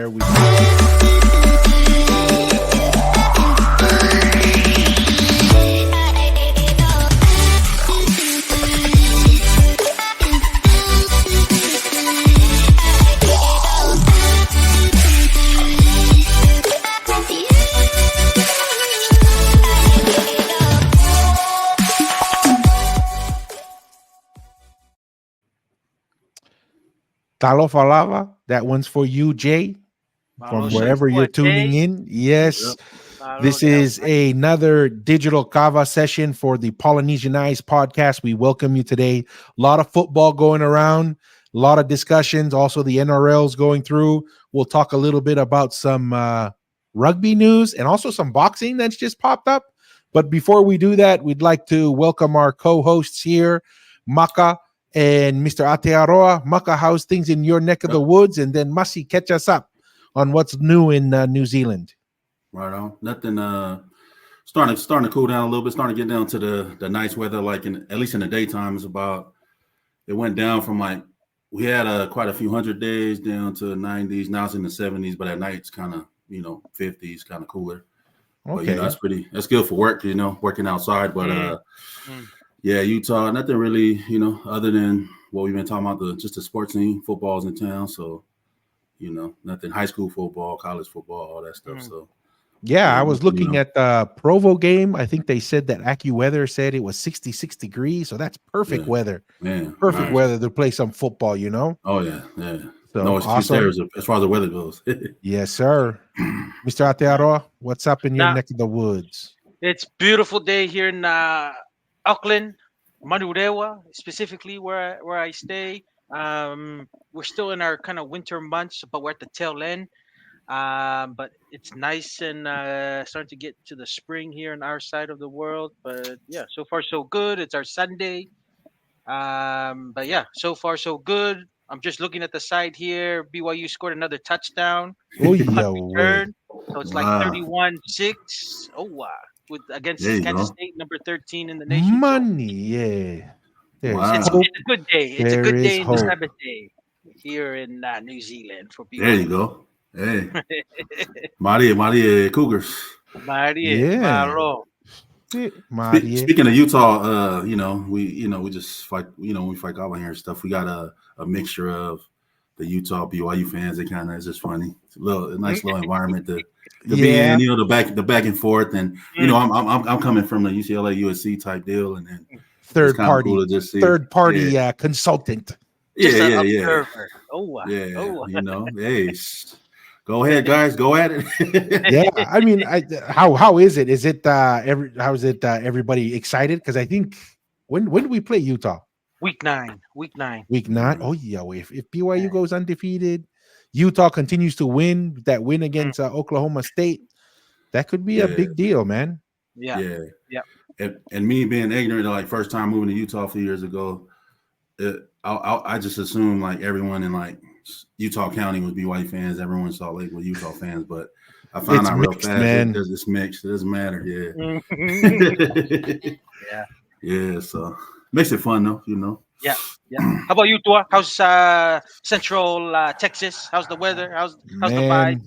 There we Talo Falava, that one's for you, Jay, from wherever you're tuning in. Yes, this is another digital kava session for the Polynesianized podcast. We welcome you today. A lot of football going around, a lot of discussions. Also, the NRL's going through. We'll talk a little bit about some rugby news and also some boxing that's just popped up. But before we do that, we'd like to welcome our co-hosts here, Maka and Mr. Aotearoa. Maka, how's things in your neck of the woods? And then Masi, catch us up on what's new in New Zealand. Right on. Nothing. Starting to cool down a little bit. Starting to get down to the nice weather. Like at least in the daytime, it went down from like we had quite a few 100 days down to 90s. Now it's in the 70s, but at night it's kind of 50s, kind of cooler. Okay, but, that's good for work. Working outside. But yeah, Utah, nothing really, other than what we've been talking about, just the sports scene, football's in town. So, nothing, high school football, college football, all that stuff. So, yeah, I was looking at the Provo game. I think they said that AccuWeather said it was 66 degrees. So that's perfect weather. Man, perfect weather to play some football, Oh, yeah, yeah. So no excuse awesome. there as far as the weather goes. Yes, sir. Mr. Aotearoa, what's up in your neck of the woods? It's a beautiful day here in Auckland, Manurewa, specifically where I stay. We're still in our kind of winter months, but we're at the tail end. But it's nice and starting to get to the spring here on our side of the world. But yeah, so far so good. It's our Sunday. But yeah, so far so good. I'm just looking at the side here. BYU scored another touchdown. Oh, return. So it's like 31-6. Oh, wow. Against Kansas State, number 13 in the nation. Money, Wow. It's a good day. It's a good day in the hope. Sabbath day here in New Zealand for people. There you go. Hey, Maria Cougars. Maro. Speaking of Utah, we just fight. We fight out here and stuff. We got a mixture of the Utah BYU fans. It's just funny. It's a nice little environment to be in. The back and forth, and I'm coming from the UCLA USC type deal, and then third party consultant. Yeah. Oh wow. Yeah. Hey. Go ahead, guys. Go at it. Yeah, I mean, how is it? Is it how is it? Everybody excited? Because I think when do we play Utah? Week 9. Week 9. Oh yeah. If BYU goes undefeated, Utah continues to win. That win against Oklahoma State, that could be a big deal, man. Yeah. And me being ignorant, like first time moving to Utah a few years ago, I just assumed like everyone in like Utah County was BYU fans. Everyone in Salt Lake was Utah fans, but I found out real fast, man. It's mixed. It doesn't matter. Yeah. Yeah. So makes it fun though, Yeah. How about you, Tua? How's Central Texas? How's the weather? How's the vibe?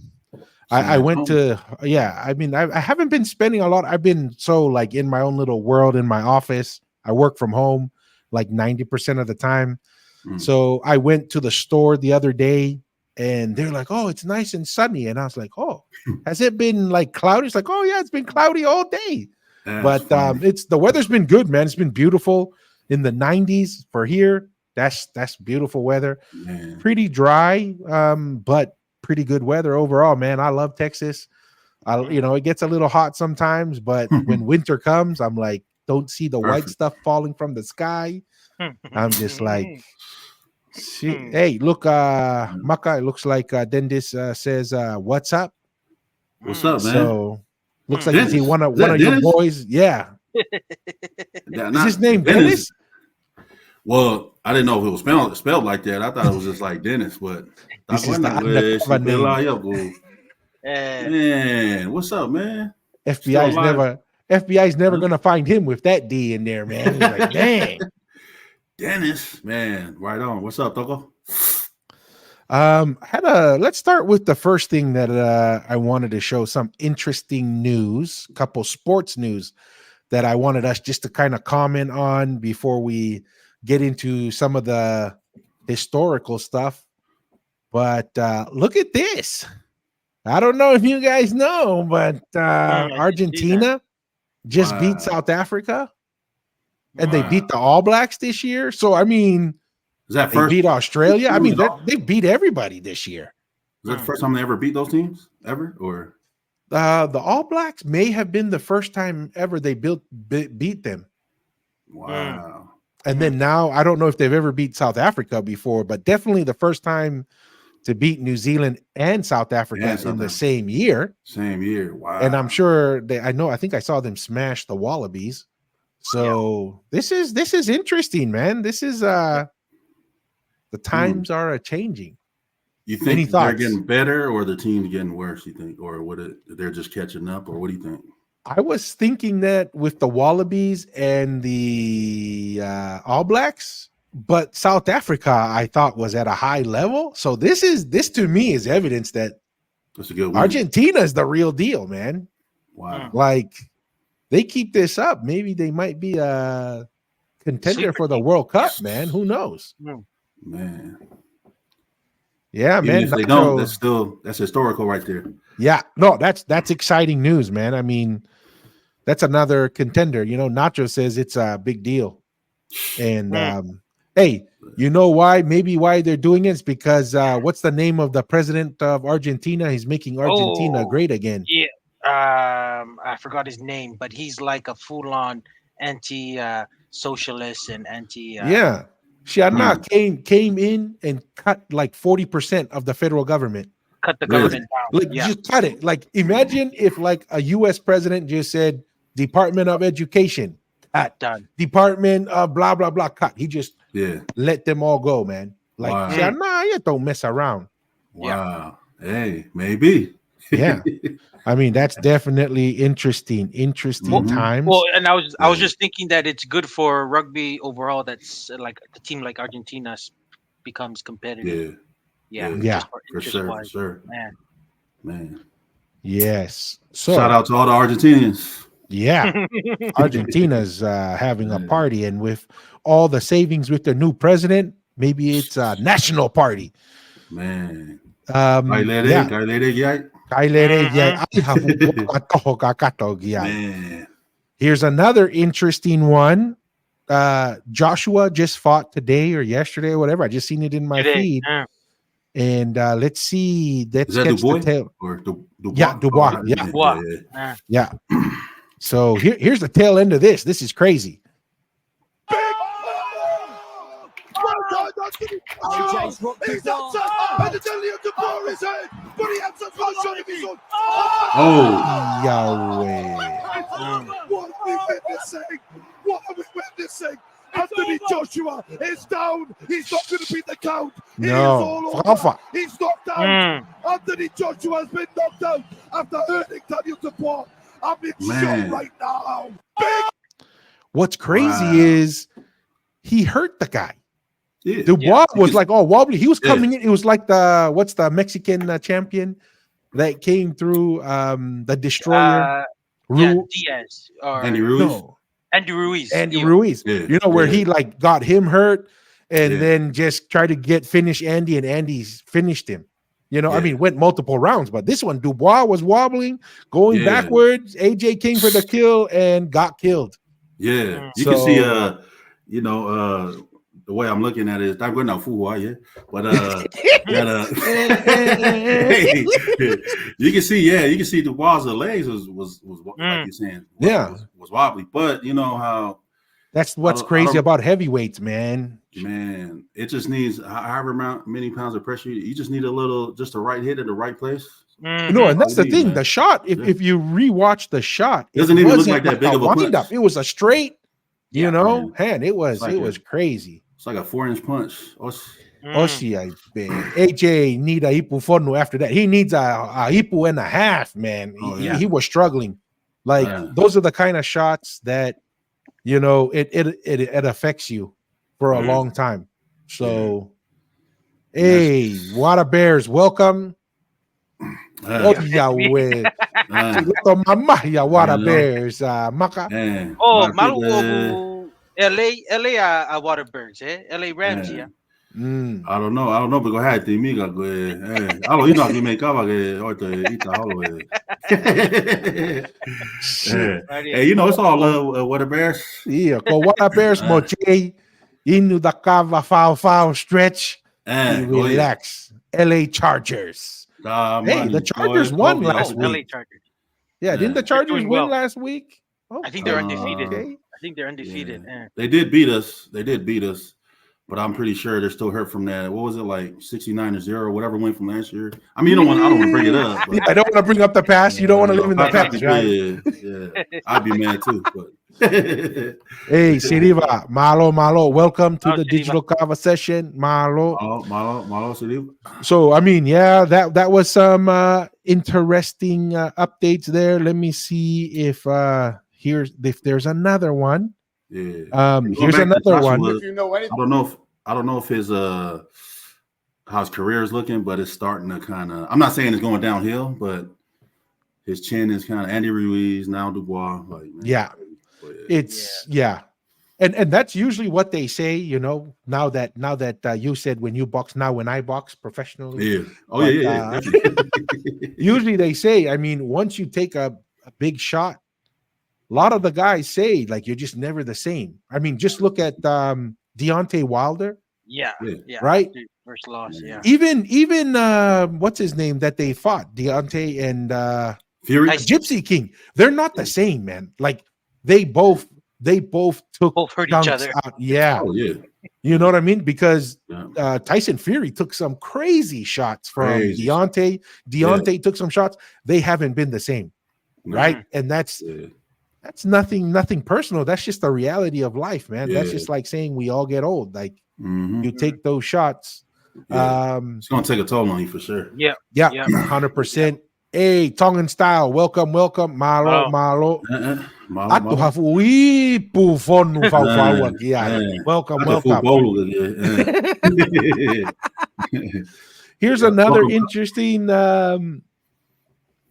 I went to I mean, I haven't been spending a lot. I've been so like in my own little world in my office. I work from home like 90% of the time. So I went to the store the other day and they're like, oh, it's nice and sunny. And I was like, oh, has it been like cloudy? It's like, oh yeah, it's been cloudy all day. But the weather's been good, man. It's been beautiful in the 90s for here. That's beautiful weather. Man. Pretty dry, but pretty good weather overall, man. I love Texas. It gets a little hot sometimes, but when winter comes, I'm like, don't see the white stuff falling from the sky. I'm just like, hey, look, Maka, it looks like Dendis says, what's up? What's up, man? So looks like he's one of your boys. Yeah. Is his name Dennis? Well, I didn't know if it was spelled like that. I thought it was just like Dennis, but this is the man, what's up, man? FBI's never gonna find him with that D in there, man. He's like, dang. Dennis, man, right on. What's up, Toko? Let's start with the first thing that I wanted to show, some interesting news, couple sports news that I wanted us just to kind of comment on before we get into some of the historical stuff. But look at this. I don't know if you guys know, but Argentina just beat South Africa, and they beat the All Blacks this year. So, I mean, is that they first? beat Australia. I mean, they beat everybody this year. Is that the first time they ever beat those teams ever? Or the All Blacks may have been the first time ever they beat them. Wow. And then now, I don't know if they've ever beat South Africa before, but definitely the first time to beat New Zealand and South Africa in the same year. Same year. Wow. And I'm sure I think I saw them smash the Wallabies. So this is interesting, man. This is the times are changing. You think they're getting better, or the team's getting worse, you think? Or they're just catching up, or what do you think? I was thinking that with the Wallabies and the All Blacks, but South Africa I thought was at a high level. So this to me is evidence that that's a good win. Argentina is the real deal, man. Wow. Like, they keep this up, maybe they might be a contender for the World Cup, man. Who knows? Man. Yeah, even man. If they don't, that's historical right there. Yeah, no, that's exciting news, man. I mean, that's another contender. You know, Nacho says it's a big deal. And hey, you know why? Maybe why they're doing it is because what's the name of the president of Argentina? He's making Argentina great again. Yeah. I forgot his name, but he's like a full-on anti-socialist and anti. Yeah. Xiana came in and cut like 40% of the federal government. Cut the government down. Like, just cut it. Like, imagine if like a U.S. president just said, Department of Education, cut. Done. Department of blah, blah, blah, cut. He just let them all go, man. Like, Xiana, you don't mess around. Wow. Yeah. Hey, maybe. Yeah. I mean, that's definitely interesting times. Well, and I was just thinking that it's good for rugby overall. That's like a team like Argentina becomes competitive. Yeah. For sure. Man. Yes. So shout out to all the Argentinians. Yeah. Argentina's having a party, and with all the savings with their new president, maybe it's a national party. Man. Man. Here's another interesting one. Joshua just fought today or yesterday or whatever. I just seen it in my feed. And let's see. Let's catch the tail. Dubois? Dubois. Yeah. So here's the tail end of this. This is crazy. Yahweh. What are we witnessing? Anthony Joshua is down. He's not going to beat the count. No. He is all over. He's knocked out. Anthony Joshua has been knocked out after hurting Daniel Dubois. I'm in shock right now. What's crazy is he hurt the guy. Yeah. Dubois was like all wobbly. He was coming in. It was like the Mexican champion that came through the destroyer. Diaz or Andy Ruiz. No. Andy Ruiz. Ruiz. Yeah. You know, where he like got him hurt and then just tried to finish Andy, and Andy's finished him. You know, I mean, went multiple rounds, but this one, Dubois was wobbling, going backwards. AJ came for the kill and got killed. Yeah. You can see the way I'm looking at it is I'm going to fool, but you can see Dubois' legs was like you're saying, was wobbly. But you know how that's what's crazy about heavyweights, man. Man, it just needs however many pounds of pressure. You just need just a right hit at the right place. No, and that's the thing. Man. The shot, if you rewatch the shot, it doesn't even look like that big of a punch. It was a straight, hand. It was crazy. It's like a 4-inch punch. AJ need a ipu forno after that. He needs a ipu and a half, man. He was struggling. Like those are the kind of shots that it affects you for a long time. So Hey, Water Bears, welcome. Oh, Yahweh. Mama, ya Water Bears, Maka. Oh, malu LA Water Birds, LA Rams, yeah. I don't know, but go ahead, Timiga. Alo, ina que me cava que oito ita holo. Hey, it's all love. Water Bears. Yeah, go Water Bears, moche. Inu da cava foul stretch. Relax. LA Chargers. Hey, the Chargers won last week. LA Chargers. Yeah, didn't the Chargers win last week? I think they're undefeated. I think they're undefeated. Yeah. They did beat us. But I'm pretty sure they're still hurt from that. What was it, like 69-0, whatever went from last year? I mean, I don't want to bring it up. But, I don't want to bring up the past. You don't want to live in the past, right? Yeah. I'd be mad too. But. Hey, Siriva, Malo, welcome to the Digital Kava session, Malo, Siriva. So, I mean, yeah, that was some interesting updates there. Let me see if there's another one. Yeah. Here's another one. If you know anything. I don't know if his how his career is looking, but it's starting to kind of. I'm not saying it's going downhill, but his chin is kind of Andy Ruiz, now Dubois. Like, man, yeah, it's and that's usually what they say. Now that you said when you box, now when I box professionally. Yeah. Oh yeah. Usually they say, I mean, once you take a big shot. A lot of the guys say, like, you're just never the same. I mean, just look at Deontay Wilder. Yeah. Right? First loss, yeah. Even what's his name that they fought? Deontay and Fury? Gypsy King. They're not the same, man. Like, they both hurt each other. Out. Yeah. Oh, yeah. You know what I mean? Because Tyson Fury took some crazy shots from Deontay. Deontay took some shots. They haven't been the same. Right? And that's nothing personal. That's just the reality of life, man. That's just like saying we all get old. Like, you take those shots. It's gonna take a toll on you for sure. Yeah, 100%. Hey, Tongan style, welcome, malo. Atu hafu ipu fonu fau welcome. Here's another interesting.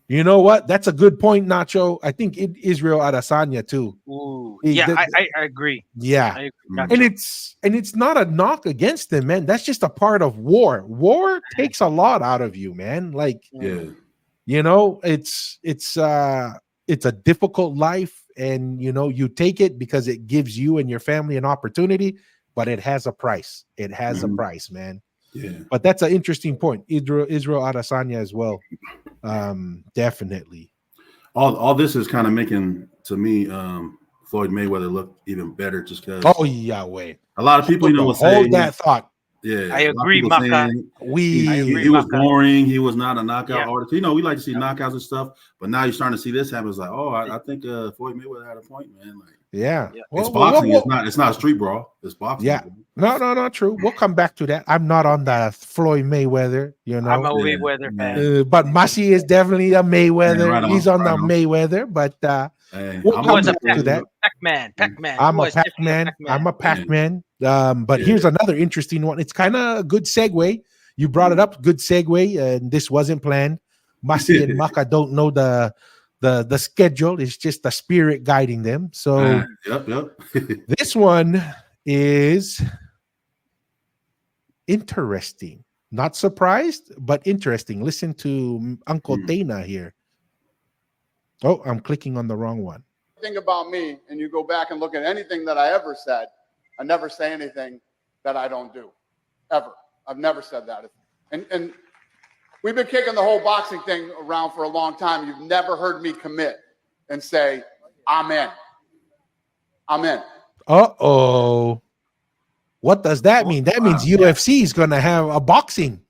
You know what? That's a good point, Nacho. I think Israel Adesanya too. Ooh, I agree. Yeah, I agree, and it's not a knock against them, man. That's just a part of war. War takes a lot out of you, man. Like, it's a difficult life, and you take it because it gives you and your family an opportunity, but it has a price. It has a price, man. Yeah, but that's an interesting point. Israel Adesanya as well. Definitely. All this is kind of making, to me, Floyd Mayweather look even better, just because. Oh yeah, wait. A lot of people, will say, hold that thought. Yeah, I agree, Maka. He was boring. He was not a knockout artist. We like to see knockouts and stuff, but now you're starting to see this happen. It's like, I think Floyd Mayweather had a point, man. Like, it's boxing. It's not a street brawl. It's boxing. Yeah, no, true. We'll come back to that. I'm not on the Floyd Mayweather. I'm a Mayweather fan, but Masi is definitely a Mayweather. He's on the Mayweather, but we'll come back to that. Pac-Man. I'm a Pac-Man. But here's another interesting one. It's kind of a good segue. You brought it up. Good segue, and this wasn't planned. Masi and Maka don't know the schedule. It's just the spirit guiding them. So this one is interesting. Not surprised, but interesting. Listen to Uncle Dana here. Oh, I'm clicking on the wrong one. Thing about me, and you go back and look at anything that I ever said, I never say anything that I don't do, ever. I've never said that. And we've been kicking the whole boxing thing around for a long time. You've never heard me commit and say, I'm in. Uh-oh. What does that mean? That means UFC is going to have a boxing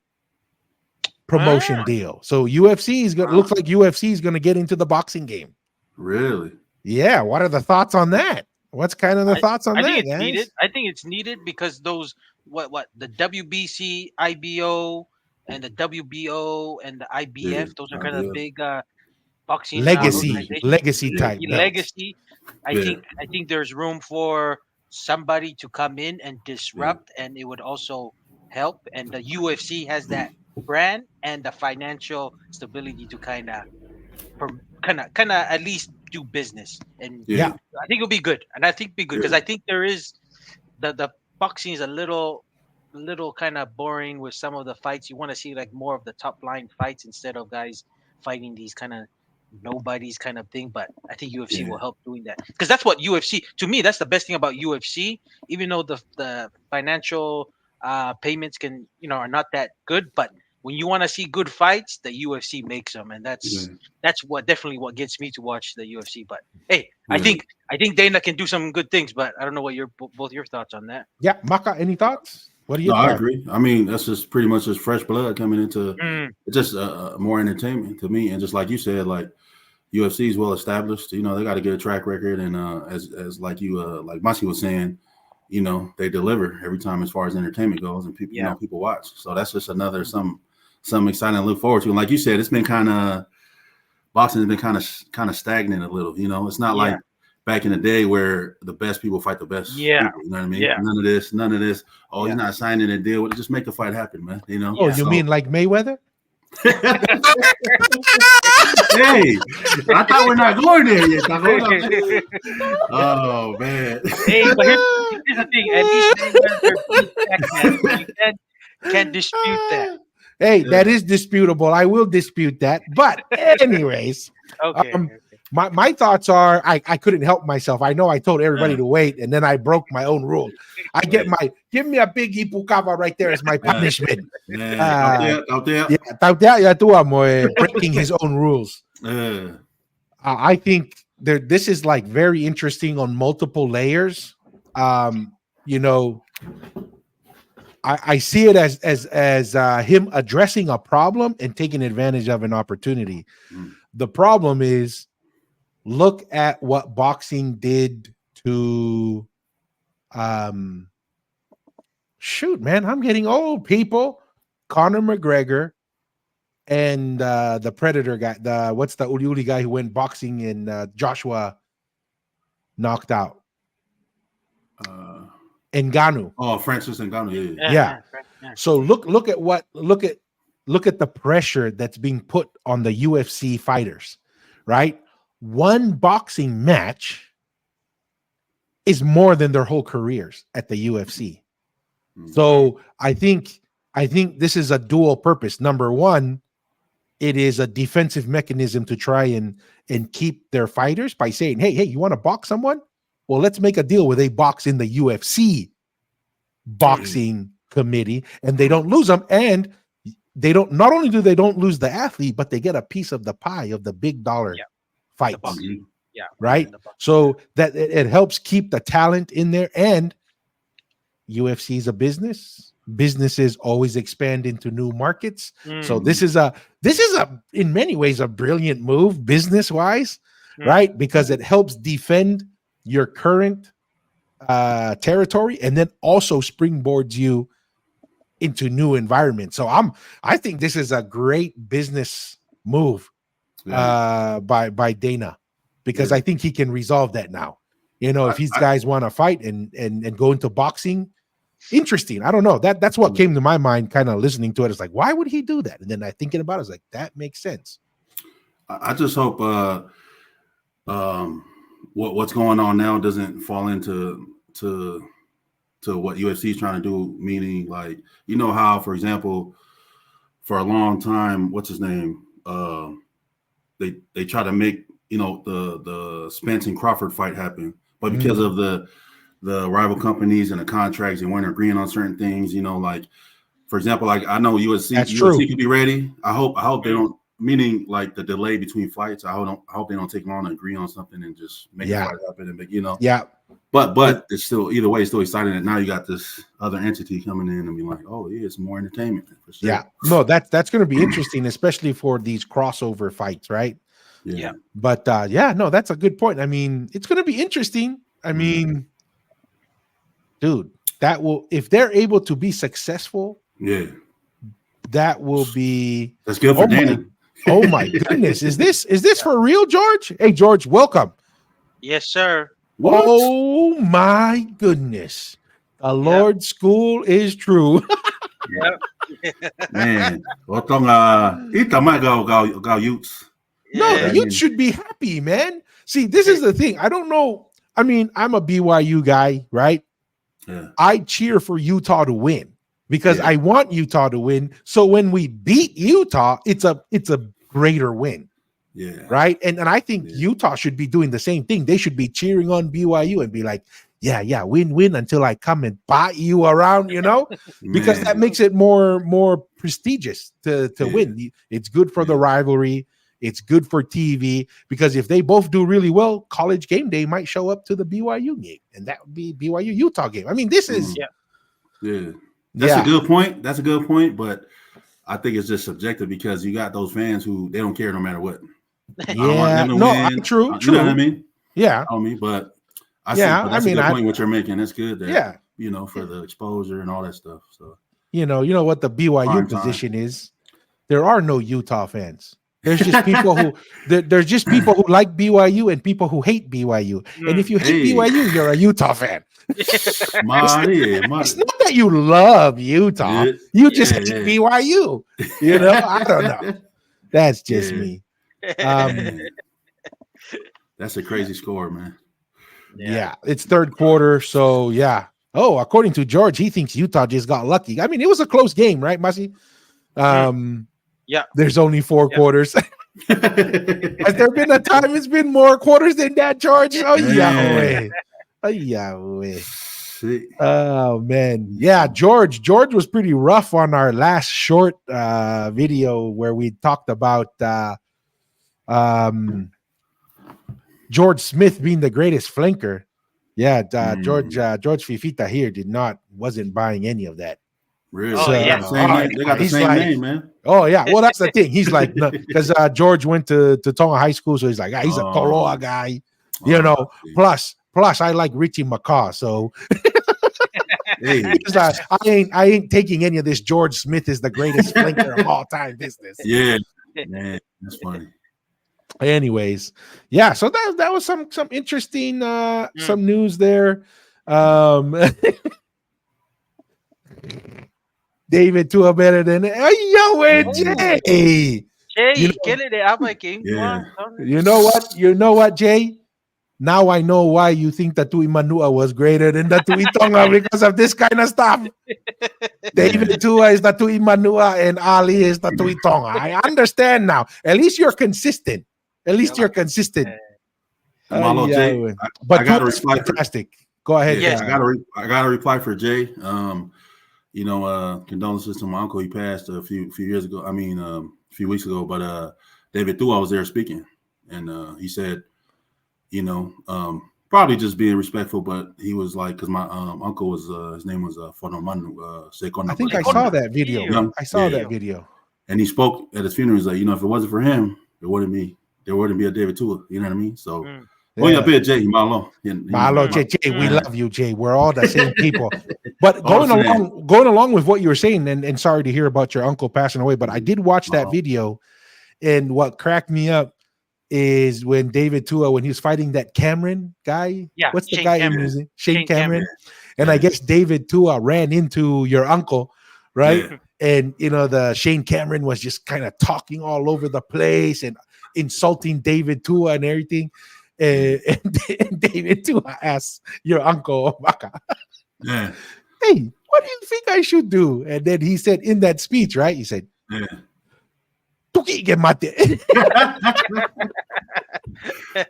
promotion deal. So UFC is looks like UFC is going to get into the boxing game. Really? Yeah. What are the thoughts on that? What's kind of the thoughts on that? I think it's needed. I think it's needed because those what the WBC, IBO, and the WBO and the IBF, those are kind of big boxing legacy type. Legacy. I think there's room for somebody to come in and disrupt, and it would also help, and the UFC has that brand and the financial stability to kind of at least do business. And Yeah. I think it'll be good, and I think it'll be good because I think there is the boxing is a little kind of boring with some of the fights. You want to see like more of the top line fights instead of guys fighting these kind of nobody's kind of thing. But I think UFC will help doing that, because that's what UFC, to me, that's the best thing about UFC. Even though the financial payments are not that good, but when you want to see good fights, the UFC makes them, and that's what definitely what gets me to watch the UFC. But hey, I think Dana can do some good things, but I don't know what both your thoughts on that. Yeah, Maka, any thoughts? What do you? No, I agree. I mean, that's just pretty much just fresh blood coming into just more entertainment to me. And just like you said, like UFC is well established. They got to get a track record, and as like you like Masi was saying, they deliver every time as far as entertainment goes, and people people watch. So that's just another something exciting to look forward to. And like you said, it's been boxing has been kind of stagnant a little. It's not like back in the day where the best people fight the best people, you know what I mean? Yeah. None of this. Oh, he's not signing a deal. Just make the fight happen, man. Oh, you mean like Mayweather? Hey, I thought we're not going there yet. Oh, man. Hey, but here's the thing. At least Mayweather can't dispute that. Hey, that is disputable. I will dispute that. But anyways, okay. My thoughts are I couldn't help myself. I know I told everybody to wait, and then I broke my own rule. Give me a big ipukava right there as my punishment. Breaking his own rules. I think this is like very interesting on multiple layers. I see it as him addressing a problem and taking advantage of an opportunity. The problem is, look at what boxing did to shoot, man, I'm getting old, people. Conor McGregor and the Predator guy, what's the Uli guy who went boxing and Joshua knocked out? Ngannou. Oh, Francis Ngannou. Yeah. So look at the pressure that's being put on the UFC fighters, right? One boxing match is more than their whole careers at the UFC. So I think this is a dual purpose. Number one, it is a defensive mechanism to try and keep their fighters by saying, hey, you want to box someone? Well, let's make a deal where they box in the UFC boxing committee, and they don't lose them. And they don't. Not only do they don't lose the athlete, but they get a piece of the pie of the big dollar fights. Right. So that it helps keep the talent in there. And UFC is a business. Businesses always expand into new markets. So this is a in many ways a brilliant move business wise, right? Because it helps defend your current territory and then also springboards you into new environments. So I think this is a great business move by Dana, because I think he can resolve that now. If these guys want to fight and go into boxing, interesting. I don't know. That's what came to my mind kind of listening to it. It's like, why would he do that? And then I thinking about it, it's like, that makes sense. I just hope what's going on now doesn't fall into what UFC is trying to do, meaning like, how, for example, for a long time, what's his name? They try to make, the Spence and Crawford fight happen, but because of the rival companies and the contracts, and weren't agreeing on certain things, like, for example, like I know UFC could be ready. I hope they don't, meaning like the delay between fights. I hope they don't take long to agree on something and just make it happen and make, But it's still, either way, it's still exciting that now you got this other entity coming in and be like, oh yeah, it's more entertainment for sure. Yeah, no, that's going to be interesting, especially for these crossover fights, right? Yeah. But no, that's a good point. I mean, it's going to be interesting. I mean, dude, if they're able to be successful, that will be. That's good for Dana. Oh my goodness, is this for real, George? Hey, George, welcome. Yes, sir. What? Oh my goodness, the Lord's school is true. Man, otong ita man go Utes. No, Yeah. the Utes should be happy, man. See, this is the thing. I don't know. I mean, I'm a BYU guy, right? Yeah. I cheer for Utah to win because Yeah. I want Utah to win. So when we beat Utah, it's a greater win. Yeah. Right. And I think Yeah. Utah should be doing the same thing. They should be cheering on BYU and be like, yeah, win until I come and bite you around, because that makes it more prestigious to win. It's good for the rivalry. It's good for TV because if they both do really well, College Game Day might show up to the BYU game, and that would be BYU Utah game. I mean, this is That's a good point. That's a good point, but I think it's just subjective because you got those fans who they don't care no matter what. Yeah, true. You know what I mean? Yeah, but I see. But that's a good point what you're making. That's good. Yeah, for the exposure and all that stuff. So you know what the BYU position is. There are no Utah fans. There's just people who like BYU and people who hate BYU. And if you hate BYU, you're a Utah fan. It's not that you love Utah. You just hate BYU. I don't know. That's just me. That's a crazy score, man. Yeah, it's third quarter. So yeah. Oh, according to George, he thinks Utah just got lucky. I mean, it was a close game, right, Masi? Yeah. There's only 4 quarters. Has there been a time it's been more quarters than that, George? Oh, Yahweh. Oh, Yahweh. Oh, man. Yeah, George was pretty rough on our last short video where we talked about George Smith being the greatest flanker. Yeah, George Fifita here wasn't buying any of that. Really? Oh, yeah. They got the same name, man. Oh, yeah. Well, that's the thing. He's like, because George went to Tongan High School, so he's like, he's a Toloa guy, Plus, I like Richie McCaw, so he's like, I ain't taking any of this. George Smith is the greatest flanker of all time business. Yeah, man, that's funny. Anyways, yeah. So that was some interesting some news there. David Tua better than Jay. You know what, Jay? Now I know why you think that Tui Manua was greater than the Tui Tonga because of this kind of stuff. David Tua is the Tui Manua and Ali is the Tui Tonga. I understand now. At least you're consistent. But I got to reply. Fantastic. Go ahead. Yeah, I got to reply for Jay. Condolences to my uncle. He passed a few years ago. I mean, a few weeks ago. But David Tua was there speaking, and he said, probably just being respectful, but he was like, because my uncle was his name was Fonomanu Sekono. I think I saw that video. That video. And he spoke at his funeral. He's like, if it wasn't for him, there wouldn't be a David Tua. You know what I mean? So. Jay, Malo, Jay, we love you, Jay. We're all the same people. But going along with what you were saying, and sorry to hear about your uncle passing away, but I did watch that video, and what cracked me up is when David Tua, when he was fighting that Cameron guy. Yeah, what's the Shane guy Cameron. using? Shane Cameron. And I guess David Tua ran into your uncle, right? Yeah. And the Shane Cameron was just kind of talking all over the place and insulting David Tua and everything. And David Tua asked your uncle, yeah, hey, what do you think I should do? And then he said in that speech, right? He said, Tuki ke mate.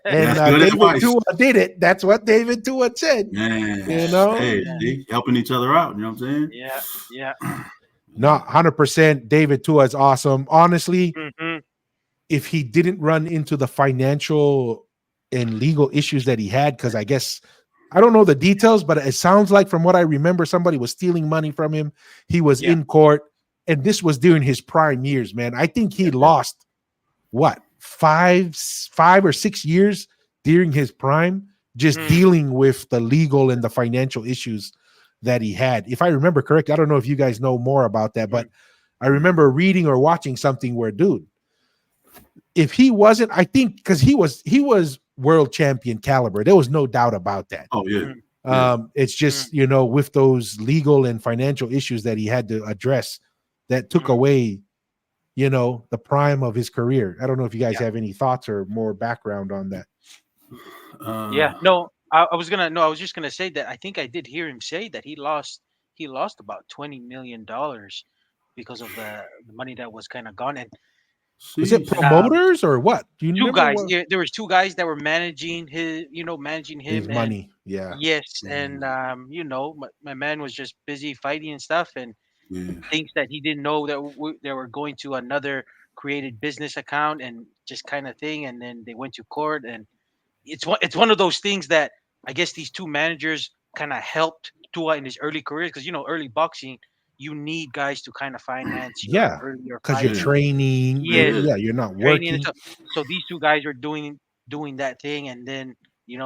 And David Tua did it. That's what David Tua said. Man. Hey, helping each other out. You know what I'm saying? Yeah. No, 100%. David Tua is awesome. Honestly, if he didn't run into the financial and legal issues that he had, because I guess I don't know the details, but it sounds like from what I remember, somebody was stealing money from him. He was in court, and this was during his prime years, man. I think he lost what 5 or 6 years during his prime, just dealing with the legal and the financial issues that he had. If I remember correct, I don't know if you guys know more about that, but I remember reading or watching something where, dude, if he wasn't, I think because he was world champion caliber. There was no doubt about that. Oh, yeah. It's just, with those legal and financial issues that he had to address that took away, the prime of his career. I don't know if you guys have any thoughts or more background on that. No, I was just gonna say that I think I did hear him say that he lost about $20 million because of the money that was kind of gone. And was it promoters or what? Do you two remember guys? what? Yeah, there was two guys that were managing managing him His money. Yeah. Yes, and my man was just busy fighting and stuff, and thinks that he didn't know that they were going to another created business account and just kind of thing, and then they went to court, and it's one of those things that I guess these two managers kind of helped Tua in his early career, because early boxing, you need guys to kind of finance your earlier because you're training. Yes, you're not training working. and stuff. So these two guys are doing that thing, and then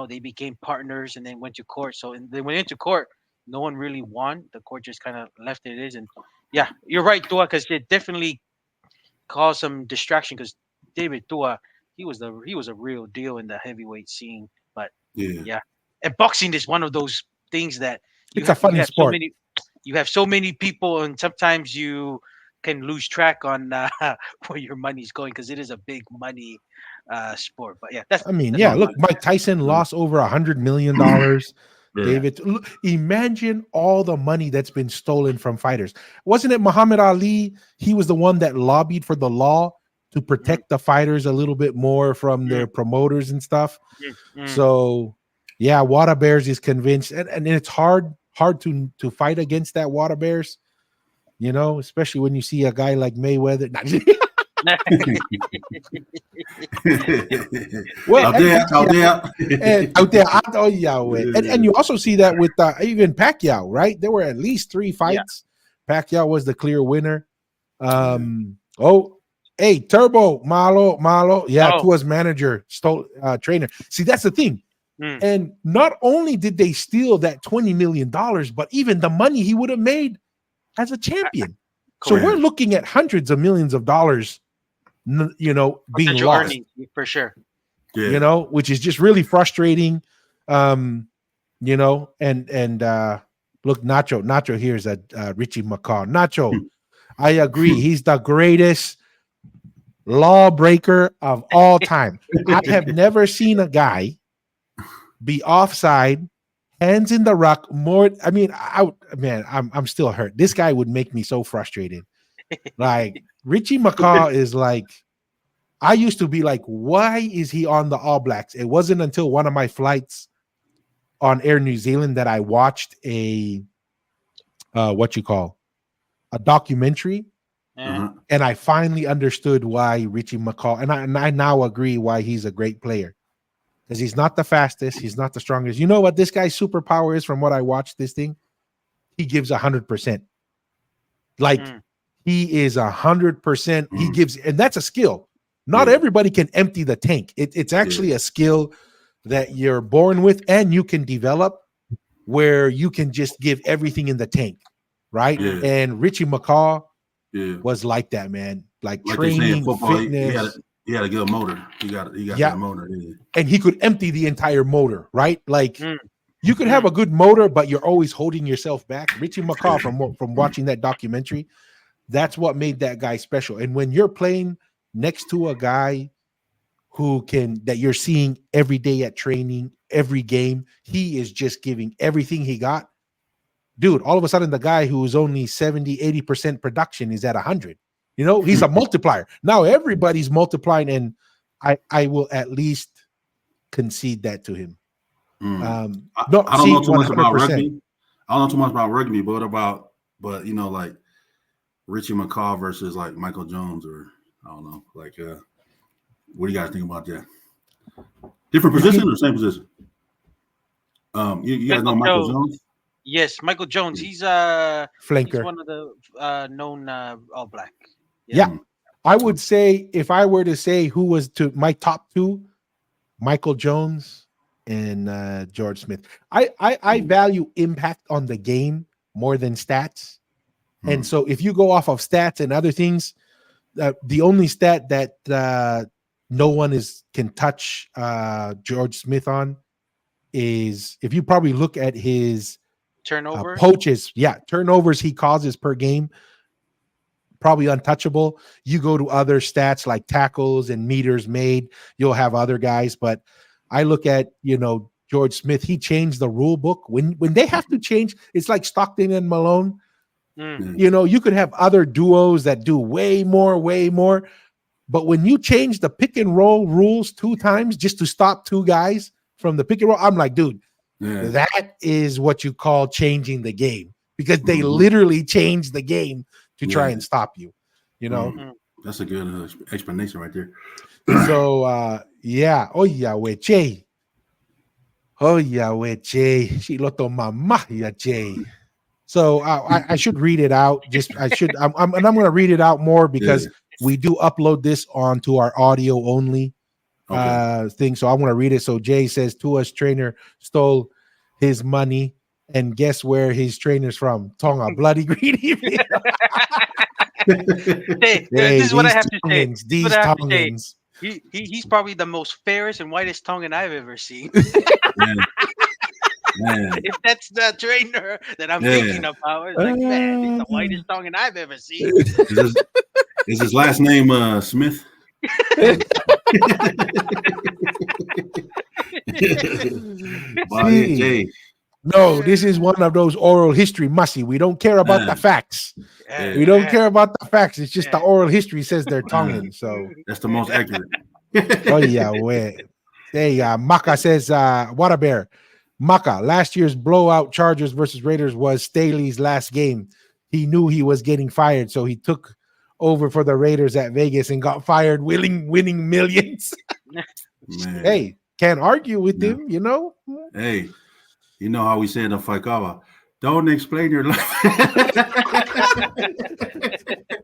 they became partners, and then went to court. So when they went into court, no one really won. The court just kind of left it is, and yeah, you're right, Tua, because it definitely caused some distraction. Because David Tua, he was a real deal in the heavyweight scene. But yeah, and boxing is one of those things that It's a funny sport. You have so many people, and sometimes you can lose track on where your money's going, because it is a big money sport. But yeah, that's look, Mike Tyson lost over $100 million. David, look, imagine all the money that's been stolen from fighters. Wasn't it Muhammad Ali? He was the one that lobbied for the law to protect the fighters a little bit more from their promoters and stuff. So yeah, Water Bears is convinced, and it's hard to fight against that Water Bears, especially when you see a guy like Mayweather. Well, out there, and you also see that with even Pacquiao, right? There were at least 3 fights. Pacquiao was the clear winner. Hey, Turbo Malo, Tua's manager stole trainer. See, that's the thing. And not only did they steal that $20 million, but even the money he would have made as a champion. So we're looking at hundreds of millions of dollars, being lost, for sure. Which is just really frustrating. And look, Nacho here is a Richie McCaw. Nacho, I agree. He's the greatest lawbreaker of all time. I have never seen a guy be offside, hands in the ruck more. I mean, I'm still hurt. This guy would make me so frustrated. Like Richie McCaw is like, I used to be like, why is he on the All Blacks? It wasn't until one of my flights on Air New Zealand that I watched a documentary. And I finally understood why Richie McCaw, and I now agree why he's a great player. Because he's not the fastest, he's not the strongest. You know what this guy's superpower is? From what I watched this thing, he gives 100%. Like he is 100%. He gives, and that's a skill. Not everybody can empty the tank. It's actually a skill that you're born with, and you can develop, where you can just give everything in the tank, right? And Richie McCaw was like that, man. Like training, fitness. He had a good motor. He got that motor. And he could empty the entire motor, right? Like you could have a good motor, but you're always holding yourself back. Richie McCaw, from watching that documentary, that's what made that guy special. And when you're playing next to a guy that you're seeing every day at training, every game, he is just giving everything he got. Dude, all of a sudden the guy who is only 70-80% production is at 100. He's a multiplier. Now everybody's multiplying, and I will at least concede that to him. I don't know too much about rugby. I don't know too much about rugby, but like Richie McCaw versus like Michael Jones, or I don't know, like what do you guys think about that? Different position or same position? You guys know Michael Jones? Yes, Michael Jones. He's flanker. He's one of the known All Black. Yeah. I would say, if I were to say who was to my top 2, Michael Jones and George Smith. I value impact on the game more than stats. And so if you go off of stats and other things, the only stat that no one can touch George Smith on is, if you probably look at his Turnover. poaches, turnovers he causes per game, probably untouchable. You go to other stats like tackles and meters made, you'll have other guys. But I look at, George Smith, he changed the rule book. When they have to change, it's like Stockton and Malone. You could have other duos that do way more. But when you change the pick and roll rules 2 times just to stop 2 guys from the pick and roll, I'm like, dude, that is what you call changing the game, because they literally changed the game to try and stop you, That's a good explanation right there. So, oh yeah, weche. Oh yeah, weche. She loto mama ya che. So I should read it out. I'm going to read it out more because we do upload this onto our audio only thing. So I want to read it. So Jay says, Tua's trainer stole his money, and guess where his trainer's from? Tonga, bloody greedy. This is what I have to say. These Tongans. He's probably the most fairest and whitest Tongan I've ever seen. Man. If that's the trainer that I'm thinking about, it's like, man, he's the whitest Tongan I've ever seen. Is his last name Smith? No, this is one of those oral history musty. We don't care about the facts. We don't care about the facts. It's just the oral history says they're Tongan. So that's the most accurate. Oh yeah, hey, Maka says, Water Bear. Maka, last year's blowout Chargers versus Raiders was Staley's last game. He knew he was getting fired, so he took over for the Raiders at Vegas and got fired, winning millions. Hey, can't argue with him, Hey, you know how we say in the Faikawa, don't explain your life.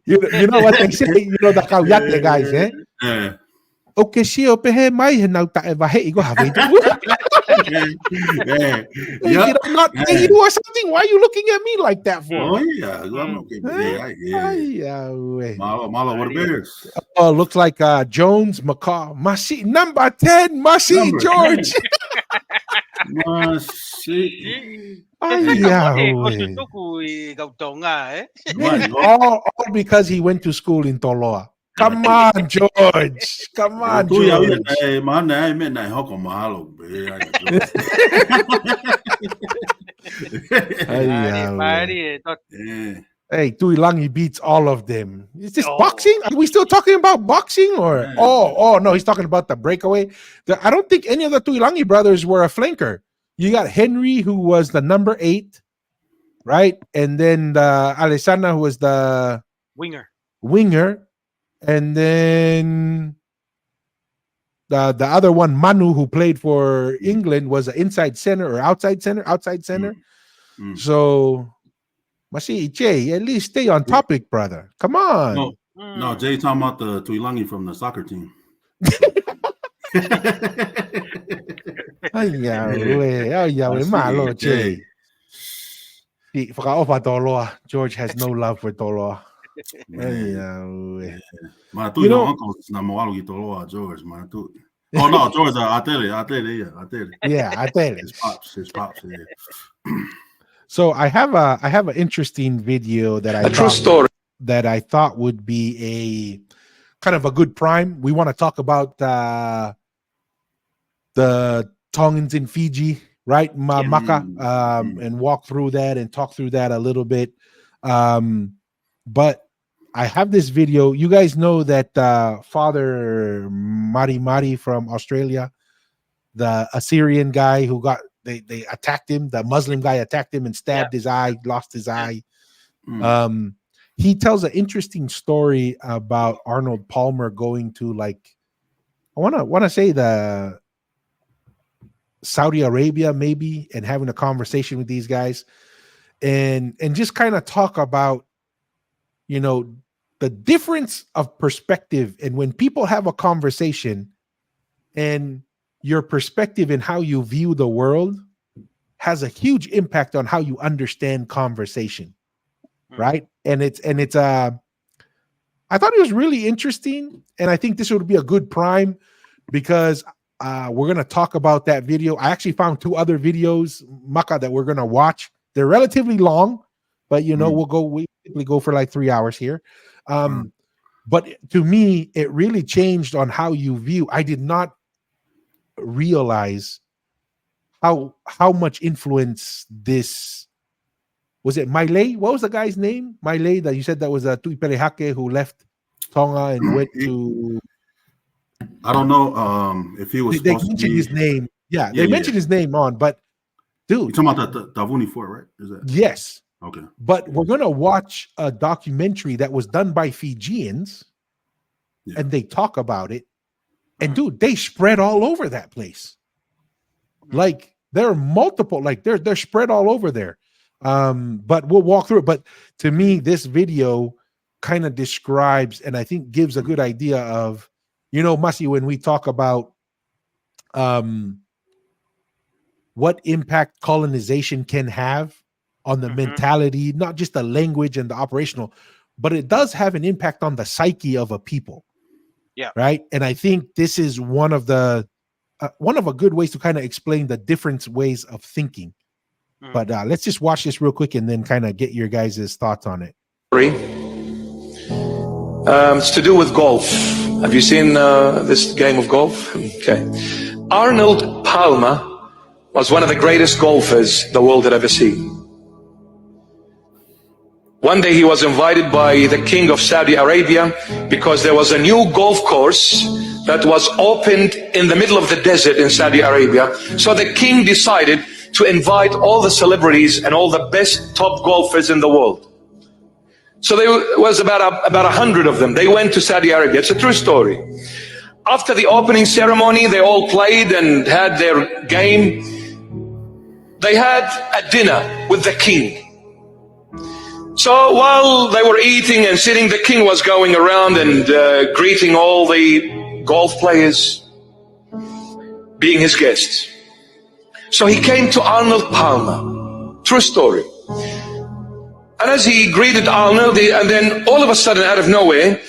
you know what they say, the Kauyate guys, eh? Okay, she pehe mai now ta eva he go have it. Did I not pay you or something? Why are you looking at me like that for? Oh yeah, I'm okay. Malo, what a bears. Oh, looks like Jones, McCaw, Masi, number 10, Masi George. Masi. All because he went to school in Toloa. Come on, George. Come on, George. Hey, Tuilangi beats all of them. Is this boxing? Are we still talking about boxing? Or no, he's talking about the breakaway. I don't think any of the Tuilangi brothers were a flanker. You got Henry, who was the number 8, right? And then Alessandra, who was the winger. And then the other one, Manu, who played for England, was an inside center or outside center. So, Masi Jay, at least stay on topic, brother. Come on. No, Jay talking about the Tuilangi from the soccer team. Malo Jay. George has no love for Toloa. George, Oh no, George, Atele. Yeah, Atele. His pops. Yeah. So I have an interesting video that I thought would be a kind of a good prime. We want to talk about the Tongans in Fiji, right? Maka, and walk through that and talk through that a little bit. But I have this video. You guys know that Father Mari from Australia, the Assyrian guy who got they attacked him. The Muslim guy attacked him and stabbed his eye, lost his eye. He tells an interesting story about Arnold Palmer going to, like, I want to say the Saudi Arabia maybe, and having a conversation with these guys and just kind of talk about, you know, the difference of perspective. And when people have a conversation and your perspective and how you view the world has a huge impact on how you understand conversation. Right. And it's I thought it was really interesting. And I think this would be a good prime because We're gonna talk about that video. I actually found 2 other videos, Maka, that we're gonna watch. They're relatively long, but we typically go for like 3 hours here. But to me, it really changed on how you view. I did not realize how much influence this was. It Miley? What was the guy's name? Miley, that you said that was a Tuipelehake who left Tonga and went to. I don't know if he was. They mentioned his name. Yeah, they mentioned his name but dude, you're talking about the Tavuni Fort, right? Is that? Yes. Okay. But we're gonna watch a documentary that was done by Fijians, and they talk about it. And dude, they spread all over that place. Like there are multiple, like they're spread all over there. But we'll walk through it. But to me, this video kind of describes and I think gives a good idea of, Masi, when we talk about what impact colonization can have on the mentality, not just the language and the operational, but it does have an impact on the psyche of a people. Yeah. Right. And I think this is one of a good ways to kind of explain the different ways of thinking. But let's just watch this real quick and then kind of get your guys' thoughts on it. It's to do with golf. Have you seen this game of golf? Okay. Arnold Palmer was one of the greatest golfers the world had ever seen. One day he was invited by the king of Saudi Arabia because there was a new golf course that was opened in the middle of the desert in Saudi Arabia. So the king decided to invite all the celebrities and all the best top golfers in the world. So there was about 100 of them. They went to Saudi Arabia. It's a true story. After the opening ceremony, they all played and had their game. They had a dinner with the king. So while they were eating and sitting, the king was going around and greeting all the golf players, being his guests. So he came to Arnold Palmer. True story. And as he greeted Arnold, and then all of a sudden, out of nowhere,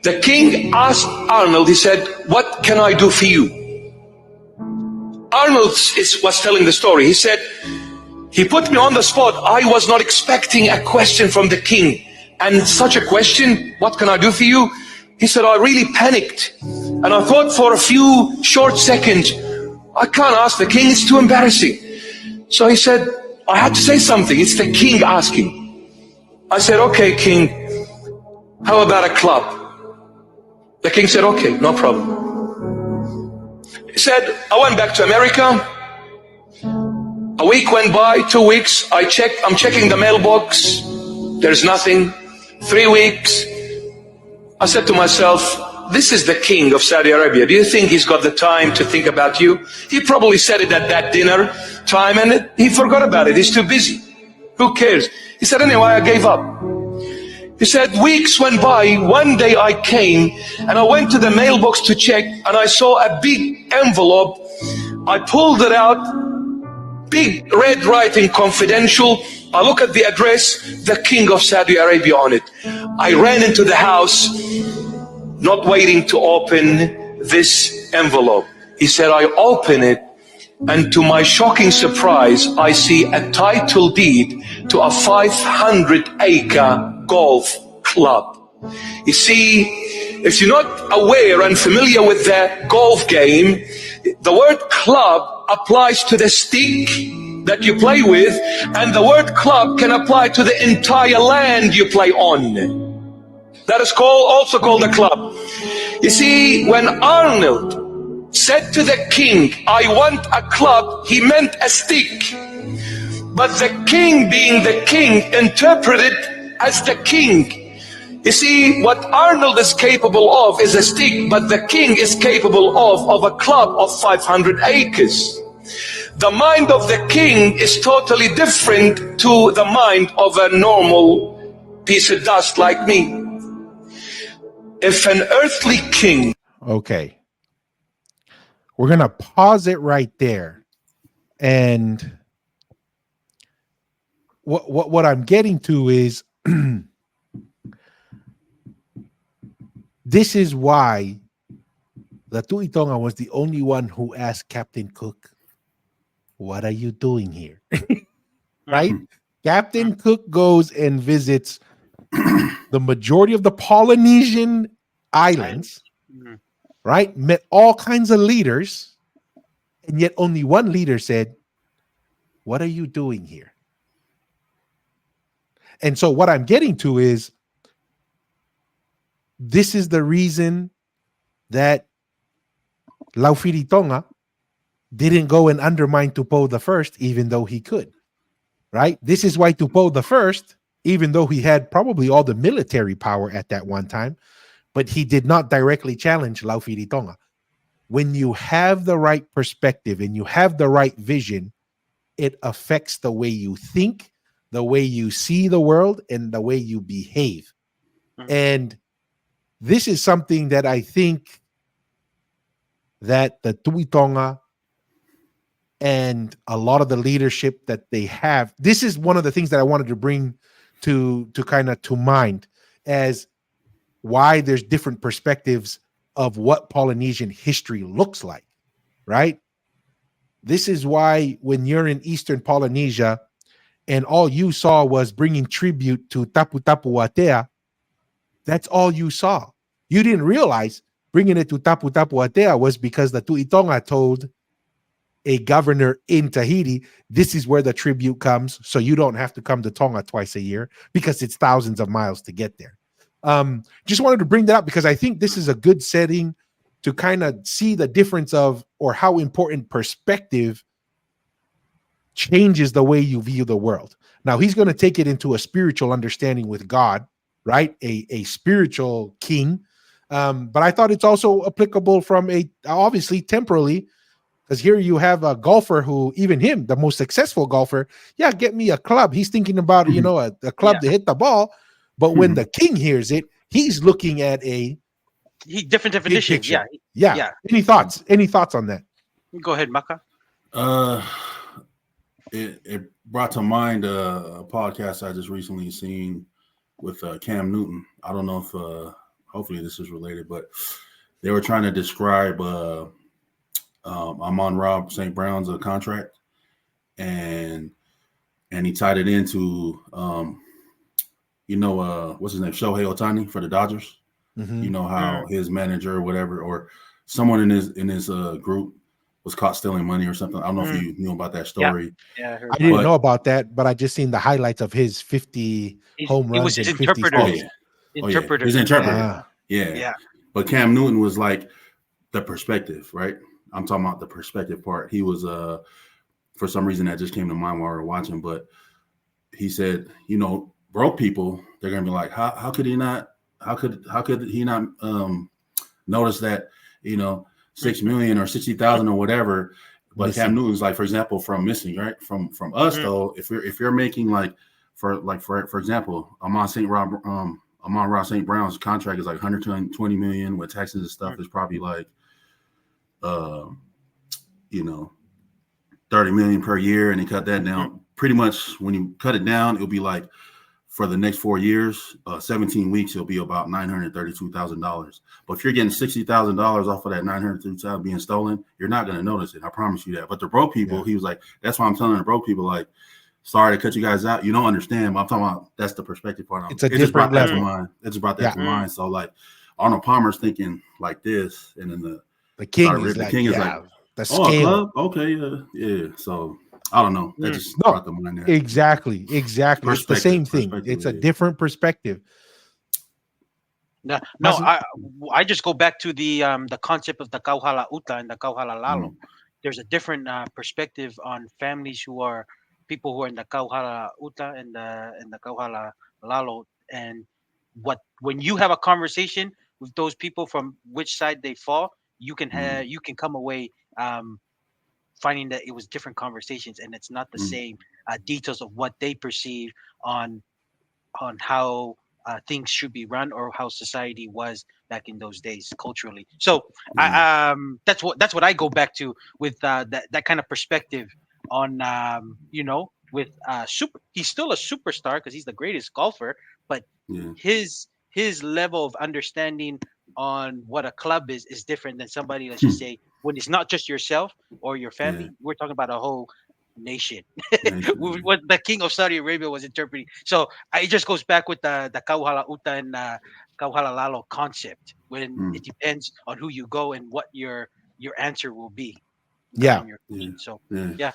the king asked Arnold, he said, "What can I do for you?" Arnold was telling the story. He said, "He put me on the spot. I was not expecting a question from the king. And such a question, what can I do for you?" He said, "I really panicked. And I thought for a few short seconds, I can't ask the king, it's too embarrassing." So he said, "I had to say something. It's the king asking." I said, "Okay, king, how about a club?" The king said, "Okay, no problem." He said, "I went back to America. A week went by, 2 weeks. I'm checking the mailbox. There's nothing. 3 weeks. I said to myself, this is the king of Saudi Arabia. Do you think he's got the time to think about you? He probably said it at that dinner time and he forgot about it. He's too busy. Who cares?" He said, "Anyway, I gave up." He said, weeks went by. One day I came and I went to the mailbox to check and I saw a big envelope. I pulled it out, big red writing, confidential. I look at the address, the king of Saudi Arabia on it. I ran into the house, not waiting to open this envelope. He said, I open it, and to my shocking surprise, I see a title deed to a 500-acre golf club. You see, if you're not aware and familiar with the golf game, the word club applies to the stick that you play with, and the word club can apply to the entire land you play on. That is also called a club. You see, when Arnold said to the king, I want a club, he meant a stick. But the king, being the king, interpreted as the king. You see, what Arnold is capable of is a stick, but the king is capable of a club of 500 acres. The mind of the king is totally different to the mind of a normal piece of dust like me. If an earthly king... Okay. We're going to pause it right there. And what I'm getting to is this is why the Tui Tonga was the only one who asked Captain Cook, "What are you doing here?" Right? Captain Cook goes and visits the majority of the Polynesian islands, right? Met all kinds of leaders, and yet only one leader said, "What are you doing here?" And so what I'm getting to is this is the reason that Laufiri Tonga didn't go and undermine Tupou the First, even though he could, right? This is why Tupou the First, even though he had probably all the military power at that one time, but he did not directly challenge Laufiri Tonga. When you have the right perspective and you have the right vision, it affects the way you think, the way you see the world, and the way you behave. And this is something that I think that the Tui Tonga and a lot of the leadership that they have, this is one of the things that I wanted to bring to kind of to mind as why there's different perspectives of what Polynesian history looks like, right? This is why when you're in Eastern Polynesia and all you saw was bringing tribute to Tapu Tapu Atea, that's all you saw. You didn't realize bringing it to Tapu Tapu Atea was because the Tui Tonga told a governor in Tahiti, this is where the tribute comes, so you don't have to come to Tonga twice a year because it's thousands of miles to get there. Just wanted to bring that up because I think this is a good setting to kind of see the difference of or how important perspective changes the way you view the world. Now he's going to take it into a spiritual understanding with God, right? A spiritual king. But I thought it's also applicable from a obviously temporally, because here you have a golfer who, even him, the most successful golfer, get me a club. He's thinking about, a club to hit the ball. But when the king hears it, he's looking at a different definition. Yeah. Any thoughts? Any thoughts on that? Go ahead, Maka. It brought to mind a podcast I just recently seen with Cam Newton. I don't know if hopefully this is related, but they were trying to describe Amon-Ra St. Brown's contract, and he tied it into what's his name, Shohei Ohtani for the Dodgers. You know how his manager or whatever, or someone in his group was caught stealing money or something. I don't know if you knew about that story. Yeah, I didn't know about that, but I just seen the highlights of his 50 home runs and 50 interpreter. His interpreter. Yeah. But Cam Newton was like the perspective, right? I'm talking about the perspective part. He was for some reason that just came to mind while we were watching, but he said, broke people, they're gonna be like, how could he not notice that, 6 million or 60,000 or whatever. But missing. Cam Newton's like, for example, from missing, right? From us though, if you're making for example, Amon-Ra St. Brown's contract is like 120 million with taxes and stuff is probably like 30 million per year, and he cut that down. Pretty much when you cut it down, it'll be like for the next 4 years, 17 weeks, it'll be about $932,000. But if you're getting $60,000 off of that $932,000 being stolen, you're not going to notice it. I promise you that. But the broke people, he was like, that's why I'm telling the broke people, like, sorry to cut you guys out. You don't understand. But I'm talking about that's the perspective part. It's a different level. It just brought that to mind. So like Arnold Palmer's thinking like this, and then the king is like, the scale. Club? Okay, yeah. So I don't know. That just brought the mind there. Exactly. It's the same thing. It's a different perspective. No, I just go back to the concept of the Kauhala Uta and the Kauhala Lalo. There's a different perspective on families who are people who are in the Kauhala Uta and the Kauhala Lalo, and when you have a conversation with those people from which side they fall, you can come away finding that it was different conversations, and it's not the same details of what they perceive on how things should be run or how society was back in those days culturally. So that's what I go back to with that kind of perspective on with he's still a superstar because he's the greatest golfer, but his level of understanding on what a club is different than somebody. Let's just say when it's not just yourself or your family. We're talking about a whole nation. What the king of Saudi Arabia was interpreting. So it just goes back with the kauhala uta and kauhala lalo concept when it depends on who you go and what your answer will be. Yeah. Your question. So Yeah. yeah,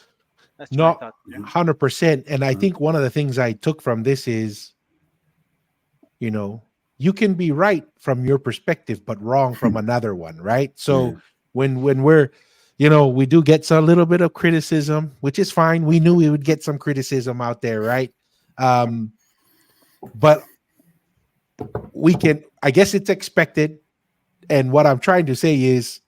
that's my No, thought. 100%. And I think one of the things I took from this is, you know, you can be right from your perspective, but wrong from another one, right? So when we're, you know, we do get a little bit of criticism, which is fine. We knew we would get some criticism out there, right? But we can, I guess it's expected. And what I'm trying to say is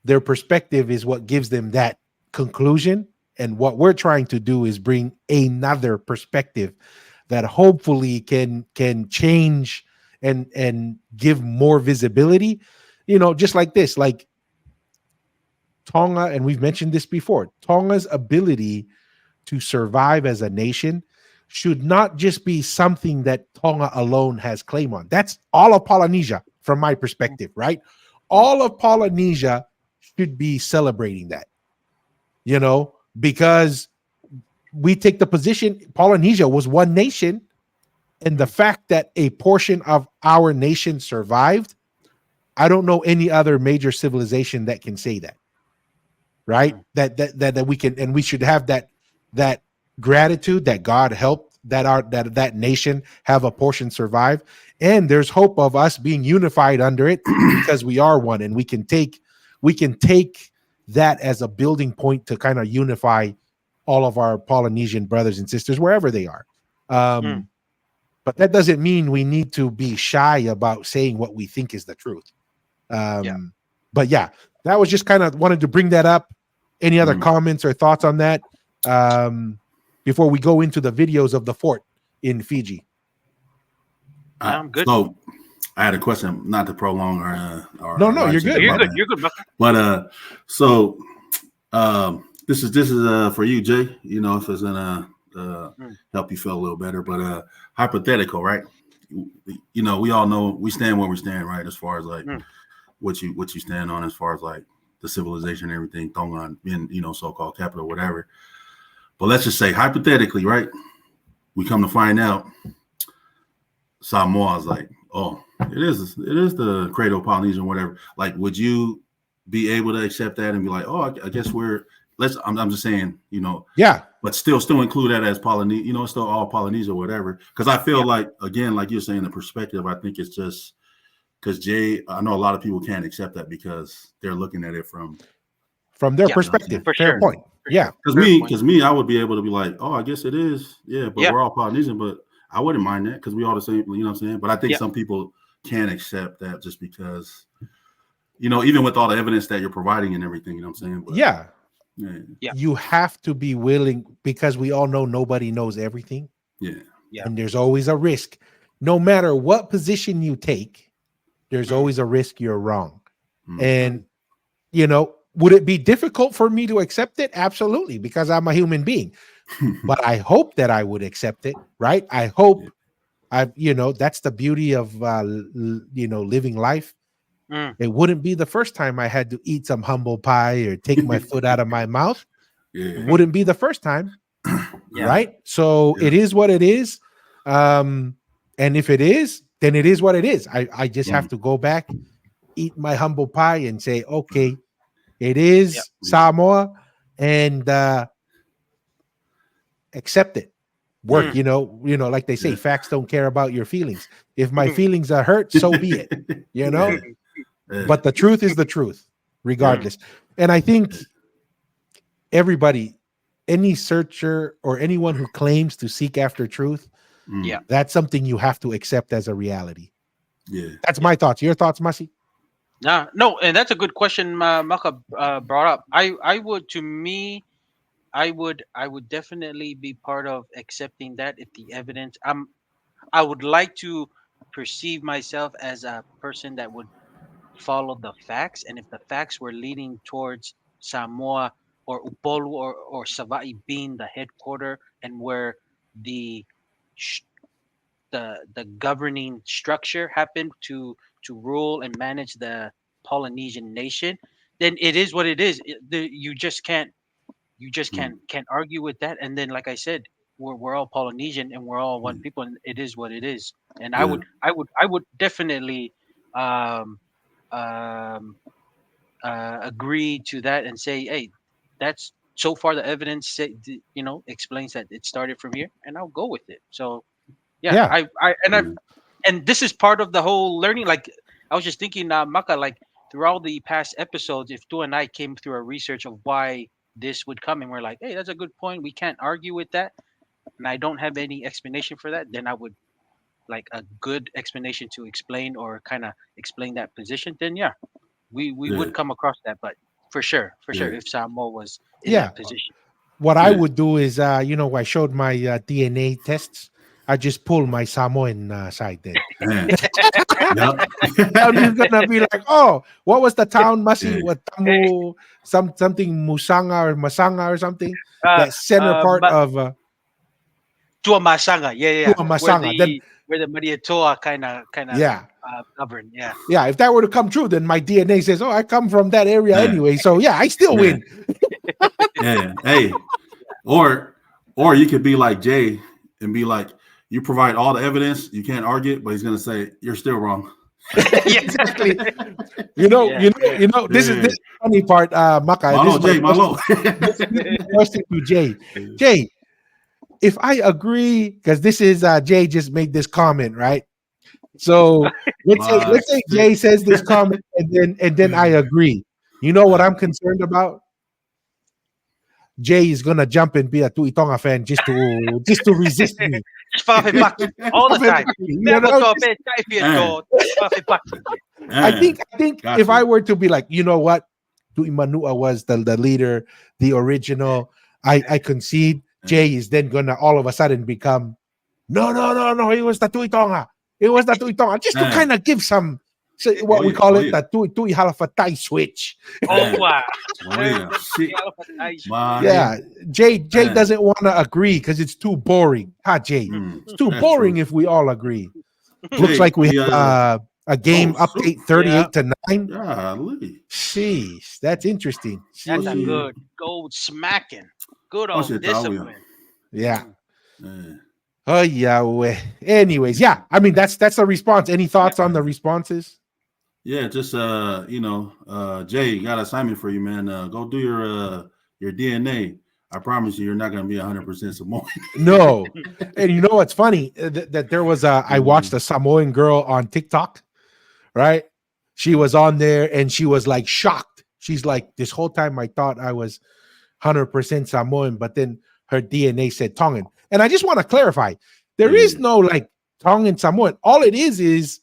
their perspective is what gives them that conclusion. And what we're trying to do is bring another perspective that hopefully can change and give more visibility. You know, just like this, like Tonga, and we've mentioned this before, Tonga's ability to survive as a nation should not just be something that Tonga alone has claim on. That's all of Polynesia from my perspective, right? All of Polynesia should be celebrating that, you know, because we take the position Polynesia was one nation, and the fact that a portion of our nation survived, I don't know any other major civilization that can say that, right? That we can, and we should have that gratitude that God helped that nation have a portion survive, and there's hope of us being unified under it because we are one, and we can take that as a building point to kind of unify all of our Polynesian brothers and sisters wherever they are. But that doesn't mean we need to be shy about saying what we think is the truth. But yeah, that was just kind of wanted to bring that up. Any other comments or thoughts on that before we go into the videos of the fort in Fiji? I'm good. So I had a question, not to prolong our no, you're good. You're good, Buck. But this is for you, Jay. You know, if it's gonna help you feel a little better. But hypothetical, right? You know, we all know we stand where we stand, right? As far as like what you stand on, as far as like the civilization and everything, Tongan being, you know, so-called capital, whatever. But let's just say hypothetically, right? We come to find out Samoa is like, oh, it is the Cradle Polynesian, whatever. Like, would you be able to accept that and be like, oh, I guess I'm just saying, you know, but still include that as Polynesia, you know, it's still all Polynesia, whatever. Because I feel like, again, like you're saying, the perspective, I think it's just because Jay, I know a lot of people can't accept that because they're looking at it from their perspective. Fair point. Yeah. Because me, I would be able to be like, oh, I guess it is. Yeah, but we're all Polynesian, but I wouldn't mind that because we all the same, you know what I'm saying? But I think some people can't accept that just because, you know, even with all the evidence that you're providing and everything, you know what I'm saying? But, yeah. You have to be willing, because we all know nobody knows everything. Yeah. And there's always a risk. No matter what position you take, there's always a risk you're wrong. And, you know, would it be difficult for me to accept it? Absolutely, because I'm a human being. But I hope that I would accept it, right? I hope you know, that's the beauty of, you know, living life. It wouldn't be the first time I had to eat some humble pie or take my foot out of my mouth. It wouldn't be the first time, right? So it is what it is. And if it is, then it is what it is. I just have to go back, eat my humble pie and say, okay, it is Samoa, and accept it. Work, you know, like they say, facts don't care about your feelings. If my feelings are hurt, so be it, you know. But the truth is the truth, regardless. And I think everybody, any searcher or anyone who claims to seek after truth, that's something you have to accept as a reality. That's my thoughts. Your thoughts, Masi? No, and that's a good question Maka brought up. I would definitely be part of accepting that if the evidence. I would like to perceive myself as a person that would follow the facts, and if the facts were leading towards Samoa or Upolu or Savai'i being the headquarter and where the the governing structure happened to rule and manage the Polynesian nation, then it is what it is. You just can't can't argue with that. And then, like I said, we're all Polynesian and we're all one people, and it is what it is. And I would definitely um, um, agree to that and say, hey, that's so far the evidence explains that it started from here, and I'll go with it. So yeah, Yeah. and this is part of the whole learning. Like I was just thinking, Maka, like through all the past episodes, if Tu and I came through a research of why this would come, and we're like, hey, that's a good point. We can't argue with that, and I don't have any explanation for that, then I would like a good explanation to explain or kind of explain that position. Then yeah, we would come across that. But for sure, if Samoa was in that position, what I would do is, I showed my DNA tests. I just pull my Samoan side then. I'm just gonna be like, oh, what was the town? Masi, what Tamu, something Musanga or Masanga or something. That center part of Tua Masanga, yeah. Tua Masanga. Where the Maria Toa kind of govern, yeah. Yeah, if that were to come true, then my DNA says, oh, I come from that area anyway. So yeah, I still win. Yeah. Hey, or you could be like Jay and be like, you provide all the evidence, you can't argue it, but he's gonna say you're still wrong. Exactly. This is the funny part, Maka. Question to Jay. Jay, if I agree, because this is Jay just made this comment, right? So let's say Jay says this comment and then I agree. You know what I'm concerned about? Jay is gonna jump and be a Tui Tonga fan just to resist me. All the time. I think if I were to be like, you know what, Tui Manua was the leader, the original. I concede. Jay is then gonna all of a sudden become no. It was the Tui Tonga. It was the Tui Tonga. Just to kind of give some. So what we call it, the tui halafatai switch. Oh wow! Yeah, Jay doesn't want to agree because it's too boring. Jay? It's too boring if we all agree. Looks like we have a game update 38-9. Jeez, that's interesting. That's a good gold smacking. Good old discipline. Yeah. Oh yeah. Anyways, yeah. I mean, that's the response. Any thoughts on the responses? Yeah, just Jay, got an assignment for you, man. Go do your DNA. I promise you're not going to be 100% Samoan. No, and you know what's funny? That there was I watched a Samoan girl on TikTok, right? She was on there and she was like shocked. She's like, this whole time I thought I was 100% Samoan, but then her DNA said Tongan. And I just want to clarify, there is no like Tongan Samoan. All it is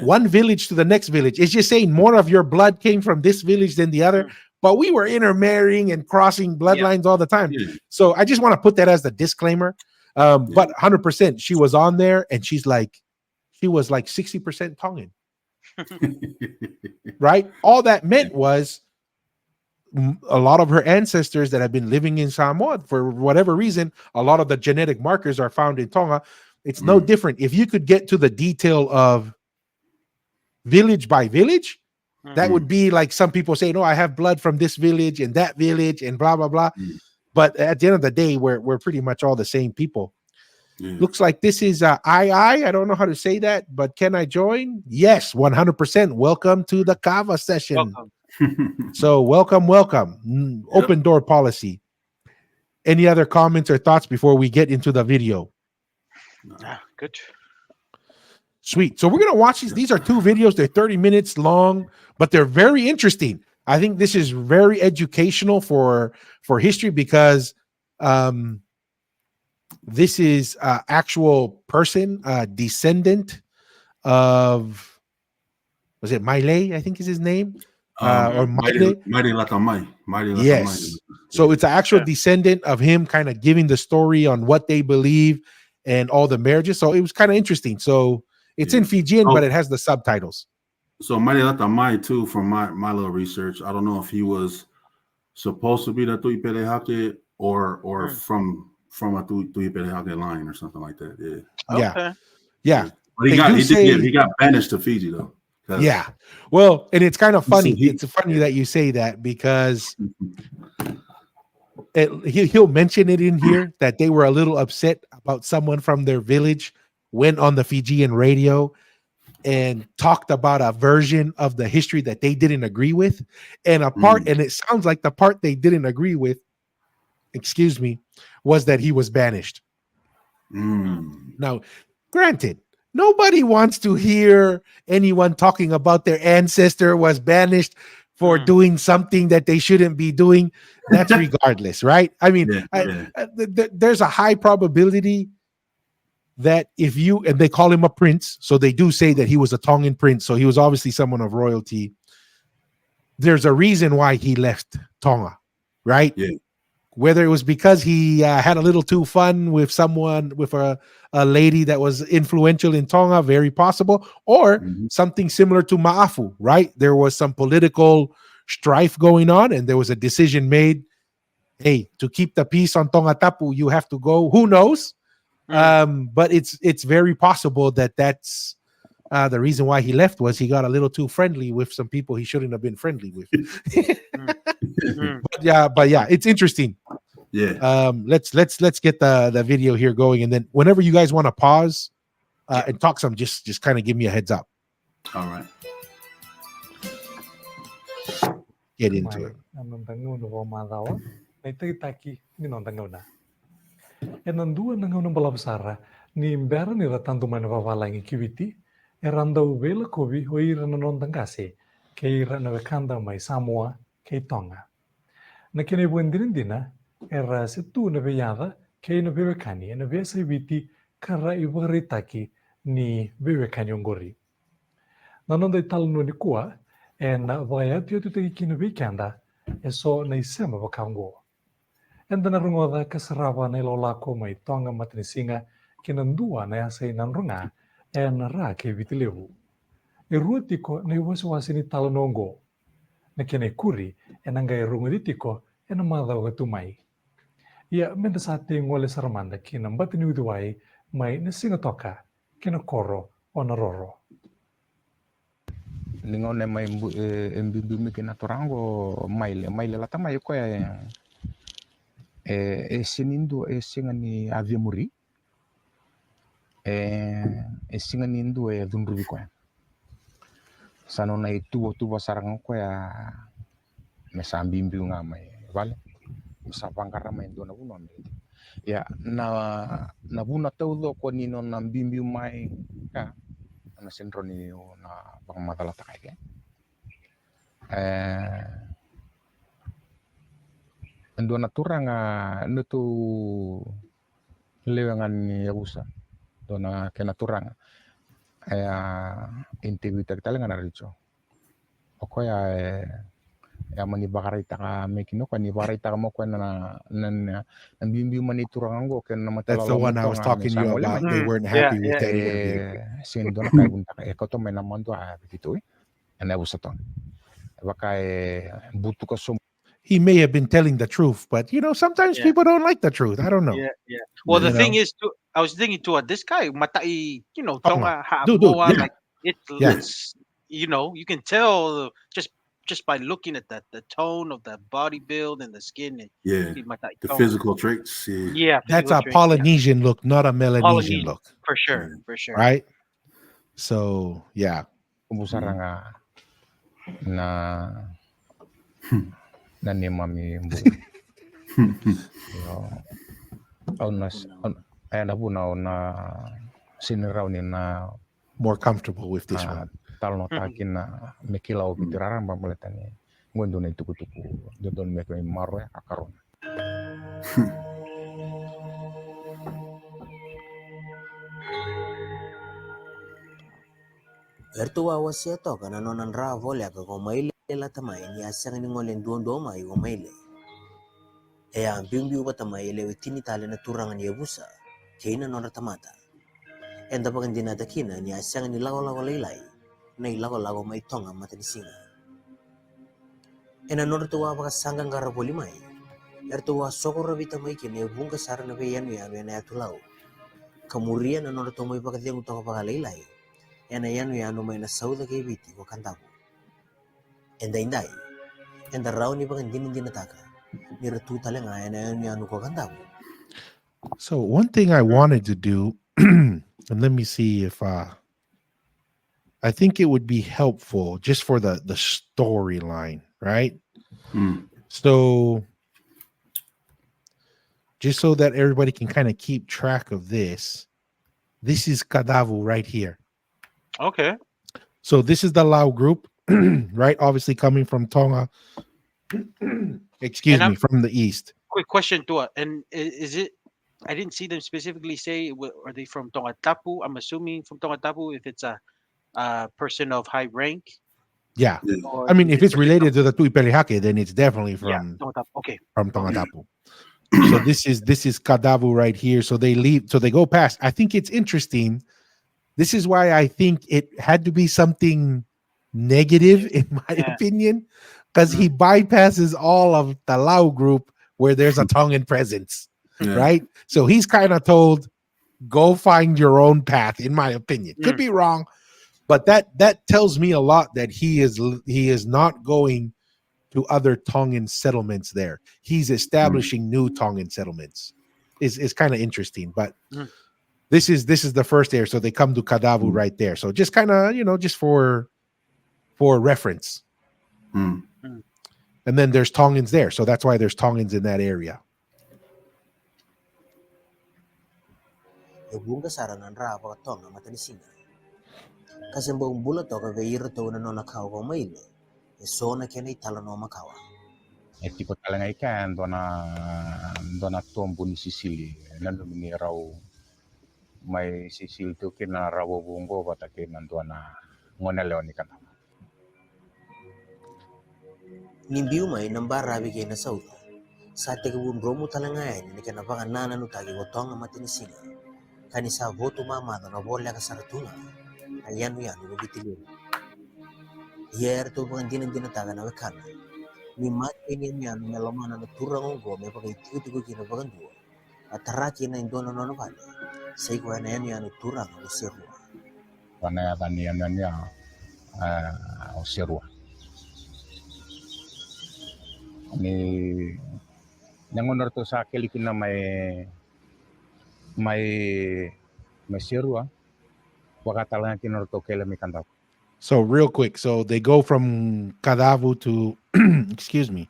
one village to the next village. It's just saying more of your blood came from this village than the other. But we were intermarrying and crossing bloodlines all the time. So I just want to put that as the disclaimer. But 100%, she was on there and she was like 60% Tongan. Right? All that meant was a lot of her ancestors that have been living in Samoa for whatever reason, a lot of the genetic markers are found in Tonga. It's no different. If you could get to the detail of village by village, that would be like some people say, no, I have blood from this village and that village and blah, blah, blah. But at the end of the day, we're pretty much all the same people. Looks like this is I don't know how to say that, but can I join? Yes, 100%. Welcome to the Kava session. So welcome. Open door policy. Any other comments or thoughts before we get into the video? Good. Sweet. So we're going to watch these. These are 2 videos. They're 30 minutes long, but they're very interesting. I think this is very educational for history because this is actual person, descendant of, was it Maile? I think is his name. Or Maile. Yes. So it's an actual descendant of him kind of giving the story on what they believe and all the marriages. So it was kind of interesting. So it's in Fijian, but it has the subtitles. So Mai too, from my little research, I don't know if he was supposed to be the Tui Pelehake or from a Tui Pelehake line or something like that. Yeah. Yeah. But he got banished to Fiji though. Yeah. Well, and it's kind of funny. So It's funny that you say that because he'll mention it in here that they were a little upset about someone from their village went on the Fijian radio and talked about a version of the history that they didn't agree with. And and it sounds like the part they didn't agree with, excuse me, was that he was banished. Now, granted, nobody wants to hear anyone talking about their ancestor was banished for doing something that they shouldn't be doing. That's regardless, right? I mean, there's a high probability that if you, and they call him a prince, so they do say that he was a Tongan prince, so he was obviously someone of royalty. There's a reason why he left Tonga, right? Yeah. Whether it was because he had a little too fun with someone, with a lady that was influential in Tonga, very possible, or something similar to Ma'afu, right? There was some political strife going on, and there was a decision made, hey, to keep the peace on Tonga Tapu, you have to go. Who knows? But it's very possible that that's the reason why he left was he got a little too friendly with some people he shouldn't have been friendly with. But yeah, it's interesting. Yeah. Let's get the video here going, and then whenever you guys want to pause and talk some, just kind of give me a heads up. All right. Get into it. E non due non balabsara ni imbera ni ratanto mana valangi kiviti e randau vela kovi o ira non tangase ke ira na kanda mai Samoa ke Tonga na kene buendirindina era setu na veyada ke na bebekani na vesa viti kara ibaritaki ni bebekani ngori na non dai talno ni kua e na vaya tio tu te kino vikanda e so na isema vakango. En dan rungoda kasarava na ilolako mai Tonga matinisinga kinandua na yasay nanrunga en ra ke vitilevu. E ruotiko na iwaswasi ni talonongo na kene kuri en angay runguditiko en amadaw gatumay. Ia menda sa ating wale saramanda kinambatini uduway may nasingatoka kinakoro o naroro. Ningone mai mbimbi kinatorango maile lata mai ko ya sinindo singani aviamuri singanindo dunrubi ko sano na itu sarang ko ya mesambimbi ngamai vale musapangara mai ndo na buno ya na buna taudo ko nino na mbimbi mai ka na sentroni na bang matala takai ando naturanga nutu lewangan ni yabusa dona kena turanga integritas kita lengan aricho okoya mani bakarita ka mekino kani bakarita mo ko na bimbi mani turango ken na matala. That's the one I was talking to you about. They weren't happy with that interview. Sin dona kay bunta kay ko to may namando bitito ana usaton baka butu ka so. He may have been telling the truth, but sometimes people don't like the truth. I don't know. Yeah. Well, the thing is, I was thinking too. This guy, matai, Tonga, dude, like it's, you can tell just by looking at the tone of the body build and the skin. The physical traits. Yeah, that's a Polynesian look, not a Melanesian look. For sure. Right. So yeah. Umusaranga na ni mami mbu na siniraw ni na more comfortable with this one. Talno takin na mekilaw bitirarang pamulitan ni ngundo na tukutuku dodon meko maro ya kakaron. Ertua wasia to kana nonan ra volya ka gomaile la tamai ni asang ni ngolen dondo mai gomaile e ambimbi ubatamai le witini tale na turangan ni busa keina nona tamata enda bagan dinata kina ni asang ni lago leilai nei lago mai Tonga matanisinga ena nona tua baka sangang gara polimai ertua sokoro bitamai kene bunga sarana beyan ya bena tulau kamuria na nora tomo ipakatiang utaka pakalailai. Ena yanu may nasauda kay biti ko kantabu. Enda indai. Enda raw ni pakan din nataka. Nira tutale nga ena yanu ko kantabu. So one thing I wanted to do, and let me see if I think it would be helpful just for the storyline, right? So just so that everybody can kind of keep track of this. This is Kadavu right here. Okay. So this is the Lao group, right? Obviously coming from Tonga. Excuse me, from the east. Quick question to it. And is it? I didn't see them specifically say. Are they from Tongatapu? I'm assuming from Tongatapu. If it's a person of high rank. Yeah. Or I mean, is if it it's person related of- to the Tuipelihake, then it's definitely from Tongatapu. Okay. from Tongatapu. So this is Kadavu right here. So they leave, so they go past. I think it's interesting. This is why I think it had to be something negative, in my opinion, because he bypasses all of the Lao group where there's a Tongan presence, right? So he's kind of told, go find your own path, in my opinion. Could be wrong, but that tells me a lot that he is not going to other Tongan settlements there. He's establishing new Tongan settlements. Is kind of interesting, but this is the first area. So they come to Kadavu right there. So just kind of, just for reference. And then there's Tongans there. So that's why there's Tongans in that area. Bunga saranan ra pa Tonga matanisinga. Kasi mbong bula to ka veira to na nona kawa maile. So na kena itala no makawa. E tipo talaga ika dona tombo ni Sicily nando ni raw may Sicily to kina raw bungo bata kina dona ngona leon kan. Nimbiu mai nambara bige na sauda. Sa te bun romo talanga ni kena baka nana no tagi ko Tonga matanisinga. Kanisa voto mama na bola ka saratuna. Ayan yan no bitilin. Yer to bang din taga na kana. Ni mat ini yan melomana na turang go me pag itigo kina bagan duo. Ataraki na indona no vale. Sai ko na yan turang o seru. Pana tanian ya o seru. Ni nangonor to sa kelikin na may seru wakatalangan kinor to kela mi kandap. So real quick, so they go from Kadavu to excuse me,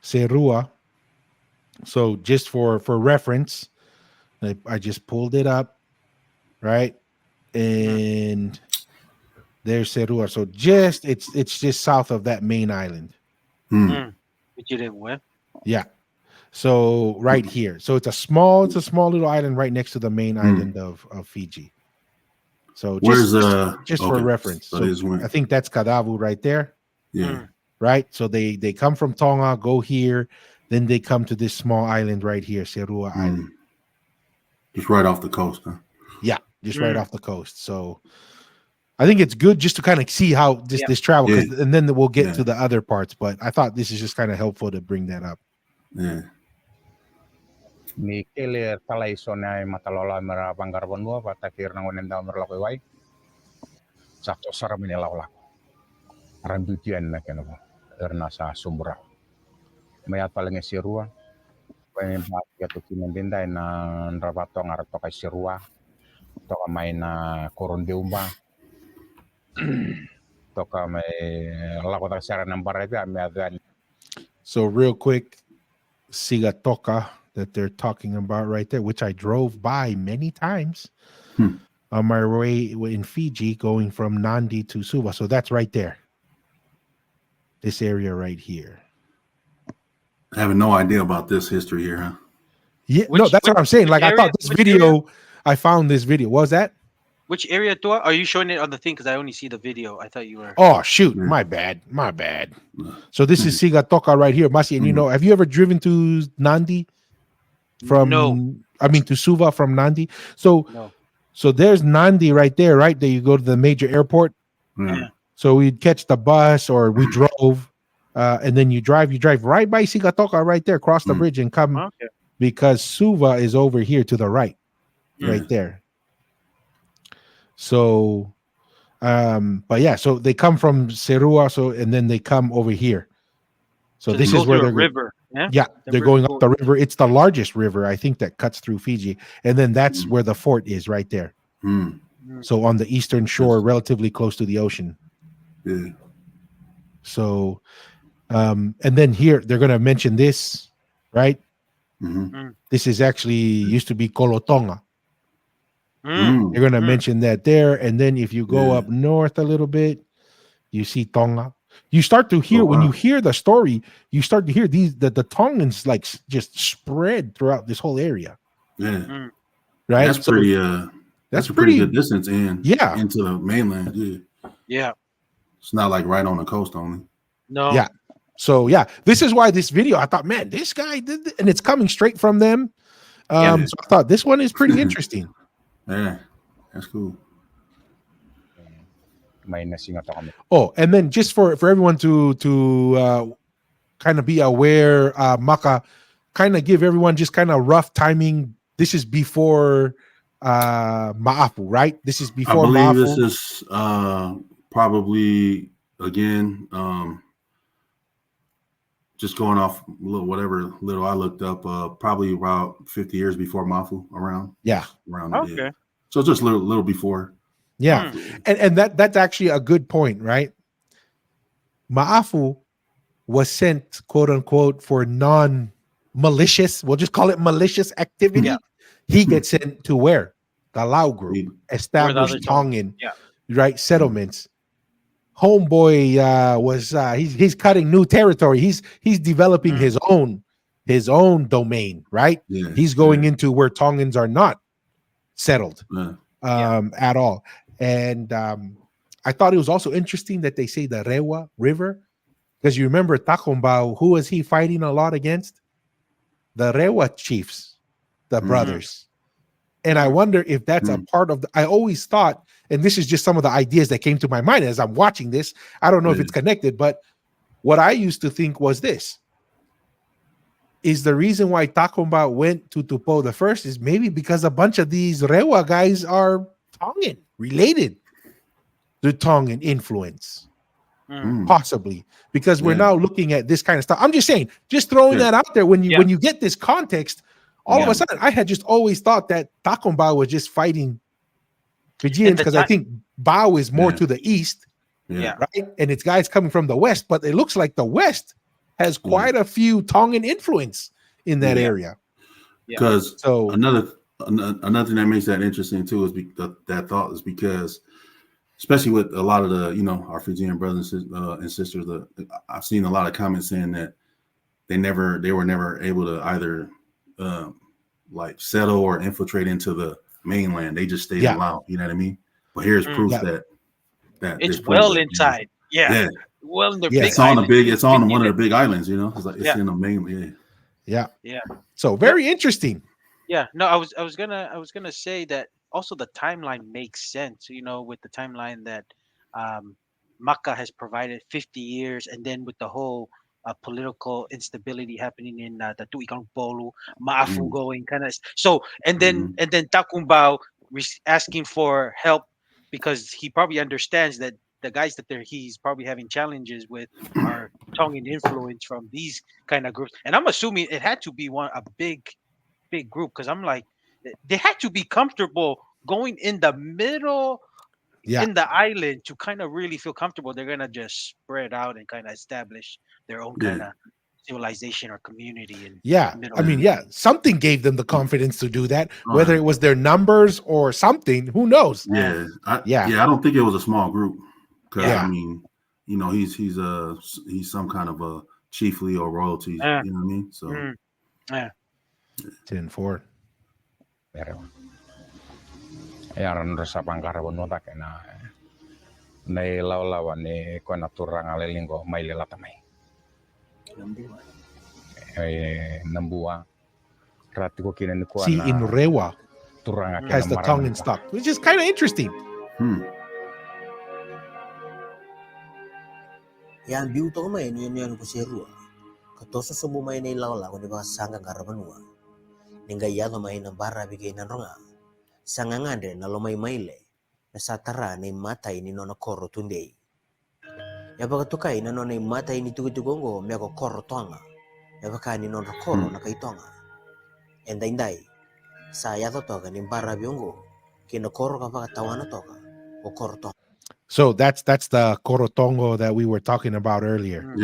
Serua. So just for reference, I just pulled it up, right? And there's Serua. So it's just south of that main island. Yeah. So right here. So it's a small little island right next to the main island of Fiji. So just for reference. So I think that's Kadavu right there. Yeah. Right. So they come from Tonga, go here, then they come to this small island right here, Serua Island. Just right off the coast, huh? Yeah, just right off the coast. So I think it's good just to kind of see how this travel, and then we'll get to the other parts. But I thought this is just kind of helpful to bring that up. Yeah. Ni kele talai sona matalola mera panggarban gua patakir nang onenda merlakoi wai. Sakto sara menelawla. Rambutian na kenapa. Erna sa sumbra. Mayat paling Serua. Pengen ya to kinendenda na rabato ngarato kay Serua. Toka may na Corondeumba. Toka may lakota sara ng barada may adan. So real quick, Sigatoka that they're talking about right there, which I drove by many times on my way in Fiji going from Nandi to Suva. So that's right there. This area right here. I have no idea about this history here, huh? Yeah, no, that's what I'm saying. Like I thought this video, I found this video. What was that? Which area do are you showing it on the thing? Because I only see the video. I thought you were. Oh shoot, my bad. So this is Sigatoka right here, Masi. And have you ever driven to Nandi? To Suva from Nandi. So there's Nandi right there, right? There you go to the major airport. Yeah. So we'd catch the bus or we drove, and then you drive right by Sigatoka right there, cross the bridge and come because Suva is over here to the right, right there. So, but yeah, so they come from Serua, so and then they come over here. So they this go is where through a they're river. Yeah. yeah, they're going up the river. It's the largest river, I think, that cuts through Fiji, and then that's where the fort is, right there. So on the eastern shore, relatively close to the ocean. Yeah. So, and then here they're going to mention this, right? This is actually used to be Kolotonga. They're going to mention that there, and then if you go up north a little bit, you see Tonga. You start to hear when you hear the story, you start to hear the Tongans like just spread throughout this whole area. Yeah. Right. That's pretty. That's a pretty good distance into the mainland. Yeah. Yeah. It's not like right on the coast only. No. Yeah. So yeah, this is why this video, I thought, man, this guy did, and it's coming straight from them. So I thought this one is pretty interesting. Yeah, that's cool. Oh, and then just for everyone to kind of be aware, Maka, kind of give everyone just kind of rough timing. This is before Ma'afu, right? This is before I believe Ma'afu. This is probably again just going off whatever little I looked up, probably about 50 years before Ma'afu around. Yeah. Around okay. Yeah. So just a little before. Yeah. And that's actually a good point, right? Ma'afu was sent, quote unquote, for non-malicious, we'll just call it malicious activity. Yeah. He gets sent to where? The Lao group, established Tongan, right, settlements. Homeboy was he's cutting new territory. He's developing his own domain, right? Yeah. He's going into where Tongans are not settled at all. And I thought it was also interesting that they say the Rewa River, because you remember Takumbau, who was he fighting a lot against? The Rewa chiefs, the brothers. And I wonder if that's a part of I always thought, and this is just some of the ideas that came to my mind as I'm watching this. I don't know if it's connected, but what I used to think was this. Is the reason why Takumbau went to Tupou the first is maybe because a bunch of these Rewa guys are Tongan, related to Tongan influence. Possibly because we're now looking at this kind of stuff. I'm just saying, just throwing that out there. When you get this context, all of a sudden, I had just always thought that Takumbau was just fighting Fijians because I think Bao is more to the east, right? And it's guys coming from the west, but it looks like the west has quite a few Tongan influence in that area. Because another thing that makes that interesting too is that thought is because, especially with a lot of the our Fijian brothers and sisters, I've seen a lot of comments saying that they were never able to either like settle or infiltrate into the mainland. They just stayed in Laos. You know what I mean? But here's proof that it's well inside. Well, in the big it's on the big. It's on one of the big islands. It's like it's in the mainland. Yeah. So very interesting. Yeah. No, I was gonna say that also the timeline makes sense. With the timeline that Maka has provided 50 years, and then with the whole political instability happening in the Tuikang Polu, Ma'afu going kind of so, and then Takumbau asking for help because he probably understands that the guys that he's probably having challenges with are Tongan influence from these kind of groups, and I'm assuming it had to be a big group because I'm like they had to be comfortable going in the middle. In the island to kind of really feel comfortable. They're gonna just spread out and kind of establish their own kind of civilization or community. Something gave them the confidence to do that, whether it was their numbers or something. Who knows? I don't think it was a small group. I mean, he's some kind of a chiefly or royalty. You know what I mean? So 10-4. Yaran rasa pangkara bono tak na nei lawa ni kona turang alelingo mai lelata mai nambua rati ko kinen ko see in Rewa turang has the Tongan stock, which is kind of interesting. Yang biu to mai ni ko seru katoso sobo mai nei lawa ko ni ba sanga garabanua ninga ya to mai na bara bigay na ronga sangangande na lomay maile na satara na imatay ni nona koro tunday. Yabagatukay na nona imatay ni tugutugongo miyako koro tonga. Yabaka ni nona koro na kay tonga. Enday sa yato toga ni bara biongo kina koro kapakatawana toga o koro tonga. So that's the Korotongo that we were talking about earlier.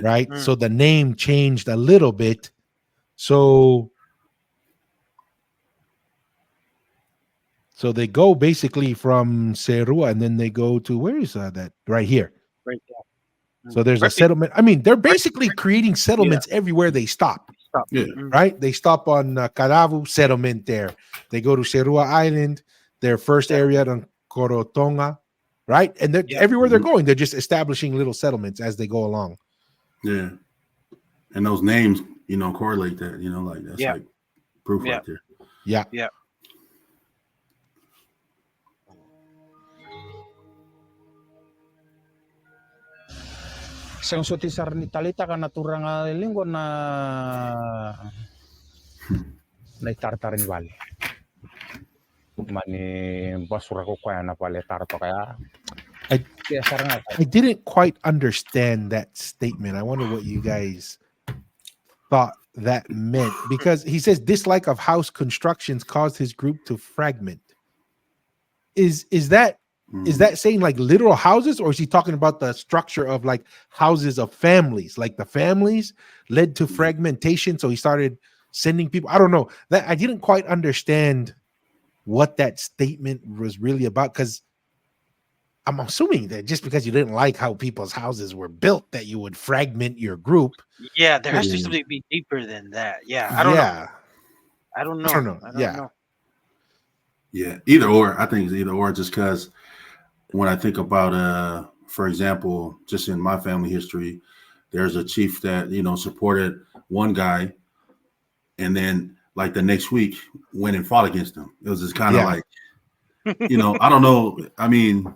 Right? So the name changed a little bit. So they go basically from Serua and then they go to, where is that? Right here. Right there. So there's a settlement. I mean, they're basically creating settlements everywhere they stop. Right? They stop on Karavu, settlement there. They go to Serua Island, their first area on Korotonga, right? And they're everywhere they're going, they're just establishing little settlements as they go along. Yeah. And those names, correlate that, like that's like proof right there. Yeah. Yeah. Sang suti sarni talita kana turanga linggo na tartar ni bali. Mani basura ko kaya na pale tarto kaya. I didn't quite understand that statement. I wonder what you guys thought that meant, because he says dislike of house constructions caused his group to fragment. Is that saying like literal houses, or is he talking about the structure of like houses of families? Like the families led to fragmentation, so he started sending people. I don't know. That I didn't quite understand what that statement was really about, because I'm assuming that just because you didn't like how people's houses were built, that you would fragment your group. Yeah, there has to be deeper than that. Yeah, I don't know. I don't know. Yeah, either or. I think it's either or, just because when I think about, for example, just in my family history, there's a chief that, supported one guy, and then like the next week went and fought against him. It was just kind of like, I don't know. I mean,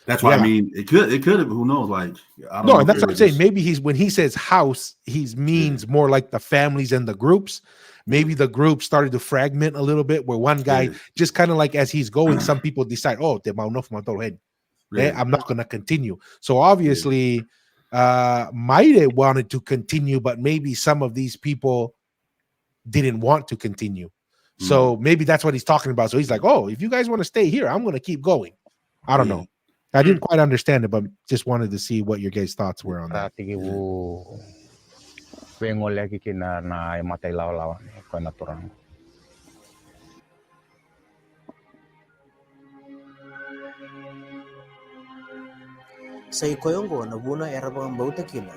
that's why I mean, it could have, who knows? Like, I don't know. And that's what I'm saying. Maybe when he says house, he means more like the families and the groups. Maybe the group started to fragment a little bit, where one guy just kind of like as he's going, some people decide, oh, I'm not going to continue. So obviously, Maide wanted to continue, but maybe some of these people didn't want to continue. So maybe that's what he's talking about. So he's like, oh, if you guys want to stay here, I'm going to keep going. I don't know. I didn't quite understand it, but just wanted to see what your guys' thoughts were on that. Sa ikoyongo na buna era bang bauta kina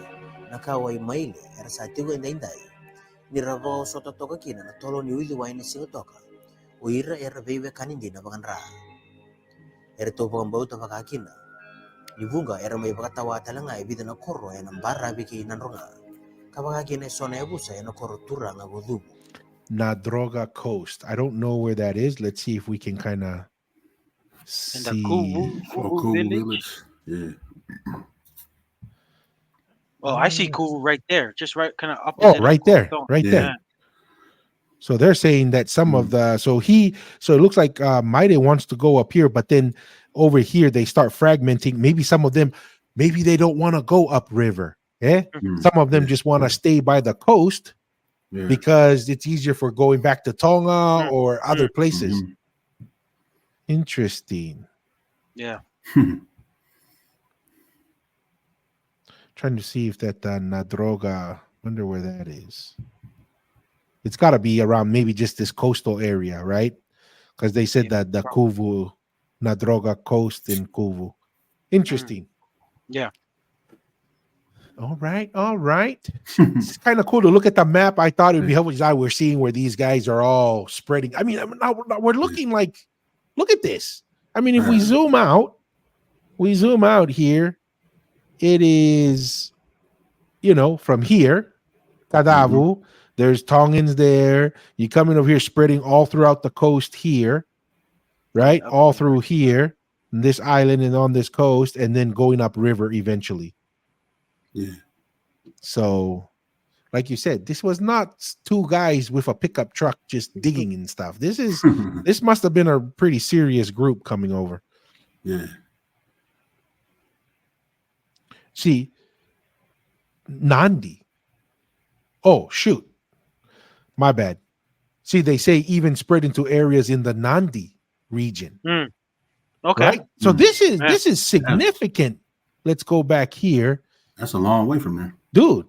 nakaway maile era sa tigo inday ni rabo soto toka kina na tolo ni wili wain singo toka uira era bebe kanindi na bangan ra era to bang bauta pakakina ni bunga era may pakatawa talanga ibida na koro era barra biki nanronga kapakakina sona yabusa era koro tura nga godubo. Nadroga Coast. I don't know where that is. Let's see if we can kind of see. In the Kuvu village. Yeah. Oh, I see Kuvu right there, just right, kind of up. Oh, right there, there. So they're saying that some of the so it looks like Maide wants to go up here, but then over here they start fragmenting. Maybe some of them, maybe they don't want to go upriver. Some of them just want to stay by the coast because it's easier for going back to Tonga or other places. Interesting. Yeah. Trying to see if that Nadroga, wonder where that is. It's got to be around maybe just this coastal area, right? Because they said that the Kuvu, Nadroga coast in Kuvu. Interesting. Yeah. All right. It's kind of cool to look at the map. I thought it'd be helpful. We're seeing where these guys are all spreading. I mean, we're looking like, look at this. I mean, if we zoom out here, it is, from here, Kadavu, there's Tongans there. You come in over here, spreading all throughout the coast here, right? All through here, this island and on this coast, and then going upriver eventually. Yeah. So, like you said, this was not two guys with a pickup truck just digging and stuff. This must have been a pretty serious group coming over. Yeah. See, Nandi. Oh, shoot. My bad. See, they say even spread into areas in the Nandi region. Okay. Right? So this is significant. Let's go back here. That's a long way from there. Dude,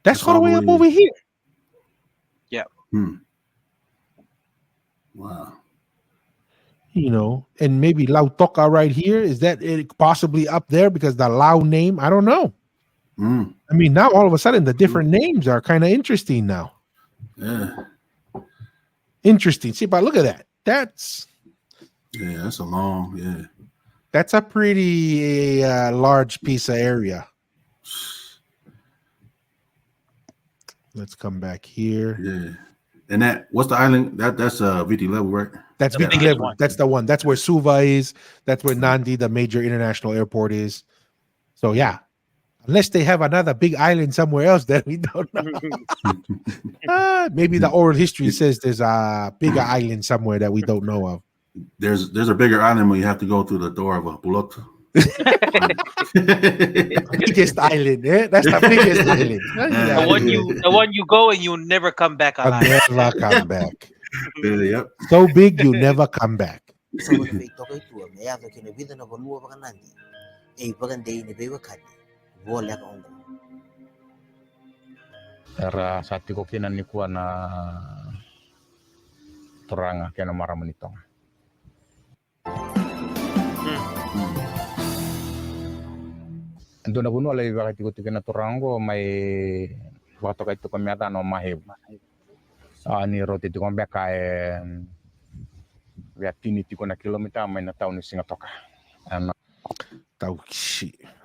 that's all the way up over here. Yeah. Wow. You know, and maybe Lautoka right here. Is that it possibly up there because the Lao name? I don't know. I mean, now all of a sudden the different names are kind of interesting now. Yeah. Interesting. See, but look at that. That's a long, That's a pretty large piece of area. Let's come back here. Yeah. And what's the island? That's VT level, right? That's VT level. That's the one. That's where Suva is. That's where Nandi, the major international airport, is. So yeah, unless they have another big island somewhere else that we don't know. Maybe the oral history says there's a bigger island somewhere that we don't know of. There's a bigger island when you have to go through the door of a Puloto. Biggest island, eh? That's the biggest island. The one you go and you never come back alive. Never come back. Yep. So big you never come back. Era sati ko kinan ni kuan na toranga kena maramanitong. Ando na buno alay bakit ko tikana torango may waktu kay to kamyata no mahib. Ni roti to kambia kay ya tiniti ko na kilomita may na taon ni singatoka.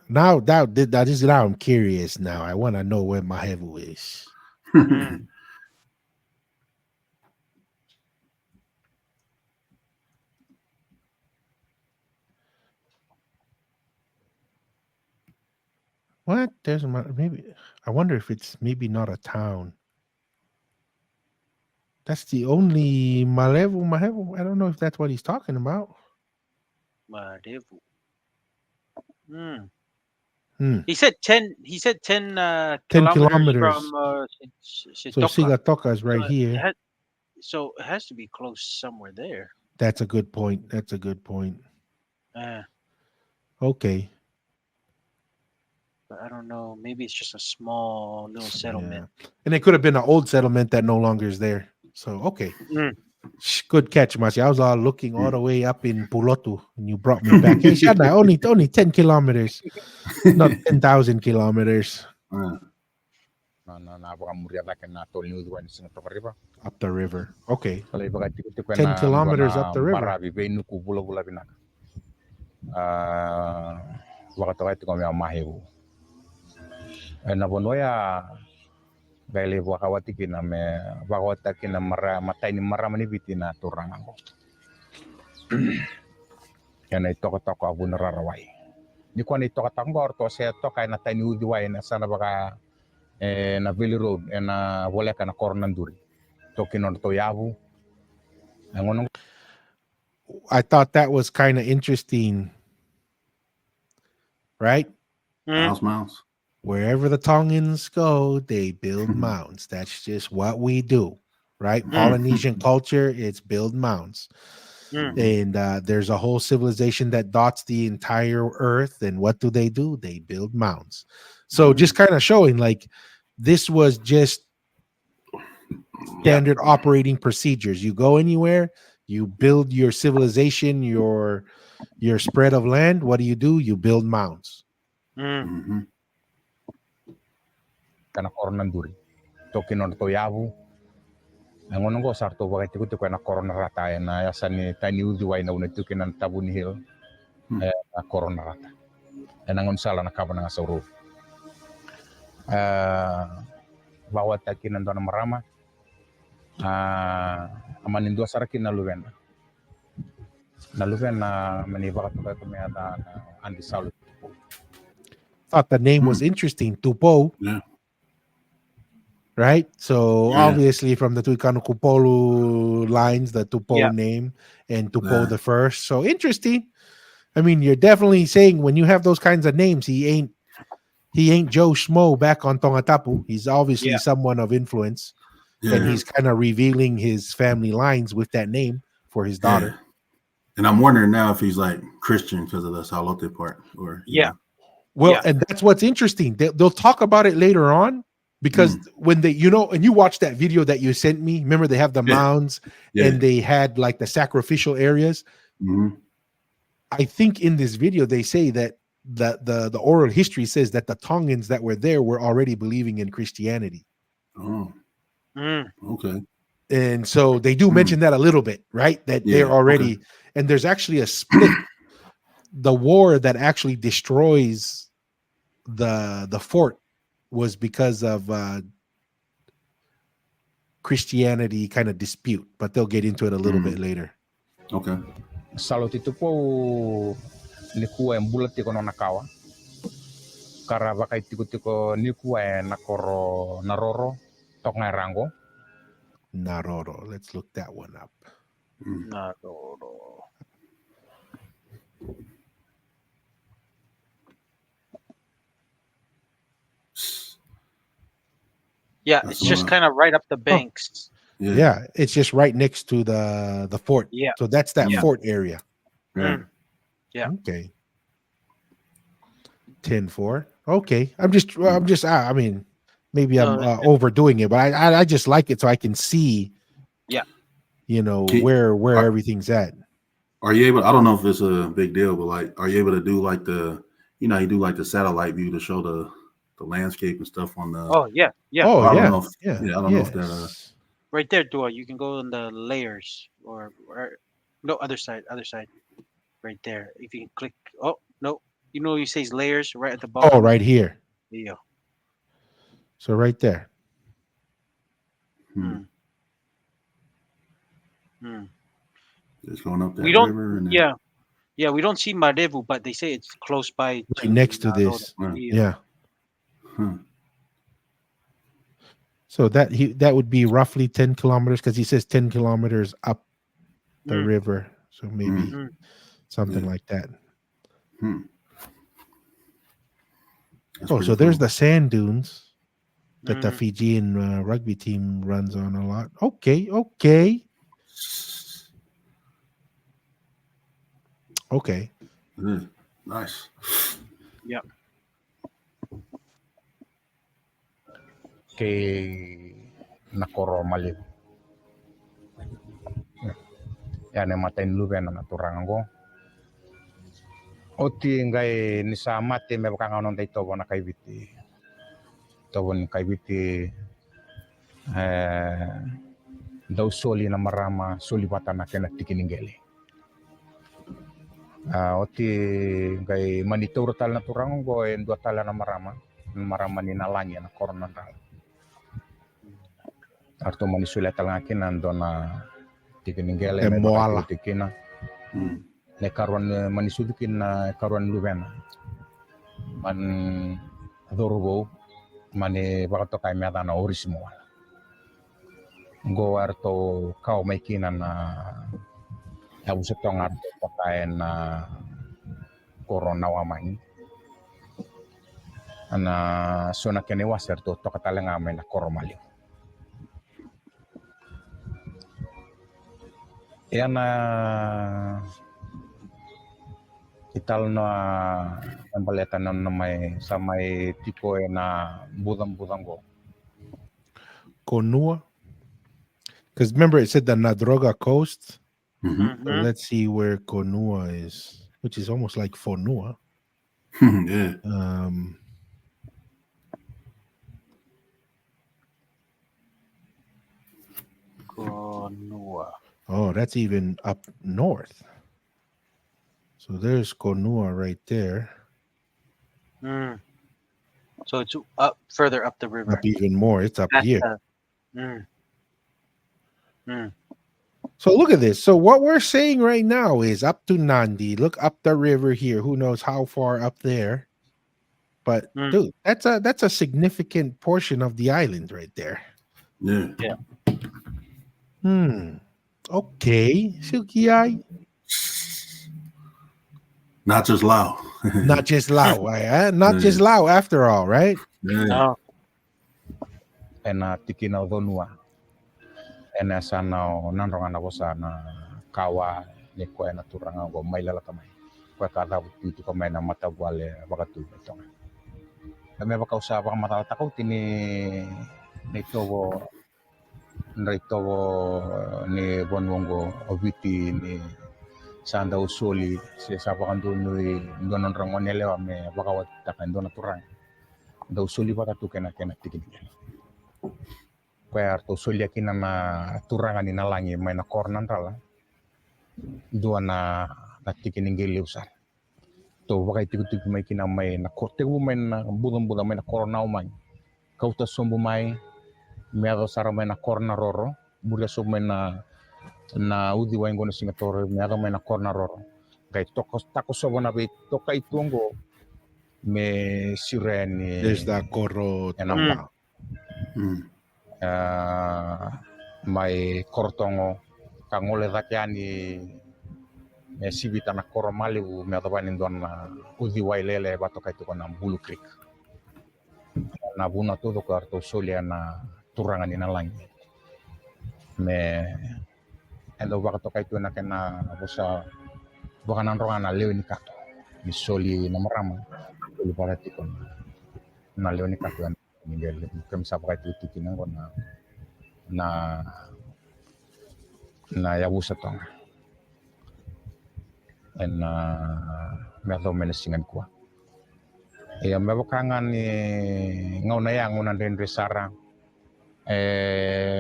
Now that is now I'm curious now. I want to know where Mahevu is. What? There's maybe I wonder if it's maybe not a town. That's the only Mahevu. I don't know if that's what he's talking about. Mahevu. He said 10 kilometers from so Sigatoka is right here. So it has to be close somewhere there. That's a good point. Okay. But I don't know. Maybe it's just a small little settlement. Yeah. And it could have been an old settlement that no longer is there. So, okay. Good catch, Masi. I was all looking all the way up in Pulotu and you brought me back. Hey, Shana, only 10 kilometers, not 10,000 kilometers. Up the river. Okay. 10 kilometers up the river. Na bonoya gaile wakawati kina me wakawata kina matai ni maramani bitina turango yana toko abu nararawai ni kwani toko orto se toka na tani udiwai na sana baka na Valley Road na voleka na Cornanduri tokin orto yabu. I thought that was kind of interesting, right? Mounds. Wherever the Tongans go, they build mounds. That's just what we do, right? Polynesian culture, it's build mounds. And there's a whole civilization that dots the entire earth. And what do? They build mounds. So just kind of showing like this was just standard operating procedures. You go anywhere, you build your civilization, your spread of land. What do? You build mounds. Kana Cornanduri tokin orto yabu ngono go sarto bakit ko na corona rata na yasani tani udiwai na unitukin na Tabuni Hill na corona rata ngon sala na kabana sauro bawat takin na marama amanin dua sarakin na luwen na manibakat ko kumiyata na Andy Salut. Thought the name was interesting, Tupo. Yeah. Right? So obviously from the Tuikano Kupolu lines, the Tupo name and Tupo the first. So interesting. I mean, you're definitely saying when you have those kinds of names, he ain't Joe Schmo back on Tongatapu. He's obviously someone of influence, and he's kind of revealing his family lines with that name for his daughter. And I'm wondering now if he's like Christian because of the Salote part, or Well, and that's what's interesting. They'll talk about it later on because when they, and you watch that video that you sent me. Remember, they have the mounds and they had like the sacrificial areas. Mm-hmm. I think in this video they say that the oral history says that the Tongans that were there were already believing in Christianity. Oh, okay. And so they do mention that a little bit, right? That they're already, and there's actually a split. The war that actually destroys the fort was because of Christianity kind of dispute, but they'll get into it a little bit later. Okay. Salot itu po niku en bulat tiko na nakawa. Kara baka tiko niku en nakoro naroro tok rango. Naroro. Let's look that one up. Naroro. Yeah, it's just kind of right up the banks. Yeah, it's just right next to the fort. Yeah. So that's that fort area. Yeah. Okay. 10-4. Okay. I'm just I mean, maybe I'm overdoing it, but I just like it so I can see where everything's at. Are you able, I don't know if it's a big deal, but like, are you able to do like the, you do like the satellite view to show the landscape and stuff on the. Oh yeah. I don't know if that. Right there, Dua. You can go in the layers or no, other side, right there. If you can click. Oh no, you say layers right at the bottom. Oh, right here. Yeah. So right there. It's going up that we don't. river. And Yeah. We don't see Marevu, but they say it's close by. Right next to this. Yeah. So that would be roughly 10 kilometers because he says 10 kilometers up the river. So maybe something like that. So there's the sand dunes that the Fijian rugby team runs on a lot. Okay. Nice. Yeah. Kay nakoro maliw. Yan matain luben na naturangan ko. Oti ngay ni sa mate me bakanganon tay tobo na kaibiti. Tobon kaibiti daw soli na marama sulibatan na kena tikiningeli. Oti ngay manituro tal naturangan ko en dua tala na marama ni nalanya na koronan tal. Arto manisulat talakin nandun na tikiningele may tikina ne karon manisudikin na karon luben man adorgo mane bakato kay meta na orismo go arto kau may kinan na abu setong arto pakain na corona wamay ana sona kene waser to katala may na koromali. Yan ital na ang palitan na may sa may tipo na budang go. Konua, because remember it said the Nadroga coast. So let's see where Konua is, which is almost like Fonua. Yeah. Konua. Oh, that's even up north. So there's Konua right there. So it's up further up the river. Up even more. It's up here. So look at this. So what we're saying right now is up to Nandi. Look up the river here. Who knows how far up there? But dude, that's a significant portion of the island right there. Yeah. Okay. Silky eye. Not just Lao. Not just Lao. Not just Lao after all, right? Yeah. Ena tikina donua. Ena sana nanronga na bosa na kawa ni ko ena turanga go mailala tamai. Ko kada buti ko mai na mata wale wakatu tonga. Kami baka usa baka mata takau tini ni tobo ni bonwongo obiti ni sanda usoli si sabakan dulu donon rangone lewa me baka watakan dona turang da usoli baka tu kena tikin kaya to usoli akina ma turangan ni nalangi may na kornan rala dua na tikin ngeli usar to baka tiku may kina may na korte may na budon may na korna umay kauta sombu may meado sara may na korna roro bulia so may na udi wa ngono singatore meado may na korna roro kay tako so na be toka itungo me sireni There's that koro. May kortongo kangole dakiani me sibita na koro maliu me adobanin don na udi wa lele bato kay to na Bulu Creek na buna todo karto solia na turangan ni nalangi me endo baka to kay to na kena bosa baka nanrongan na leo ni kato ni soli na marama soli para tikon na leo ni kato ni gel kem sa baka tikin ngo na yabusa tong en me do menesingan ko ya me bakangan ni ngau na yang unan rendre sarang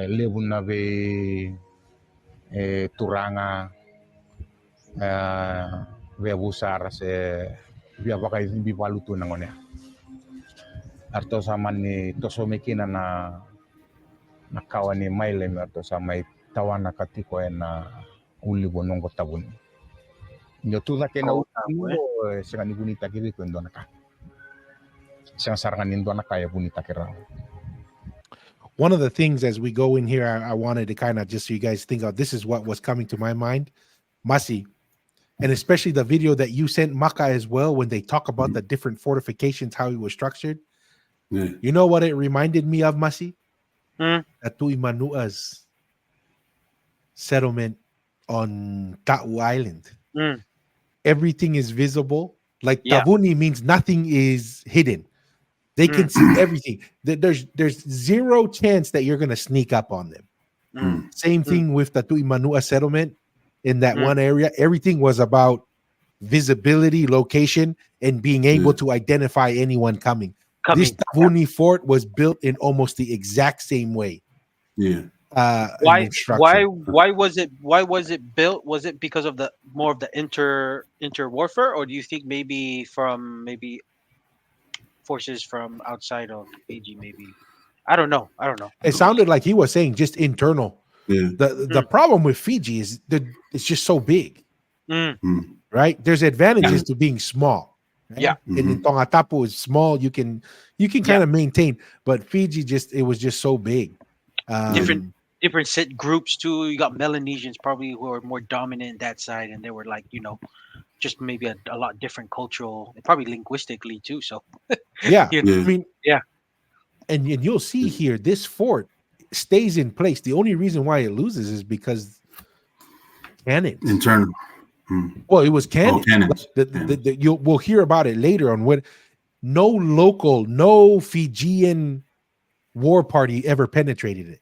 lebun na be turanga via busar se via bakay bi baluto na ngone arto sama ni toso mekina na kawan ni maile mi arto sama tawana katiko na uli bonongo tabun nyo tuda kena sanga ni bunita kiri ko ndona ka sanga sarangan ni ndona kaya bunita kira. One of the things as we go in here, I wanted to kind of just so you guys think of this is what was coming to my mind, Masi, and especially the video that you sent Maka as well when they talk about the different fortifications, how it was structured. You know what it reminded me of, Masi? Atu Imanua's settlement on Ta'u Island. Everything is visible. Like Tabuni means nothing is hidden. They can see everything. There's zero chance that you're gonna sneak up on them. Same thing with the Tuimanua settlement in that one area. Everything was about visibility, location, and being able to identify anyone coming. This Tavuni fort was built in almost the exact same way. Why was it built? Was it because of the more of the inter warfare, or do you think maybe from forces from outside of Fiji? Maybe I don't know. It sounded like he was saying just internal. The problem with Fiji is that it's just so big, right? There's advantages to being small. Right? And in Tongatapu is small. You can kind of maintain, but Fiji it was just so big. Different set groups too. You got Melanesians probably who are more dominant that side, and they were like just maybe a lot different cultural, probably linguistically too. So I mean, and you'll see here this fort stays in place. The only reason why it loses is because cannons. Internal. Well, it was cannons. Cannons. We'll hear about it later on. When no Fijian war party ever penetrated it.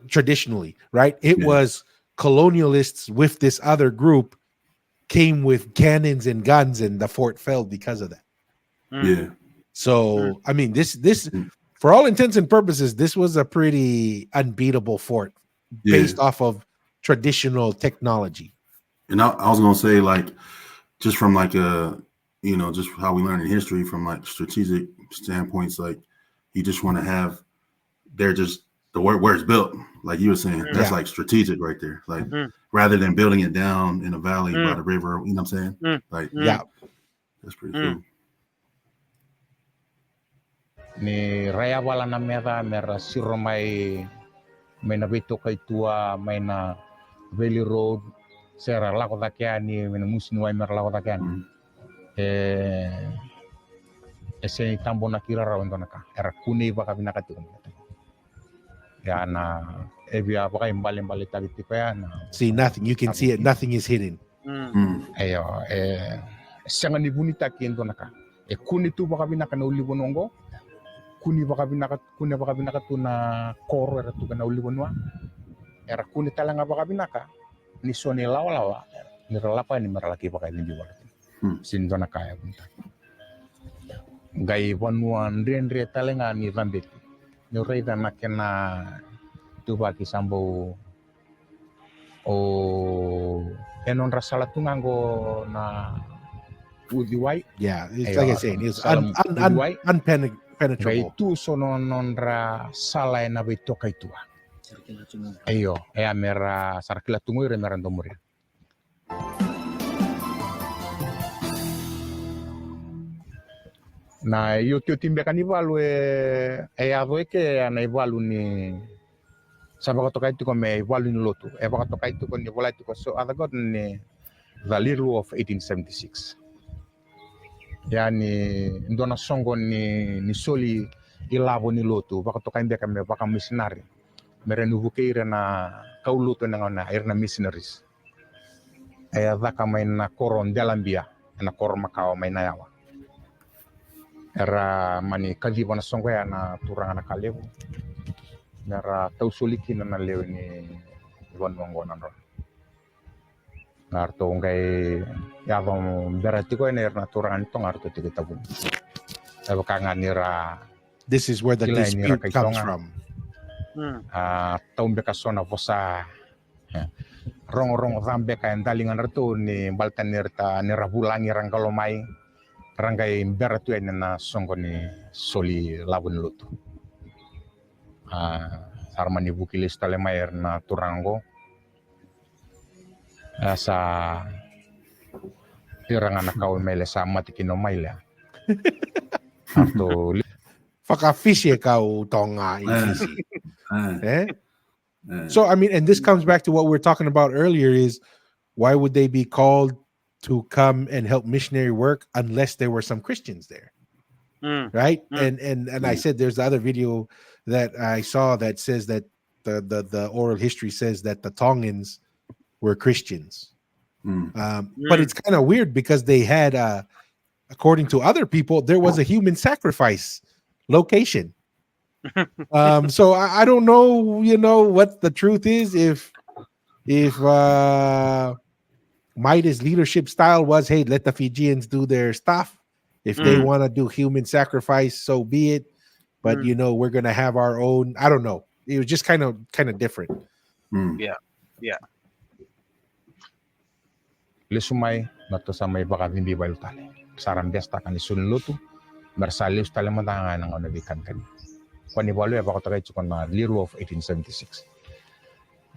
Traditionally, right? It was colonialists with this other group came with cannons and guns, and the fort fell because of that. So I mean, this for all intents and purposes, this was a pretty unbeatable fort based off of traditional technology. And I was gonna say, like, just from like just how we learn in history from like strategic standpoints, like you just want to have they're just the where it's built, like you were saying, that's like strategic right there. Like rather than building it down in a valley by the river, you know what I'm saying? Like that's pretty cool. Ni raya wala na mera siro may nabito kay tua may na Valley Road Sera lako takiani when musin wai mer lako takiani. Ese tambo na kira rawan donaka. Era kuni baka binakati ko. Ya na ebia baka imbali tagi tipa na. See nothing. You can see it. Nothing is hidden. Ayo sanga ni bunita kien donaka. Kuni tu baka binaka na uli bonongo. Kuni baka binaka tu na koro era tu kana uli bonwa. Era kuni talanga baka binaka ni soni lawa ni relapa ni meralaki baka ni jual. Sin donaka ya bunta. Gai wanuan rendre talenga ni rambet. Ni reida nakena tuba ki sambo o enon rasala tungango na udiwai. Yeah, it's like I said, it's unpenetrable. Gai tu sono nonra sala na betoka itua. Ayo, mera sarakila tungu ire merando muri. Na io tio timbe kanivalu avo ke ana ivalu ni sabaka tokai tu me ivalu ni lotu baka tokai tu ni volai tu so other god ni the little of 1876 yani ndona songo ni soli ilavo ni lotu baka tokai be me baka missionary merenu vukeira na kauluto na irna missionaries vaka main na koron dalambia na koron makao main na yawa era mani kaji wana songo ya na turanga na kalevu nara tausoliki na lewe ni iwan mongo nandro ngarto ngai ya vam berati ko ene na turanga to ngarto tiki tabun eba kanganira. This is where the dispute comes from. Taumbe kasona vosa rong zambe ka endalingan ratu ni baltanirta ni rabulangi rangalomai rangai beratu ene na songo ni soli labun lutu. Sarmani bukilis talemayer na turango. Sa tirangan na kau mele sa matikino maila. Arto Whakawhisie kau Tonga in Fiji. So, I mean, and this comes back to what we were talking about earlier is why would they be called to come and help missionary work unless there were some Christians there? Right? And I said there's the other video that I saw that says that the oral history says that the Tongans were Christians. But it's kind of weird because they had, according to other people, there was a human sacrifice location. So I don't know, what the truth is if Midas leadership style was, hey, let the Fijians do their stuff. If they want to do human sacrifice, so be it. But we're gonna have our own. I don't know. It was just kind of different. Yeah. Lesumai nato sa may baka hindi bayo tali. Saram besta kan isun lutu. Mersalis tali matangan ang onabikan kan. Kwani balu baka tagay chukon na Liru of 1876.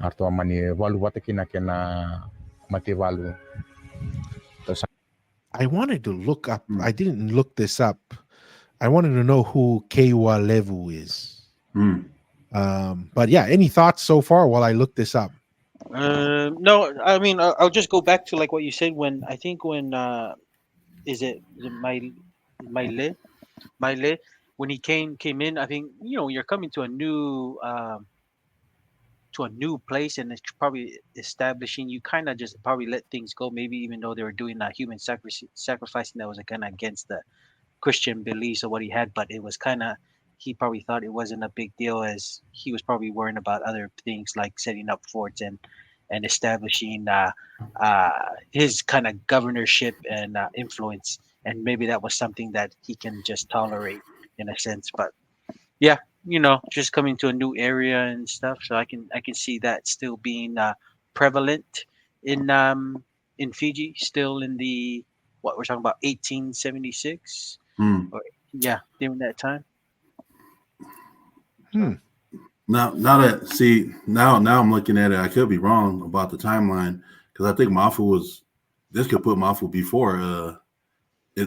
Arto mani balu watakina kena mati balu. I wanted to look up. I didn't look this up. I wanted to know who Kewa Levu is. But yeah, any thoughts so far while I look this up? No, I mean, I'll just go back to like what you said when is it Maile when he came in. I think you're coming to a new place, and it's probably establishing. You kind of just probably let things go, maybe even though they were doing human sacrificing that was kind of against the Christian beliefs of what he had, but it was kind of, he probably thought it wasn't a big deal, as he was probably worrying about other things like setting up forts and establishing his kind of governorship and influence, and maybe that was something that he can just tolerate in a sense. But yeah, just coming to a new area and stuff, so I can see that still being prevalent in Fiji, still in the what we're talking about 1876 during that time. Now I'm looking at it. I could be wrong about the timeline because I think this could put Mafu before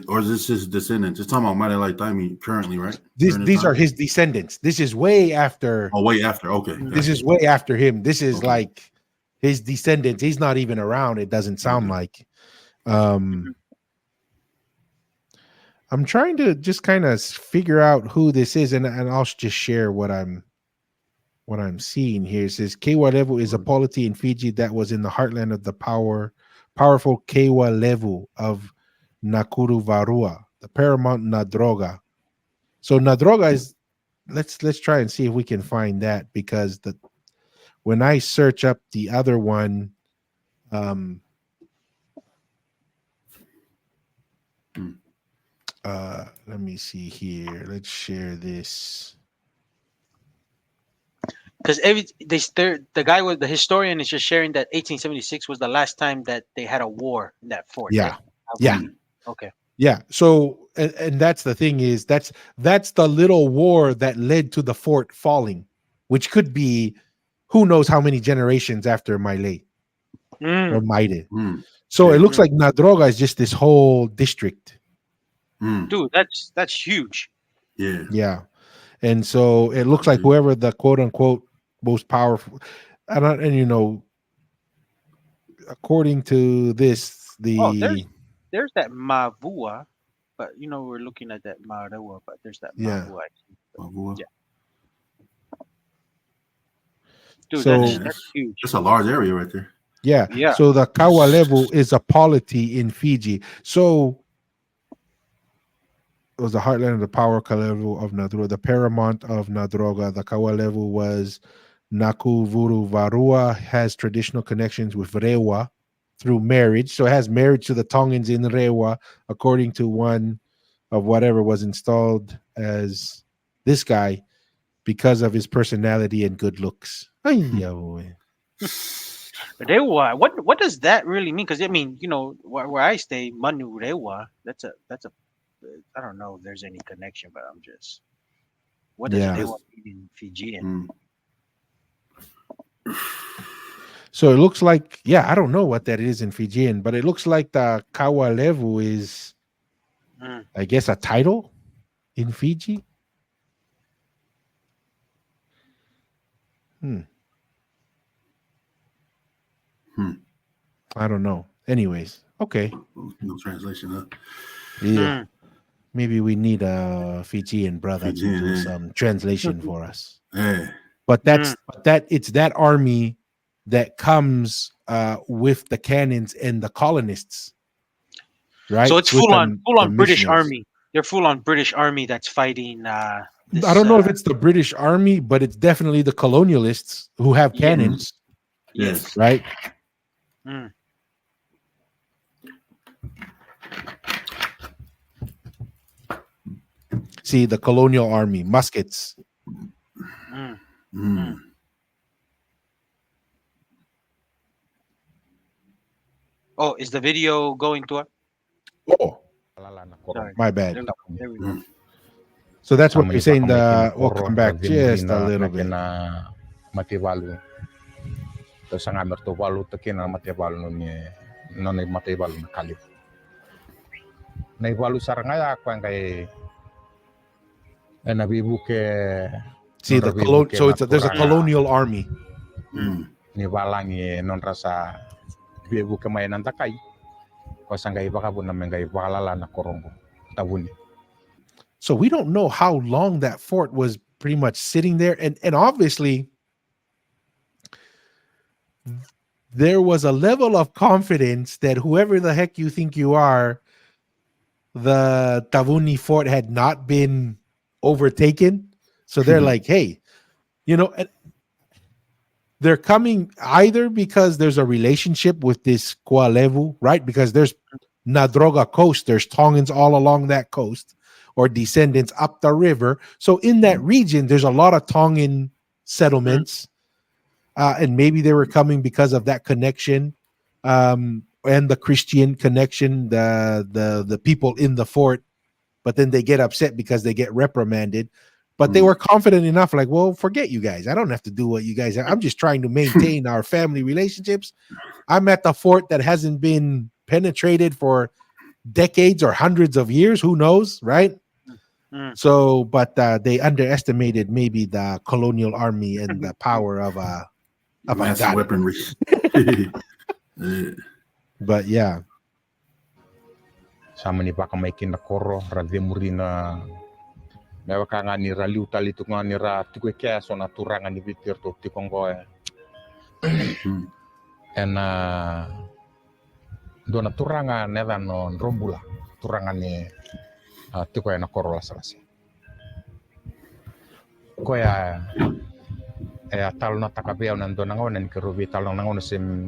or is this his descendants? It's talking about Mare Laitaimi currently, right? These are his descendants. This is way after. Oh, way after. Okay. This is way after him. This is like his descendants. He's not even around. It doesn't sound like. I'm trying to just kind of figure out who this is, and I'll just share what I'm seeing here. It says Kewa Levu is a polity in Fiji that was in the heartland of the powerful Kewa Levu of Nakuru Varua, the paramount Nadroga. So Nadroga is, let's try and see if we can find that, because when I search up the other one, let me see here. Let's share this. Because the guy with the historian is just sharing that 1876 was the last time that they had a war in that fort. Yeah. Right? Yeah. Okay. Yeah. So, and that's the thing is that's the little war that led to the fort falling, which could be who knows how many generations after Maile or Maide. So it looks like Nadroga is just this whole district. Dude, that's huge. Yeah. Yeah. And so it looks like whoever the quote unquote most powerful, and you know, according to this, there's that Mavua, but you know we're looking at that Marawa, but there's that Mavua. Mavua. Yeah. Dude, so that's huge. That's a large area right there. Yeah. Yeah. So the Kawa Levu is a polity in Fiji. So it was the heartland of the power Kalevu of Nadroga, the paramount of Nadroga. The Kawa Levu was Naku Vuru Varua, has traditional connections with Rewa through marriage. So it has marriage to the Tongans in Rewa, according to one of whatever was installed as this guy because of his personality and good looks. Rewa, what does that really mean? Because I mean, you know, where I stay, Manu Rewa, that's a I don't know if there's any connection, but I'm just, what does Rewa mean in Fijian? So it looks like, I don't know what that is in Fijian, but it looks like the Kawa Levu is, I guess, a title in Fiji. I don't know. Anyways, okay. No translation, huh? Yeah. Maybe we need a Fijian brother to do some translation for us. Yeah. But it's that army that comes with the cannons and the colonists, right? So it's full on British army. They're full on British army that's fighting. I don't know if it's the British army, but it's definitely the colonialists who have cannons. Yes. Right. See, the colonial army, muskets. Oh, is the video going to it? Oh, sorry. My bad. There we go. So that's what you're saying. We'll come back just a little bit. Mativalu. Terus ang amer to walu tekin na mativalu non mativalu na kalip. Na ivalu sarangaya ako ang kay see the so there's a colonial army. Ni walangi non rasa bibu ke may nantakay. Ko sangay baka bu na mengay walala na korongo tabuni. So we don't know how long that fort was pretty much sitting there, and obviously there was a level of confidence that whoever the heck you think you are, the Tavuni fort had not been overtaken. So they're like, hey, you know, they're coming either because there's a relationship with this Kualevu, right? Because there's Nadroga coast, there's Tongans all along that coast, or descendants up the river. So in that region, there's a lot of Tongan settlements. And maybe they were coming because of that connection, and the Christian connection, the people in the fort, but then they get upset because they get reprimanded. But they were confident enough, like, well, forget you guys. I don't have to do what you guys are. I'm just trying to maintain our family relationships. I'm at the fort that hasn't been penetrated for decades or hundreds of years. Who knows, right? So, but they underestimated maybe the colonial army and the power of Massive weaponry. But yeah. Sama ni baka may kinakoro radhe murina mewa ka nga ni raliu tali tu nga ni ra tu ke so na turanga ni vitir to ti kongo en dona turanga neva no rombula turanga ni ti ko na koro salasi ko ya tal na takabea na dona ngona ni kerubi tal na ngona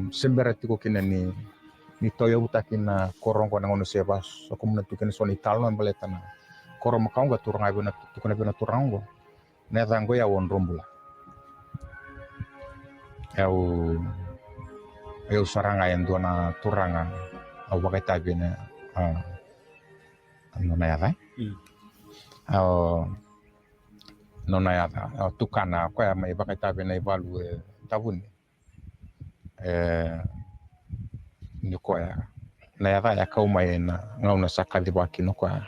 sembere ti ko kinani ni toyo uta kina korong ko nangono seba so kumna tuken so ni talno baleta na korong makaunga turanga bena tukuna bena turango na dango ya won rombula eu saranga yang dona turanga au bakata bena nona ya vai nona ya tukana ko ya mai bakata bena ibalu tabun Nikoya na ya kau mai na ngau na saka di baki no kwa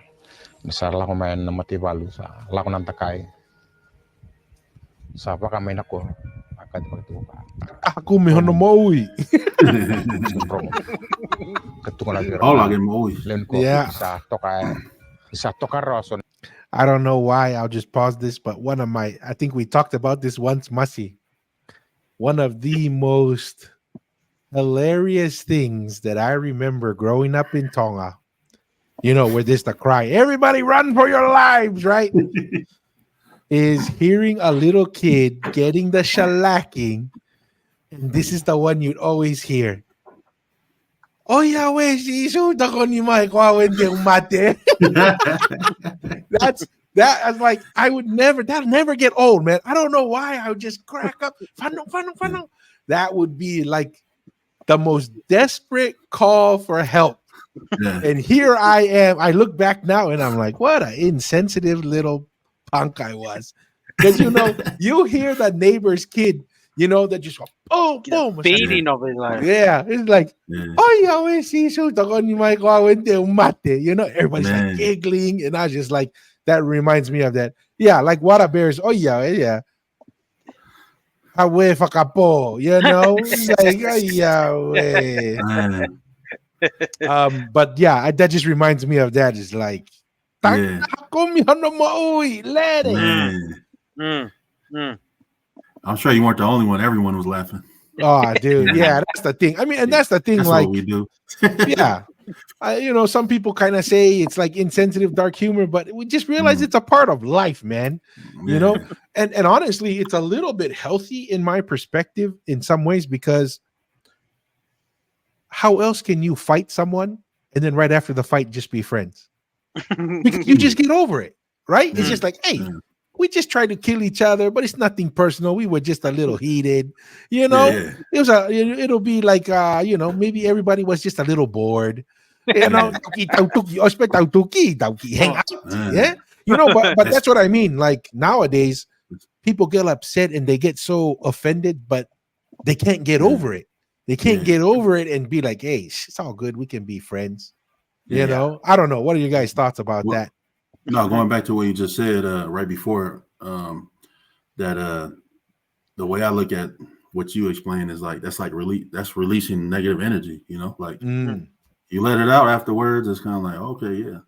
na sarla ko mai na mati balu sa la ko nanta kai sa pa ka mai na ko akad baki to aku mi hono moi ketukan na Oh lagi moi len ko sa toka rason. I don't know why. I'll just pause this, but I think we talked about this once, Masi. One of the most hilarious things that I remember growing up in Tonga, where there's the cry, everybody run for your lives, right? Is hearing a little kid getting the shellacking, and this is the one you'd always hear. Oh yeah, that I was like, that'll never get old, man. I don't know why. I would just crack up. That would be like the most desperate call for help. Yeah. And here I am. I look back now and I'm like, what an insensitive little punk I was. Because, you hear the neighbor's kid, that just go, boom, boom. Beating of his life. Yeah. It's like, everybody's like giggling. And I was just like, that reminds me of that. Yeah, like Water Bears. Oh, yeah. Hawe fakapo, like, but yeah, that just reminds me of that. It's like, I'm sure you weren't the only one. Everyone was laughing. Oh, dude, yeah, that's the thing. I mean, and that's the thing. That's like, what we do. Yeah. Some people kind of say it's like insensitive dark humor, but we just realize it's a part of life, man. And honestly, it's a little bit healthy in my perspective in some ways, because how else can you fight someone and then right after the fight just be friends? Because you just get over it, right? It's just like, hey, we just tried to kill each other, but it's nothing personal. We were just a little heated, It'll be like maybe everybody was just a little bored. Hang out. Yeah. But that's what I mean. Like nowadays, people get upset and they get so offended, but they can't get over it. They can't get over it and be like, hey, it's all good. We can be friends. I don't know. What are your guys' thoughts about that? No, going back to what you just said right before, that the way I look at what you explained is like that's releasing negative energy, like you let it out afterwards. It's kind of like, okay, yeah,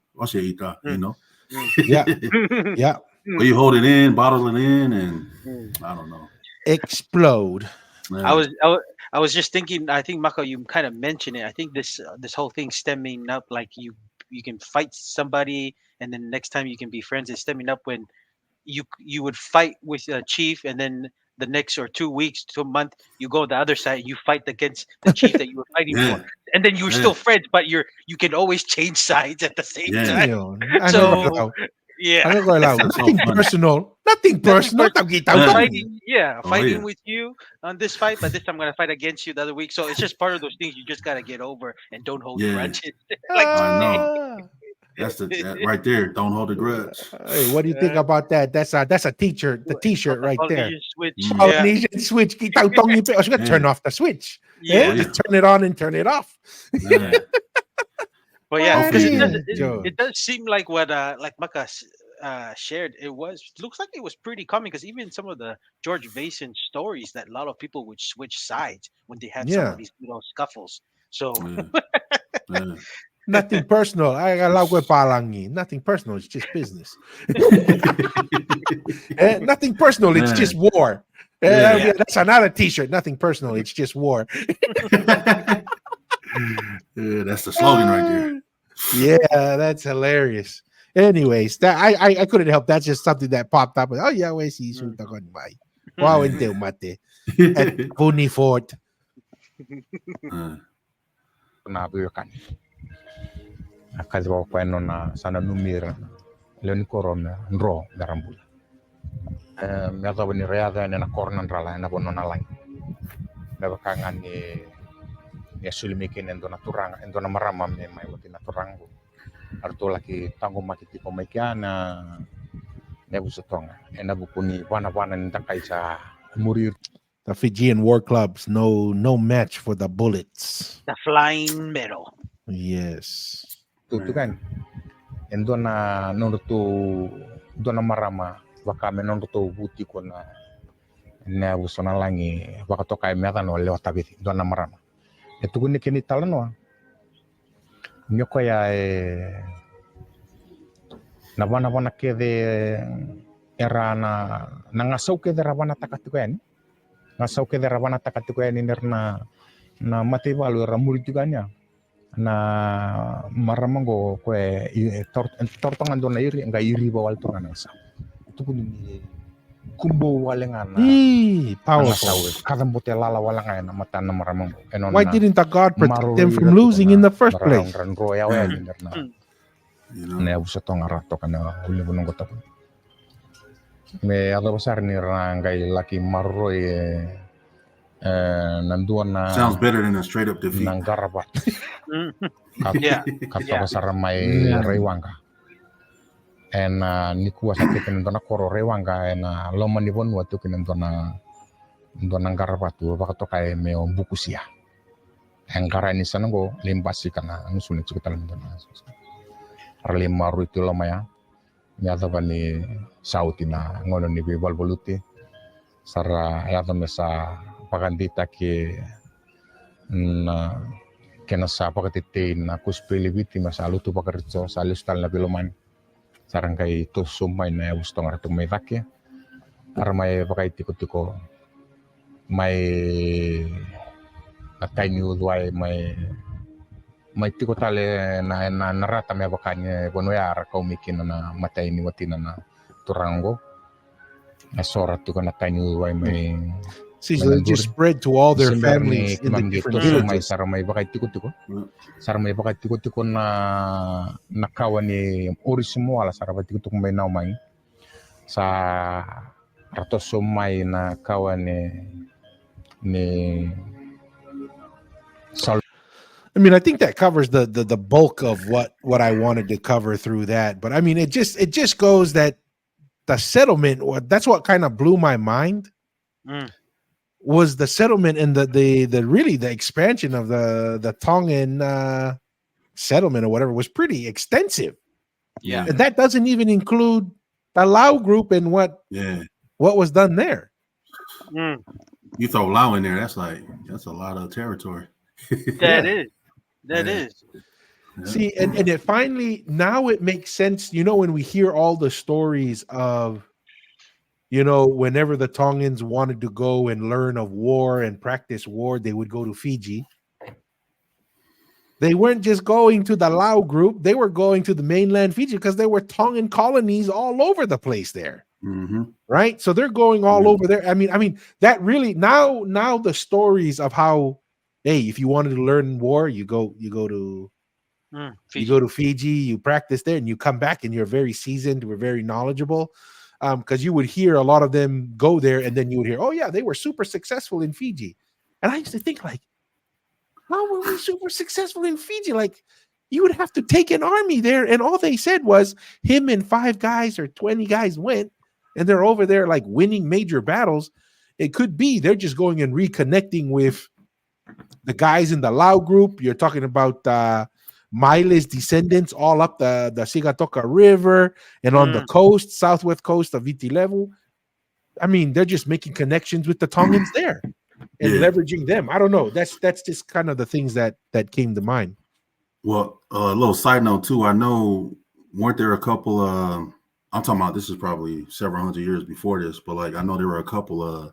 yeah. But you hold it in, bottle it in, and I don't know, explode. Yeah. I was just thinking. I think Mako, you kind of mentioned it. I think this whole thing stemming up like you can fight somebody, and then next time you can be friends. It's stemming up when you would fight with a chief, and then the next or 2 weeks to a month, you go the other side, you fight against the chief that you were fighting for, and then you're still friends, but you can always change sides at the same time. So nothing personal. Nothing personal. Fighting with you on this fight, but this time I'm gonna fight against you the other week. So it's just part of those things you just gotta get over and don't hold grudges. I know. That's that right there. Don't hold a grudge. Hey, what do you think about that? That's a teacher. The T-shirt right there. Polynesian switch. Turn off the switch. Just turn it on and turn it off. But yeah, because it does seem like what like Maka shared, it looks like it was pretty common because even some of the George Mason stories that a lot of people would switch sides when they had some of these scuffles. So nothing personal. Nothing personal. It's just business. Nothing personal. It's just war. That's another T-shirt. Nothing personal. It's just war. That's the slogan right there. Yeah, that's hilarious. Anyways, that I couldn't help. That's just something that popped up. Oh yeah, we see sulta kon mai. Wow, ente mate. At Puni Fort. Na kan. Akal wa kwa na sana numira. Leoni korona ndro garambula. Meta bani reada na korna ndrala na bono na lai. Daba kangan ni sulimike nendo naturanga endo na marama me mai wati naturango. Arto laki tango makiti ko maikiana nebu Tongan. Ena bukuni wana nitakai sa murir. The Fijian war clubs, no match for the bullets. The flying medal. Yes. Tutu kan. Endo na nondo dona marama wakame nondo to buti ko na busona langi wakatoka meta no leo tabiti dona marama. Etu kuni kini talano. Nyoko ya na wana kede era na ngasau kede rawana takatukan. Ngasau kede rawana takatukan nerna na mate balu era murid juga nya. Na maramango kue tortongan dona iri enggak iri bawal tongan ngasau. Itu pun kumbo walengana. Powerful. Kadang bote lala walangay na mata na maramango. Why didn't the God protect them from losing in the first place? Ne abuso tonga rato kana huli bunong kota. Me ada besar ni rangai laki marroy nanduan na. Sounds better than a straight up defeat. Nang garabat. Kata besar mai rewanga. En ni kuwa sa tikin dona koro rewanga en loman ni bon watu kin dona garabat tu bakato kay me bukusia. En gara ni sanango limbasi kana nusulit cukutalan dona. Arli maru itu lama ya, nyata bani sauti na ngono ni bibal boluti, sara ya mesa pagandita ke na kena sa pakatite na kuspili biti masalu tu pakarito sa lustal na biloman, sarang kay to sumay na gusto nga tumay take, armay pakay tiko may atay ni udway may tiko tale na narata me bakanya bono ya kau mikin na matay ni watina na turango na sora tu kana tanyu way may see so they just spread to all their families in the different villages. Saramay bakay tiko na nakawan ni orismo ala sarabay tiko may naumay sa ratos sumay na kawan ni I mean, I think that covers the bulk of what I wanted to cover through that. But I mean, it just goes that the settlement, that's what kind of blew my mind, was the settlement and the really the expansion of the Tongan settlement or whatever was pretty extensive. Yeah, and that doesn't even include the Lao group and what was done there. You throw Lao in there, that's a lot of territory. That is. See, and it finally, now it makes sense, when we hear all the stories of, whenever the Tongans wanted to go and learn of war and practice war, they would go to Fiji. They weren't just going to the Lao group, they were going to the mainland Fiji because there were Tongan colonies all over the place there. Right? So they're going all over there. I mean, that really, now the stories of how, hey, if you wanted to learn war, you go to Fiji, you practice there, and you come back, and you're very seasoned, we're very knowledgeable. Because you would hear a lot of them go there, and then you would hear, oh yeah, they were super successful in Fiji. And I used to think, like, how were we super successful in Fiji? Like, you would have to take an army there, and all they said was him and 5 guys or 20 guys went, and they're over there like winning major battles. It could be they're just going and reconnecting with the guys in the Lao group. You're talking about Maile's descendants all up the Sigatoka River and on the coast, southwest coast of Viti Levu. I mean, they're just making connections with the Tongans there and leveraging them. I don't know. That's just kind of the things that came to mind. Well, a little side note too. I know, weren't there a couple? I'm talking about, this is probably several hundred years before this, but like I know there were a couple.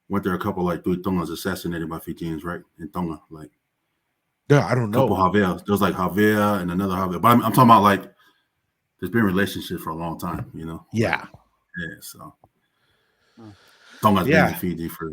Weren't there a couple like three Tongans assassinated by Fijians, right? In Tonga, like. Yeah, I don't know. Couple Javier. There was like Javier and another Javier. But I'm talking about like there's been relationships for a long time, you know. Yeah. Yeah. So Tonga's been in Fiji for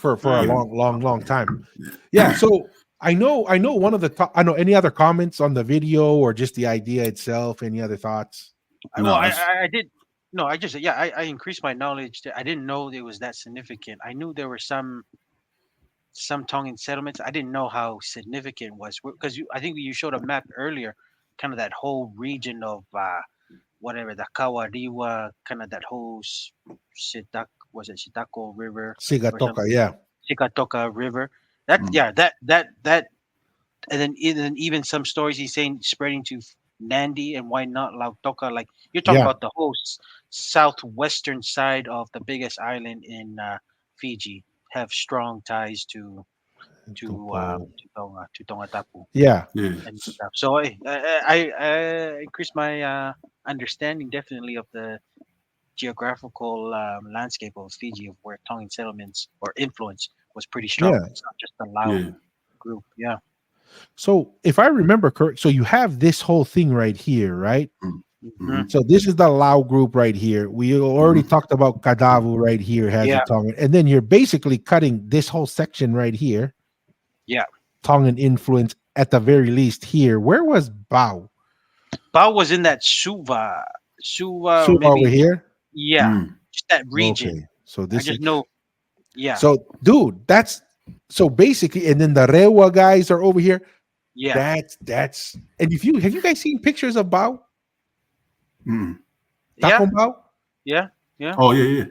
a long time. Yeah. So I know one of the I know any other comments on the video or just the idea itself. Any other thoughts? I did. No, I just I increased my knowledge. I didn't know it was that significant. I knew there were some Tongan settlements. I didn't know how significant it was, because I think you showed a map earlier, kind of that whole region of whatever, the Kawariwa, kind of that whole Sitako River, Sigatoka River. That and then even some stories he's saying spreading to Nandi, and why not Lautoka? Like you're talking about the whole southwestern side of the biggest island in Fiji. Have strong ties to Tonga Tapu. Yeah. And stuff. So I increased my understanding definitely of the geographical landscape of Fiji, of where Tongan settlements or influence was pretty strong. Yeah. It's not just the Lao group. Yeah. So if I remember correct, so you have this whole thing right here, right? Mm-hmm. So this is the Lao group right here. We already talked about Kadavu right here has a Tongan, and then you're basically cutting this whole section right here. Yeah, Tongan influence at the very least here. Where was Bao? Bao was in that Suva maybe, over here. Yeah, just that region. Okay. So this I just know. Yeah. So, dude, that's so basically, and then the Rewa guys are over here. Yeah. That's and have you guys seen pictures of Bao? Yeah. Bao? Yeah. Oh yeah.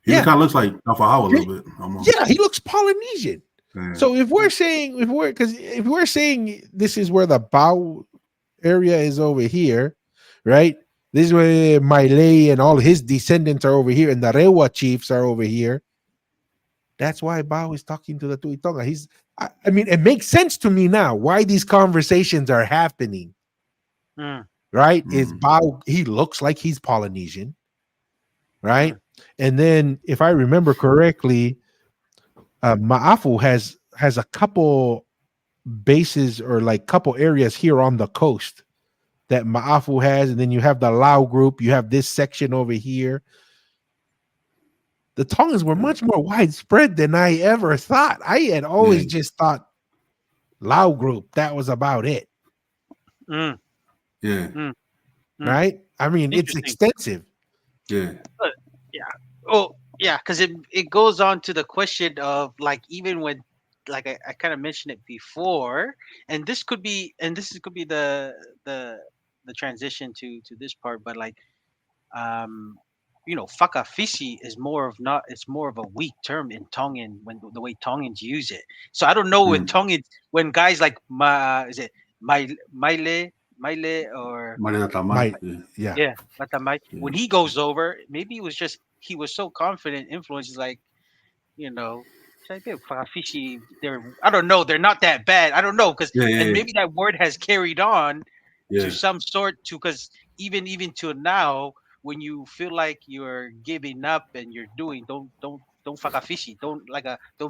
He kind of looks like Alfahawa a little bit. Almost. Yeah, he looks Polynesian. So if we're saying this is where the Bao area is over here, right? This is where Maile and all his descendants are over here, and the Rewa chiefs are over here. That's why Bao is talking to the Tuitonga. I mean, it makes sense to me now why these conversations are happening. Right? Is Bao, he looks like he's Polynesian, right? And then if I remember correctly, Ma'afu has a couple bases or like couple areas here on the coast that Ma'afu has, and then you have the Lao group, you have this section over here. The Tongans were much more widespread than I ever thought. I had always just thought Lao group, that was about it. Right? I mean, it's extensive. Yeah. Oh, yeah, because it goes on to the question of like, even when, like I kind of mentioned it before, and this could be the transition to this part, but like whakawhisi is more of a weak term in Tongan, when the way Tongans use it. So I don't know with Tongans, when guys like Maile or Matamai, when he goes over, maybe it was just he was so confident, influences like, whakawhisi, I don't know, they're not that bad. I don't know, because and maybe that word has carried on to some sort, because even to now, when you feel like you're giving up and you're doing, don't whakawhisi, don't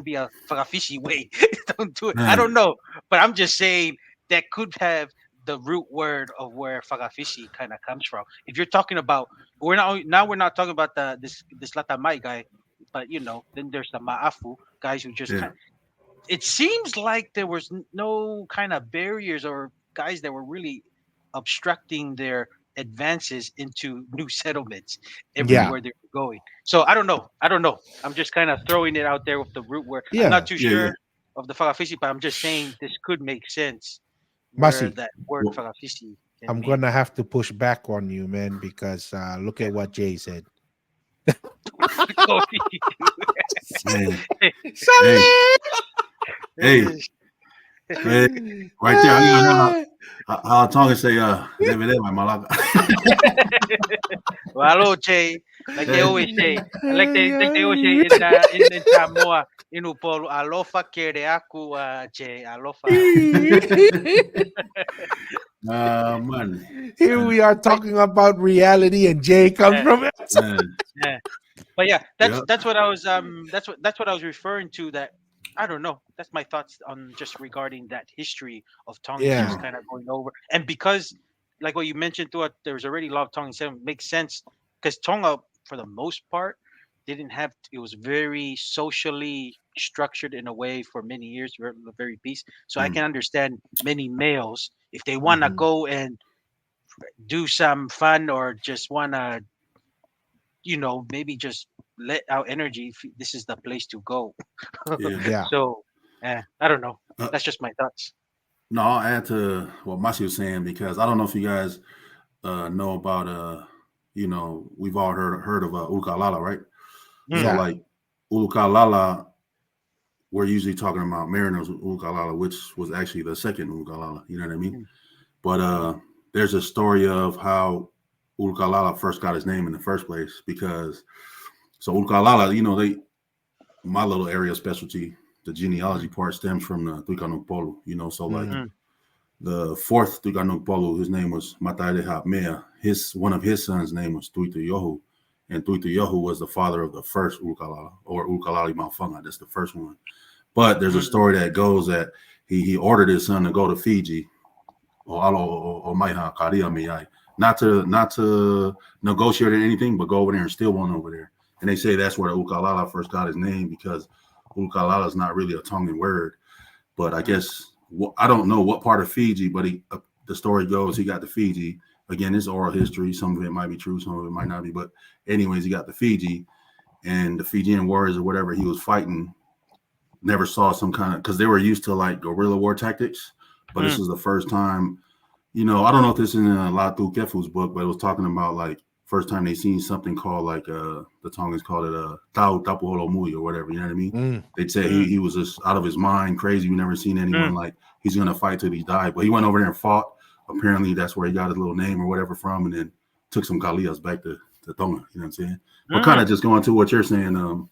be a whakawhisi way. Don't do it. I don't know, but I'm just saying that could have the root word of where whakawhisi kind of comes from. If you're talking about, we're not talking about this Latamai guy, but then there's the Ma'afu guys who just it seems like there was no kind of barriers or guys that were really obstructing their advances into new settlements everywhere they were going. So I don't know. I'm just kind of throwing it out there with the root word. I'm not too sure of the whakawhisi, but I'm just saying this could make sense. Masi, that word whakawhisi. I'm gonna have to push back on you, man, because look at what Jay said. Hey, right there. How Tongan say, David, my malaka. Well, hello, Jay. Like they always say, like they always say in Samoa, Inupolo, alofa kere aku, Jay, alofa. Man. Here we are talking about reality, and Jay comes from it. Yeah. But yeah, that's what I was that's what I was referring to. That I don't know. That's my thoughts on just regarding that history of Tongan, Yeah. just kind of going over. And because, like what you mentioned, through it, there's already a lot of Tongan settlement. Makes sense because Tonga, for the most part, didn't have. It was very socially structured in a way for many years, very peace. So I can understand many males if they want to go and do some fun or just want to, maybe just let out energy. This is the place to go. Yeah. So, I don't know. That's just my thoughts. No, I'll add to what Masi was saying because I don't know if you guys know about we've all heard of Ukalala, right? So Yeah. like Ukalala, we're usually talking about Mariners Ukalala, which was actually the second Ukalala. You know what I mean? But there's a story of how Ukalala first got his name in the first place because Ukalala, my little area of specialty, the genealogy part stems from the Tuikanuk Polu, so like the fourth Tuikanuk Polu, his name was Mataileha Mea. One of his sons' name was Tuitu Yohu, and Tuitu Yohu was the father of the first Ukalala, or Ukalali Malfunga. That's the first one. But there's a story that goes that he ordered his son to go to Fiji, or Maiha Karia Miyai, not to negotiate or anything, but go over there and steal one over there. And they say that's where Ukalala first got his name because Ukalala is not really a Tongan word. But I guess, I don't know what part of Fiji, but the story goes he got to Fiji. Again, it's oral history. Some of it might be true, some of it might not be. But anyways, he got to Fiji, and the Fijian warriors or whatever he was fighting never saw some kind of, because they were used to like guerrilla war tactics. But this is the first time, I don't know if this is in Latu Kefu's book, but it was talking about like first time they seen something called like the Tongans called it Tau Tapuholo Mui or whatever, you know what I mean? They'd say he was just out of his mind, crazy. We never seen anyone like he's gonna fight till he died. But he went over there and fought. Apparently that's where he got his little name or whatever from, and then took some Kalias back to Tonga, you know what I'm saying? But kind of just going to what you're saying,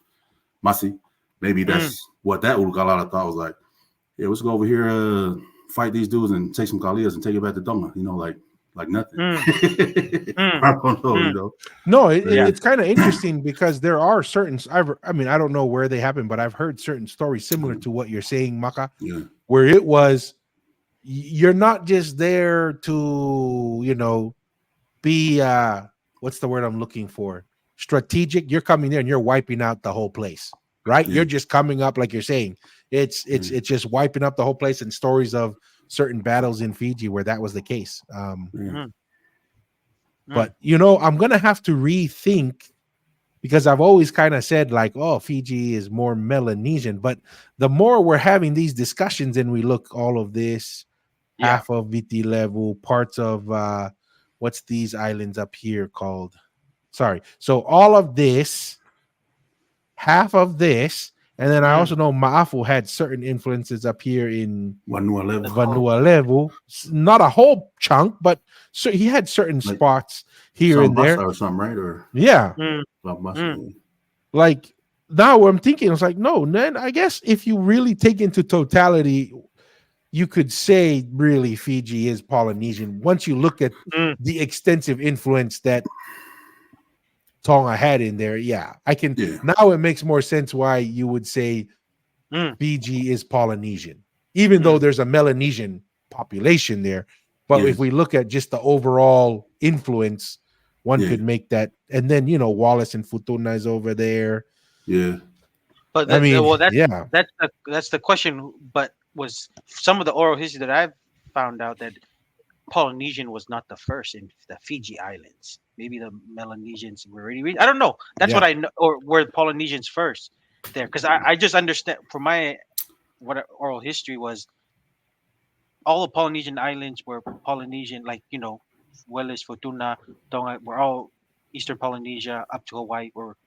Masi, maybe that's what that Urukalala thought was like, yeah, let's go over here, fight these dudes and take some Kalias and take it back to Tonga, like nothing. I don't know, No, it's kind of interesting because there are certain. I don't know where they happen, but I've heard certain stories similar to what you're saying, Maka, where it was you're not just there to be what's the word I'm looking for? Strategic. You're coming there and you're wiping out the whole place, right? You're just coming up like you're saying. It's just wiping up the whole place, and stories of certain battles in Fiji where that was the case. But I'm gonna have to rethink because I've always kind of said like, oh, Fiji is more Melanesian. But the more we're having these discussions and we look all of this, half of Viti level, parts of what's these islands up here called? Sorry. So all of this, half of this. And then I also know Ma'afu had certain influences up here in Vanua level. Not a whole chunk, but so he had certain spots here and there. Or something, right? Or like now I'm thinking, it's like, no, then I guess if you really take into totality, you could say really Fiji is Polynesian once you look at the extensive influence that Tonga had in there. I can now it makes more sense why you would say Fiji is Polynesian, even though there's a Melanesian population there. But if we look at just the overall influence, one could make that. And then Wallace and Futuna is over there. But that's the question. But was some of the oral history that I've found out that Polynesian was not the first in the Fiji Islands. Maybe the Melanesians were already. I don't know. That's what I know, or were Polynesians first there? Because I just understand from my oral history was all the Polynesian islands were Polynesian, like Welles, Futuna, Tonga, were all Eastern Polynesia up to Hawaii were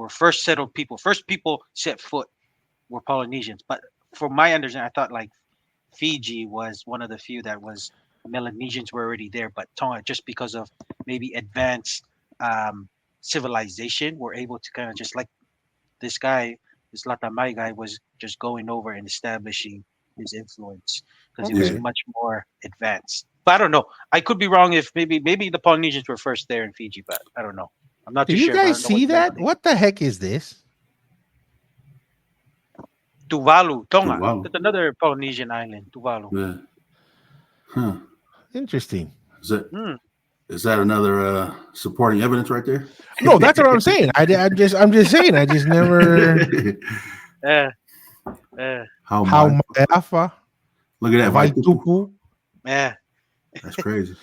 first settled people. First people set foot were Polynesians. But from my understanding, I thought like Fiji was one of the few that was Melanesians were already there, but Tonga, just because of maybe advanced civilization, were able to kind of just like this guy, this Latamai guy, was just going over and establishing his influence because he was Okay. much more advanced. But I don't know. I could be wrong. If maybe the Polynesians were first there in Fiji, but I don't know. I'm not Do too you sure. But I guys don't know see that? Melanesian. What the heck is this? Tuvalu, Tonga. Tuvalu. That's another Polynesian island. Tuvalu. Yeah. Huh. Interesting. Is that another supporting evidence right there? No, that's what I'm saying. I'm just saying. I just never. How Ma'afa, Look at that. Vaitupu. That's crazy.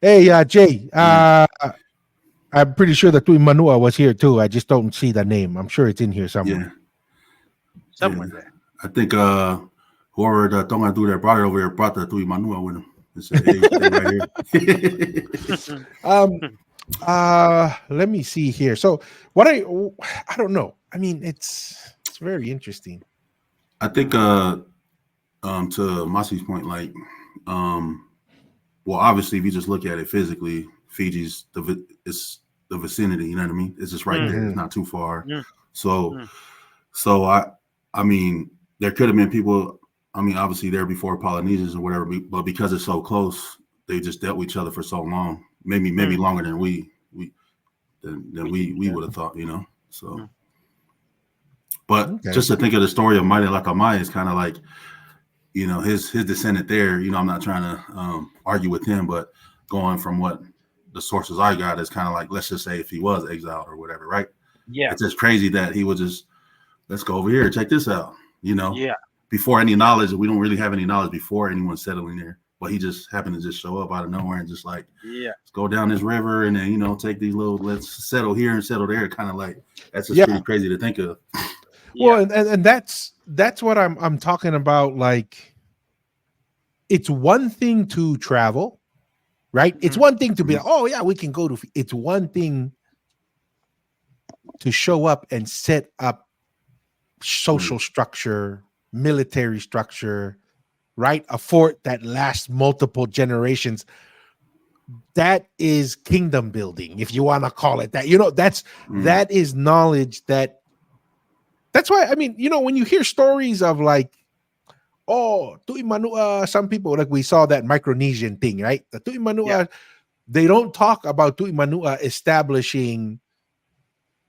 Hey, Jay. I'm pretty sure that Tui Manua was here too. I just don't see the name. I'm sure it's in here somewhere. Somewhere there. I think whoever the Tonga dude that brought it over here brought the Tui Manua with him. It said, hey, right here. Let me see here. So what I don't know. I mean, it's very interesting. I think to Masi's point, like well, obviously if you just look at it physically, Fiji's it's the vicinity, you know what I mean? It's just right there. It's not too far. So I mean, there could have been people, I mean, obviously there before Polynesians or whatever, but because it's so close, they just dealt with each other for so long. Maybe longer than we would have thought, you know. So but just to think of the story of Maile Latamai is kind of like, you know, his descendant there, you know, I'm not trying to argue with him, but going from what the sources I got is kind of like, let's just say if he was exiled or whatever, right? Yeah. It's just crazy that he would just, let's go over here, check this out, you know? Yeah. Before any knowledge, we don't really have any knowledge before anyone settling there. But he just happened to just show up out of nowhere and just like, let's go down this river and then, you know, take these little, let's settle here and settle there. Kind of like, that's just pretty crazy to think of. Well, and that's what I'm talking about. Like, it's one thing to travel, right? It's one thing to be like, oh yeah, we can go to. It's one thing to show up and set up social structure, military structure, right? A fort that lasts multiple generations. That is kingdom building, if you want to call it that. You know, that is knowledge that's why, I mean, you know, when you hear stories of like, oh, Tui Manua, some people, like we saw that Micronesian thing, right? The Tui Manua, they don't talk about Tui Manua establishing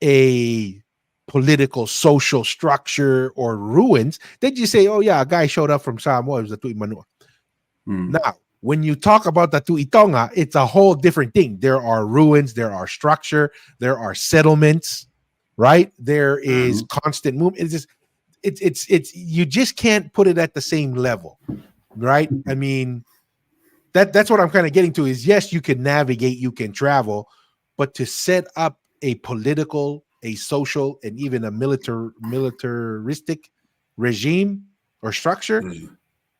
a political, social structure or ruins. They just say, oh yeah, a guy showed up from Samoa, it was the Tui Manua. Now, when you talk about the Tui Tonga, it's a whole different thing. There are ruins, there are structure, there are settlements, right? There is constant movement. It's just, it's you just can't put it at the same level, right? I mean, that's what I'm kind of getting to is, yes, you can navigate, you can travel, but to set up a political, a social, and even a militaristic regime or structure,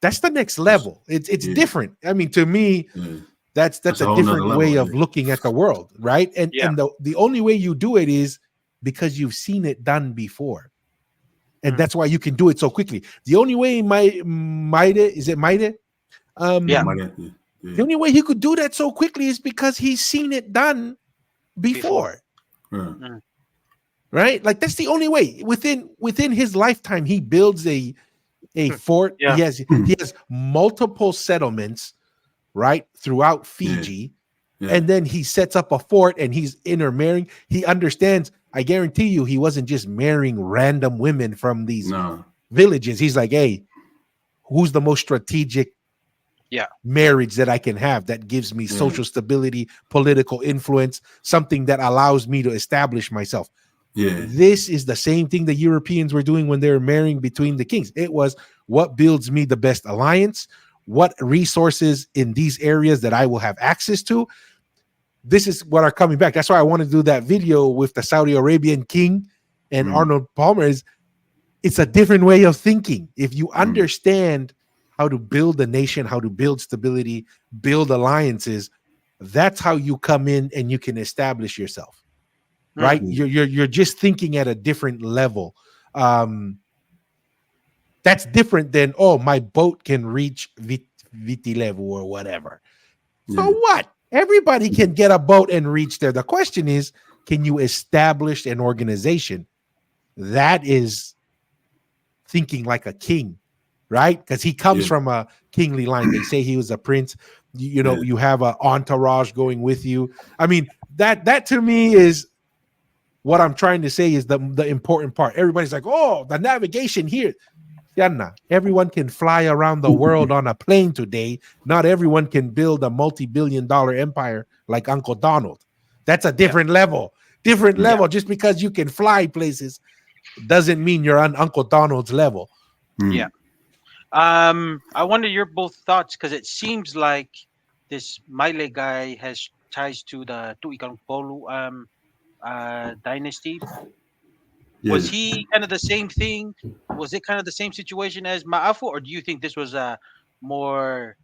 that's the next level. It's different. I mean, to me, that's a different way of looking at the world, right? And the only way you do it is because you've seen it done before. And that's why you can do it so quickly. The only way Maide, is it Maide? The only way he could do that so quickly is because he's seen it done before. Right? Like that's the only way. Within his lifetime, he builds a fort. He has multiple settlements, right, throughout Fiji. And then he sets up a fort and he's intermarrying. He understands. I guarantee you, he wasn't just marrying random women from these villages. He's like, hey, who's the most strategic marriage that I can have that gives me social stability, political influence, something that allows me to establish myself. This is the same thing the Europeans were doing when they were marrying between the kings. It was what builds me the best alliance, what resources in these areas that I will have access to. This is what are coming back. That's why I want to do that video with the Saudi Arabian king and Arnold Palmer. It's a different way of thinking. If you understand how to build a nation, how to build stability, build alliances, that's how you come in and you can establish yourself, right? You're just thinking at a different level. That's different than, oh, my boat can reach Viti level or whatever. So what? Everybody can get a boat and reach there. The question is, can you establish an organization that is thinking like a king, right? Because he comes from a kingly line. They say he was a prince. You know, you have an entourage going with you. I mean, that to me is what I'm trying to say is the important part. Everybody's like, oh, the navigation here. Yanna, everyone can fly around the world on a plane today. Not everyone can build a multi-billion-dollar empire like Uncle Donald. That's a different level. Different level. Just because you can fly places doesn't mean you're on Uncle Donald's level. Yeah. I wonder your both thoughts, because it seems like this Maile guy has ties to the Tuikangpolu dynasty. Was he kind of the same thing? Was it kind of the same situation as Ma'afu, or do you think this was a more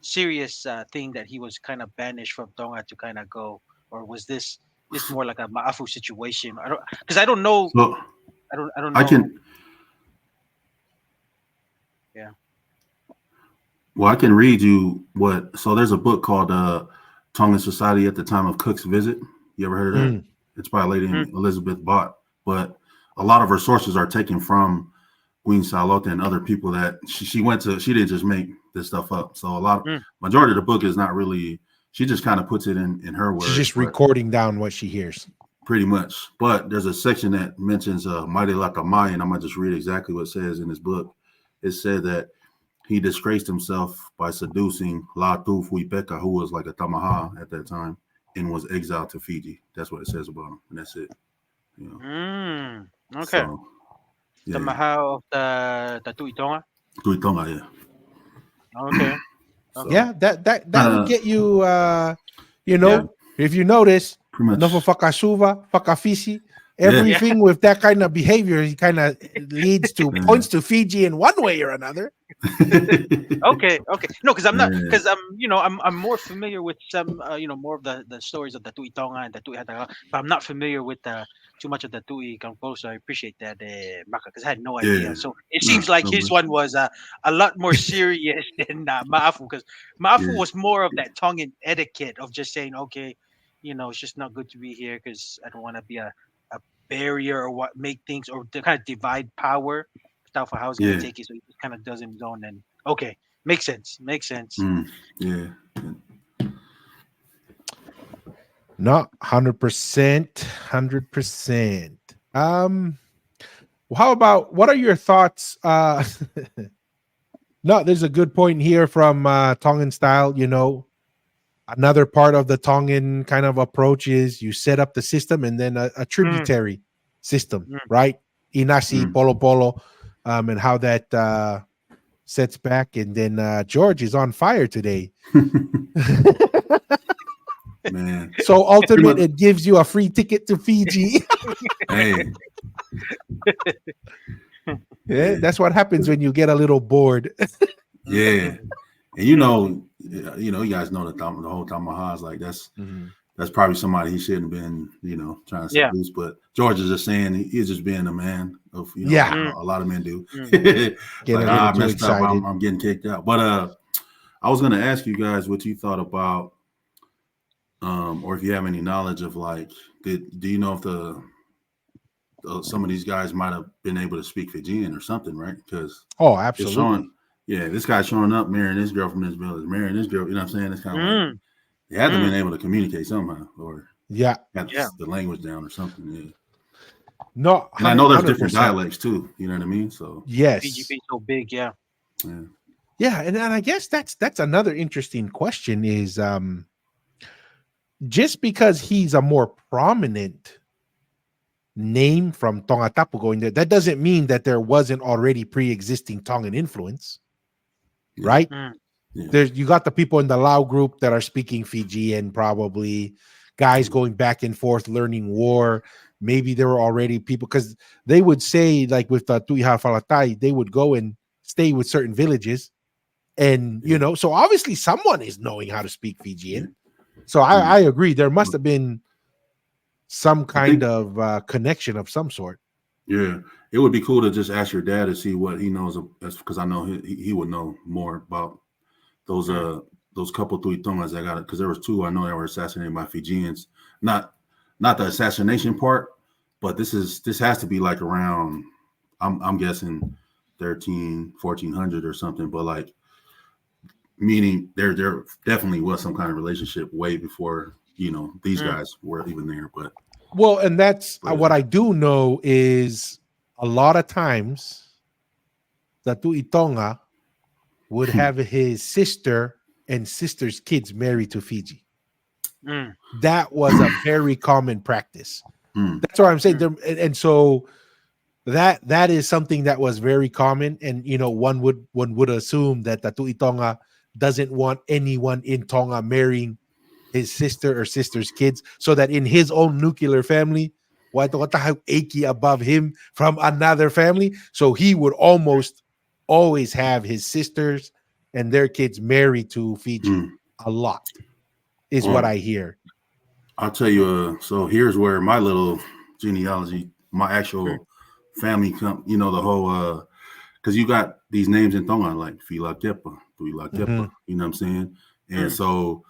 serious thing that he was kind of banished from Tonga to kind of go, or was this more like a Ma'afu situation? I don't know. So, I don't know. I can. Yeah. Well, I can read you what. So there's a book called Tongan Society at the Time of Cook's Visit. You ever heard of that? It's by a lady named Elizabeth Bott. But a lot of her sources are taken from Queen Salote and other people that she went to. She didn't just make this stuff up. So majority of the book is not really. She just kind of puts it in her words. She's just recording down what she hears. Pretty much. But there's a section that mentions Maile Lakamai, and I'm going to just read exactly what it says in this book. It said that he disgraced himself by seducing Latu Fuipeka, who was like a Tamaha at that time, and was exiled to Fiji. That's what it says about him, and that's it. You know? Okay. So, Tamaha of the Tuitonga? Tuitonga, yeah. Okay. So, yeah, that would get you, you know, if you notice, Nofo Fakasuva, Fakafisi, everything with that kind of behavior, he kind of leads to points to Fiji in one way or another. Okay. No, because I'm not, because I'm more familiar with some, more of the stories of the Tuitonga and the Tuihataga, but I'm not familiar with too much of the Tuikangpolu. So I appreciate that, Maka, because I had no idea. So it seems like his one was a lot more serious than Ma'afu, because Ma'afu was more of that Tongan etiquette of just saying, okay, it's just not good to be here because I don't want to be a barrier or what make things or to kind of divide power. Stuff for how it's gonna take you, so he just kind of does his own. And okay, makes sense. Yeah. Not 100%. How about what are your thoughts? No, there's a good point here from Tongan style. Another part of the Tongan kind of approach is you set up the system and then a tributary system, right? Inasi, Polo Polo, and how that sets back. And then George is on fire today. Man. So ultimately, it gives you a free ticket to Fiji. Hey. Yeah, that's what happens when you get a little bored. Yeah. And you guys know the whole Tamaha is like that's probably somebody he shouldn't have been, trying to seduce. But George is just saying he's just being a man of a lot of men do. I messed up, I'm getting kicked out. But I was gonna ask you guys what you thought about or if you have any knowledge of do you know if some of these guys might have been able to speak Fijian or something, right? Because absolutely. This guy's showing up, marrying this girl from this village, marrying this girl. You know what I'm saying? It's kind of like they had to been able to communicate somehow, or got the language down or something. Yeah. No, and I know there's different dialects too. You know what I mean? So yes, Fiji being so big, yeah. And I guess that's another interesting question is just because he's a more prominent name from Tonga Tapu going there, that doesn't mean that there wasn't already pre-existing Tongan influence. Right? You got the people in the Lao group that are speaking Fijian, probably guys going back and forth learning war. Maybe there were already people, because they would say, like with the Tuiha Falatai, they would go and stay with certain villages, and so obviously someone is knowing how to speak Fijian. So I agree, there must have been some kind of connection of some sort. Yeah, it would be cool to just ask your dad to see what he knows, because I know he would know more about those those couple Tuitongas that got it, because there was 2 I know that were assassinated by Fijians. Not the assassination part, but this has to be like around, I'm guessing 1400 or something, but like meaning there definitely was some kind of relationship way before, these guys were even there. But well, and that's what I do know is a lot of times the Tuitonga would have his sister and sister's kids married to Fiji. That was a very common practice. That's what I'm saying. And so that is something that was very common. And one would assume that the Tuitonga doesn't want anyone in Tonga marrying his sister or sister's kids, so that in his own nuclear family, what achy above him from another family. So he would almost always have his sisters and their kids married to Fiji. A lot is what I hear. I'll tell you. So here's where my little genealogy, my actual family come. The whole because you got these names in Tonga like Fila Kepa, Tuila Kepa. You know what I'm saying? And so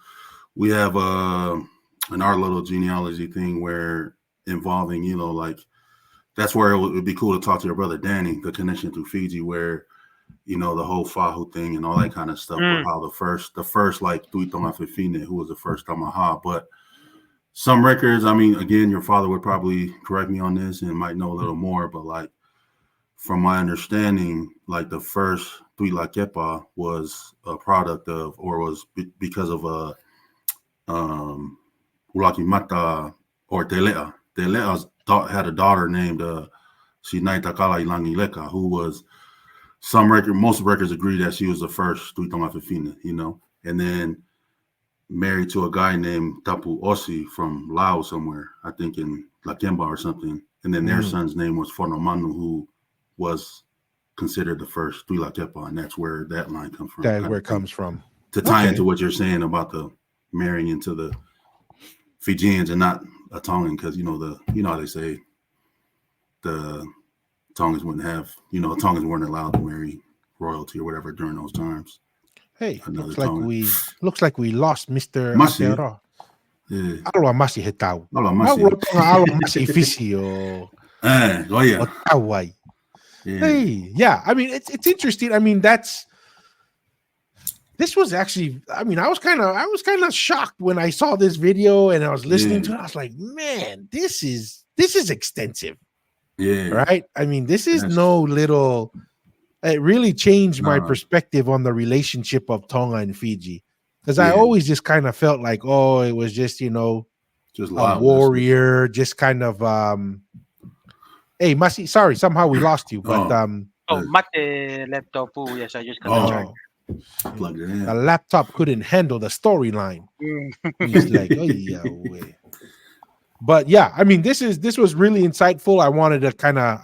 we have in our little genealogy thing where involving, like that's where it would be cool to talk to your brother Danny, the connection to Fiji, where the whole Fahu thing and all that kind of stuff. But how the first like Tuitonga Fifine, who was the first Tamaha. But some records, I mean, again, your father would probably correct me on this and might know a little more, but like from my understanding, like the first Tuila Kepa was a product of, or was because of a Urakimata or Telea. Telea had a daughter named Sinaita Ilangileka, who was most records agree that she was the first Tuitonga Fifine, and then married to a guy named Tapu Osi from Laos somewhere, I think in Lakemba or something. And then their son's name was Fonomanu, who was considered the first Tuila Kepa, and that's where that line comes from. That's where it comes from. To tie into what you're saying about the marrying into the Fijians and not a Tongan, because how they say the Tongans wouldn't have, Tongans weren't allowed to marry royalty or whatever during those times. Hey, looks like we lost Mr. Masi. Atero. Yeah. Alo masi hetau. Alo masi. Alo masi fisi o. Oh yeah. Otawai. Hey, yeah. I mean, it's interesting. I mean, this was actually. I mean, I was kind of shocked when I saw this video and I was listening to it. I was like, man, this is extensive. Yeah. Right. I mean, this is no little. It really changed my perspective on the relationship of Tonga and Fiji, because I always just kind of felt like, it was just just a warrior, just kind of Hey, Masi, sorry, somehow we lost you, but Mate laptop. Yes, I just got the charger. Plugged it in. The laptop couldn't handle the storyline. He's like, oh yeah, wait. But yeah, I mean, this was really insightful. I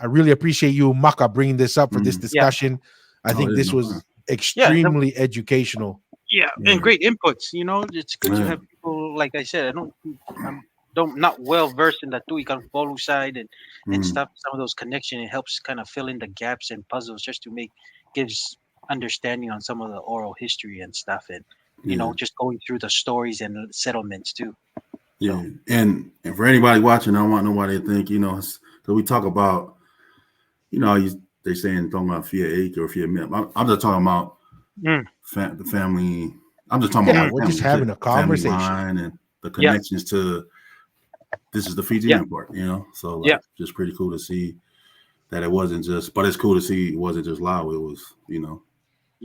really appreciate you, Maka, bringing this up for this discussion. I think this was extremely educational. Yeah, and great inputs. It's good to have people, like I said, I'm not well versed in the Tuikan Polu side and stuff. Some of those connections, it helps kind of fill in the gaps and puzzles just to gives understanding on some of the oral history and stuff, and just going through the stories and settlements too. Yeah, and for anybody watching, I don't want nobody to think, so we talk about, they saying talking about Fia Ake or Fia Mip. I'm just talking about the family. I'm just talking about we're just having a conversation and the connections to. This is the Fijian part, So just pretty cool to see that it wasn't just. But it's cool to see it wasn't just Lao. It was,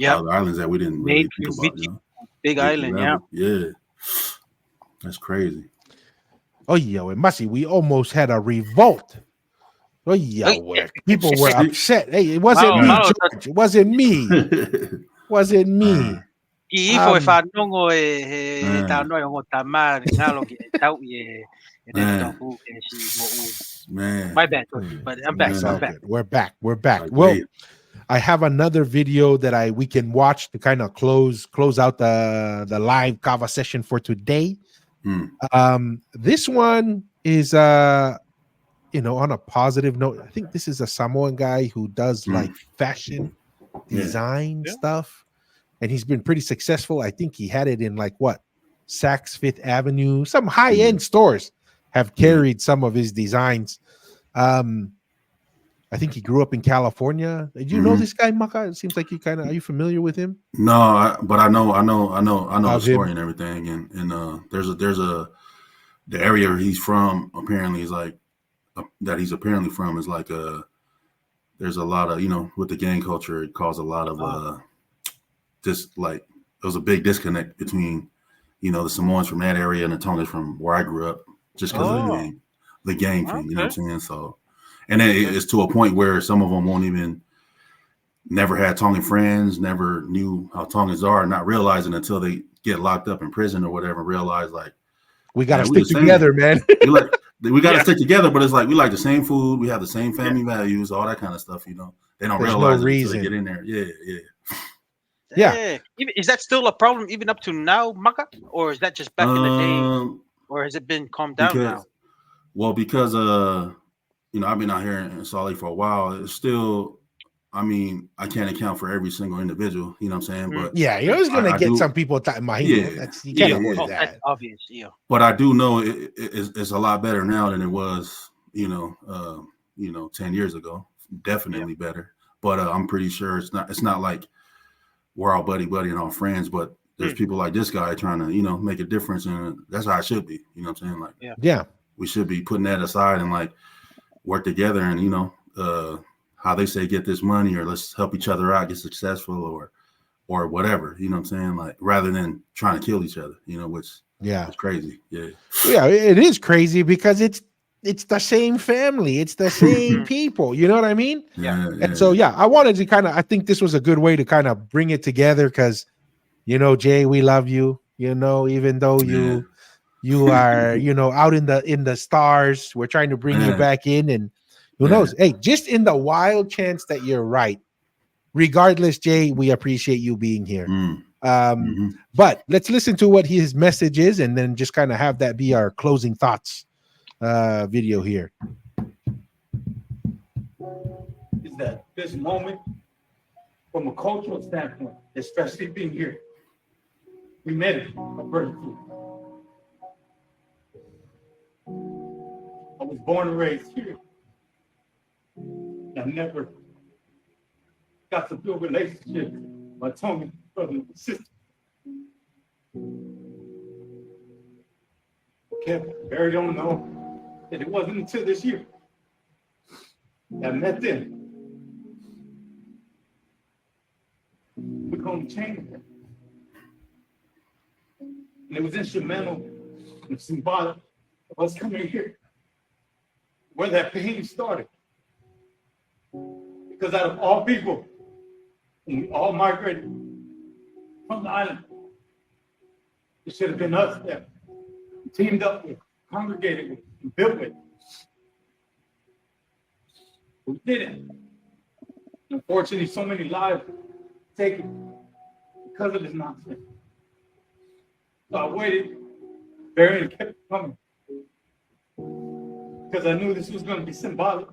other islands that we didn't really think about. Big island, yeah. That's crazy. Oh yeah, Masi, we almost had a revolt. Oh yeah, people were upset. Hey, it wasn't me, George. It wasn't me. Wasn't me. Man. My bad, but I'm back. We're back. Well, I have another video that we can watch to kind of close out the live kava session for today. This one is on a positive note. I think this is a Samoan guy who does like fashion design stuff, and he's been pretty successful. I think he had it in like what Saks Fifth Avenue. Some high-end stores have carried some of his designs. I think he grew up in California. Did you know this guy, Maka? It seems like are you familiar with him? No, but I know the story him. and everything. And there's the area he's from apparently is like that he's apparently from is like there's a lot of, with the gang culture, it caused a lot of just like there was a big disconnect between, the Samoans from that area and the Tongans from where I grew up, just because of the gang thing. You know what I'm saying? So, and then it's to a point where some of them never had Tongan friends, never knew how Tongans are, not realizing until they get locked up in prison or whatever, realize like we got to stick together, man. we got to stick together, but it's like we like the same food, we have the same family values, all that kind of stuff. They don't realize it until they get in there. Yeah. Is that still a problem even up to now, Maka? Or is that just back in the day? Or has it been calmed down now? Well, because I've been out here in Salt Lake for a while. It's still, I can't account for every single individual. You know what I'm saying? But you're always gonna get some people. You can't avoid that. That's obvious. Yeah. But I do know it's a lot better now than it was. 10 years ago. Definitely better. But I'm pretty sure it's not like we're all buddy and all friends. But there's people like this guy trying to make a difference, and that's how it should be. You know what I'm saying? Like we should be putting that aside and like work together and how they say get this money, or let's help each other out, get successful, or whatever, you know what I'm saying? Like rather than trying to kill each other, which is crazy. Yeah, it is crazy because it's the same family, it's the same people, you know what I mean? And so I wanted to I think this was a good way to kind of bring it together because Jay, we love you, even though you are out in the stars, we're trying to bring you back in, and who knows? Hey, just in the wild chance that you're right. Regardless, Jay, we appreciate you being here. But let's listen to what his message is and then just kind of have that be our closing thoughts video here. Is that this moment, from a cultural standpoint, especially being here, we made it a breakthrough. I was born and raised here. I never got to build relationships with my Tongan brother and sister. Barry don't know that it wasn't until this year that I met them. We're going to change it. And it was instrumental and symbolic of us coming here, where that pain started. Because out of all people, when we all migrated from the island, it should have been us that teamed up with, congregated with, and built with. We didn't. Unfortunately, so many lives taken because of this nonsense. So I waited, Barry, and kept coming. Because I knew this was going to be symbolic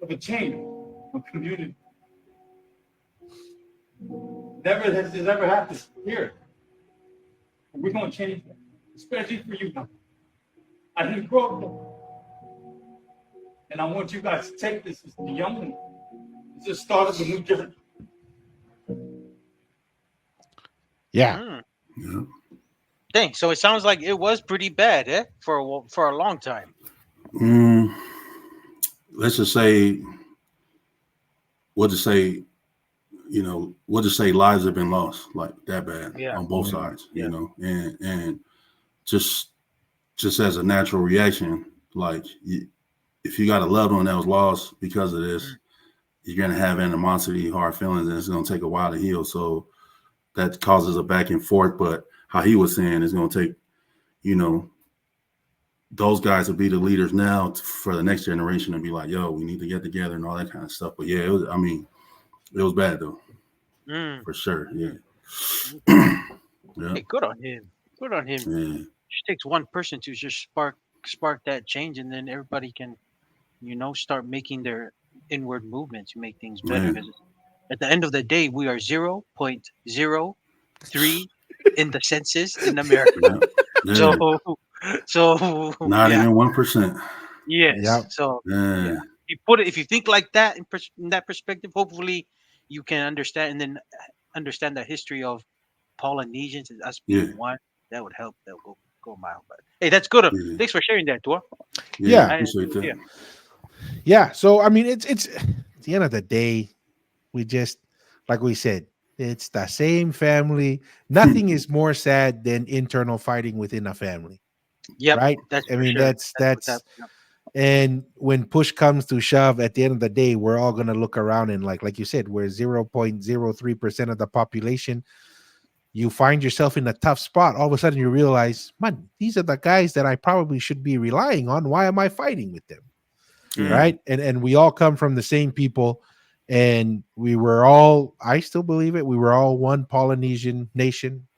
of a change of community. Never has this ever happened here. We're going to change that, especially for you now. I didn't grow up there. And I want you guys to take this as the young one. It's the start of a new journey. Yeah. Dang, so it sounds like it was pretty bad, for a long time. Let's just say, we'll just say lives have been lost like that bad on both sides, and just as a natural reaction, like if you got a loved one that was lost because of this, you're going to have animosity, hard feelings, and it's going to take a while to heal. So that causes a back and forth. But how he was saying, it's going to take, those guys will be the leaders now for the next generation and be like, yo, we need to get together and all that kind of stuff. But it was bad though. For sure. Hey, good on him. It just takes one person to just spark that change, and then everybody can, start making their inward movement to make things better. Because at the end of the day, we are 0.0 three in the census in America. Yeah. So Not yeah, even 1%. yes. Yep. So Yeah. you put it if you think like that in that perspective, hopefully you can understand and then understand the history of Polynesians and us Yeah. being one. That would help. That would go a mile. But hey, that's good. Yeah. Thanks for sharing that, Tua. Yeah. Appreciate that. Yeah. So I mean, it's at the end of the day, we just like we said, it's the same family. Nothing is more sad than internal fighting within a family, Yep, right? that's I for mean, sure. that's What's up. Yep. and when push comes to shove, at the end of the day, we're all gonna look around and like you said, we're 0.03% of the population. You find yourself in a tough spot. All of a sudden, you realize, man, these are the guys that I probably should be relying on. Why am I fighting with them? Right? And we all come from the same people, and we were all. I still believe it. We were all one Polynesian nation,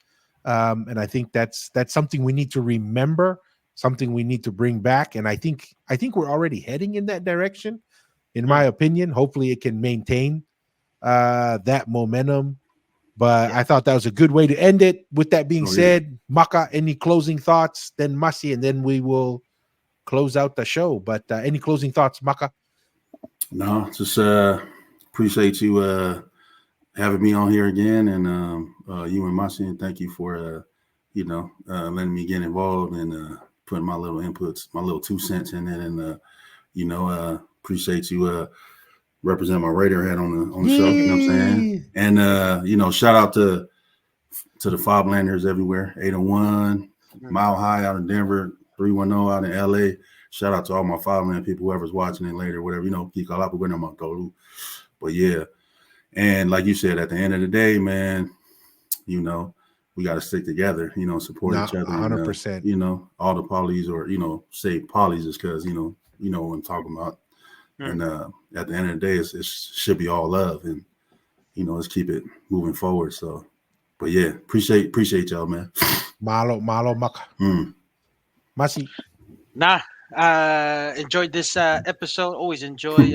and I think that's something we need to remember, something we need to bring back. And I think we're already heading in that direction, in my opinion. Hopefully, it can maintain that momentum. But I thought that was a good way to end it. With that being said, Maka, any closing thoughts? Then Masi, and then we will close out the show. But any closing thoughts, Maka? No, just appreciate you having me on here again, and you and Masi, and thank you for letting me get involved and putting my little inputs, my little 2 cents in it, and appreciate you represent my radar head on the show. You know what I'm saying? And shout out to the Foblanders everywhere. 801 Mile High out in Denver, 310 out in LA. Shout out to all my Fobland people, whoever's watching it later, whatever, but yeah. And like you said, at the end of the day, man, we got to stick together, support each other. 100%. All the polys, or, say polys, is because, what I'm talking about. And at the end of the day, it should be all love, and let's keep it moving forward. So, but yeah, appreciate y'all, man. Malo Maka. Masi. Enjoyed this episode. Always enjoy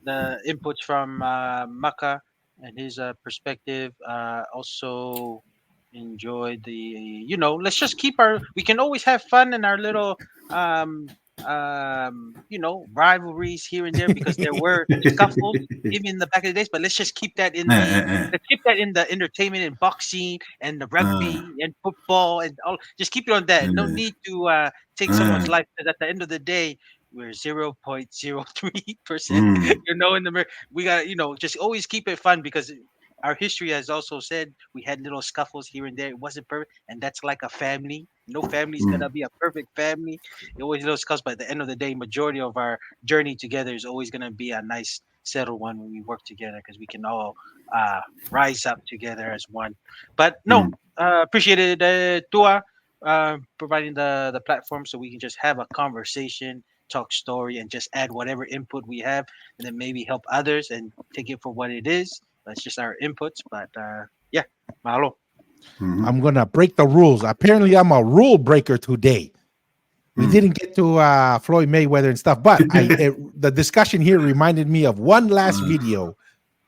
the inputs from Maka and his perspective. Also enjoy the let's just keep we can always have fun in our little rivalries here and there, because there were scuffles even in the back of the days, but let's just keep that in the entertainment and boxing and the rugby and football and all. Just keep it on that. No need to take someone's life, because at the end of the day, we're 0.03%. In the we got just always keep it fun, because our history has also said we had little scuffles here and there. It wasn't perfect, and that's like a family. No family's gonna be a perfect family. It always little scuffles, but at the end of the day, majority of our journey together is always gonna be a nice settled one when we work together, because we can all rise up together as one. But no, appreciated Tua providing the platform so we can just have a conversation, talk story, and just add whatever input we have, and then maybe help others and take it for what it is. That's just our inputs. But yeah, mahalo. I'm gonna break the rules. Apparently, I'm a rule breaker today. We didn't get to Floyd Mayweather and stuff, but the discussion here reminded me of one last video.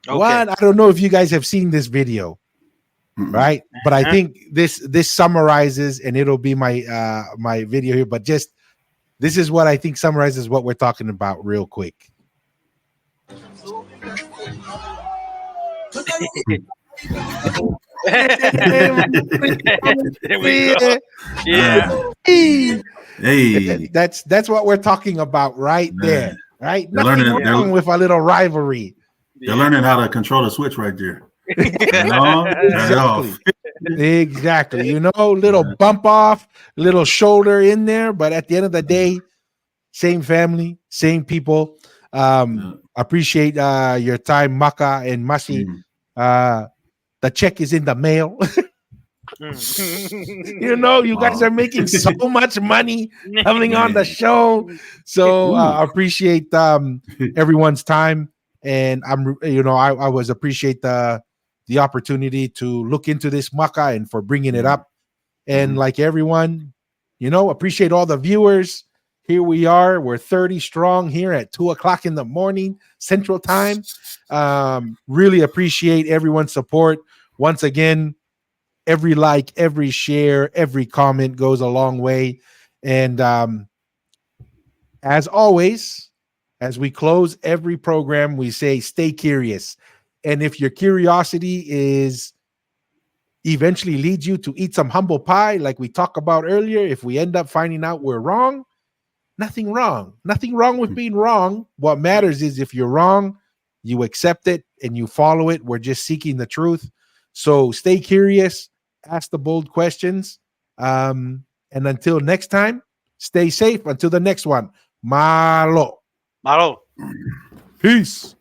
Okay. I don't know if you guys have seen this video, right? But I think this summarizes, and it'll be my my video here. But just this is what I think summarizes what we're talking about real quick. There we go. Yeah. Hey. That's what we're talking about right there. Right? Nothing wrong with a little rivalry. They're learning how to control the switch right there. Exactly. Little bump off, little shoulder in there, but at the end of the day, same family, same people. Appreciate your time, Maka and Masi. The check is in the mail. You guys are making so much money coming on the show. So appreciate everyone's time. And I was appreciate the opportunity to look into this, Maka, and for bringing it up. And like everyone, appreciate all the viewers. Here we are. We're 30 strong here at 2:00 in the morning Central Time. Really appreciate everyone's support. Once again, Every like, every share, every comment goes a long way. And as always, as we close every program, we say, stay curious. And if your curiosity is eventually leads you to eat some humble pie, like we talked about earlier, if we end up finding out we're wrong, nothing wrong. Nothing wrong with being wrong. What matters is if you're wrong, you accept it and you follow it. We're just seeking the truth. So stay curious, ask the bold questions. And until next time, stay safe. Until the next one. Malo. Malo. Peace.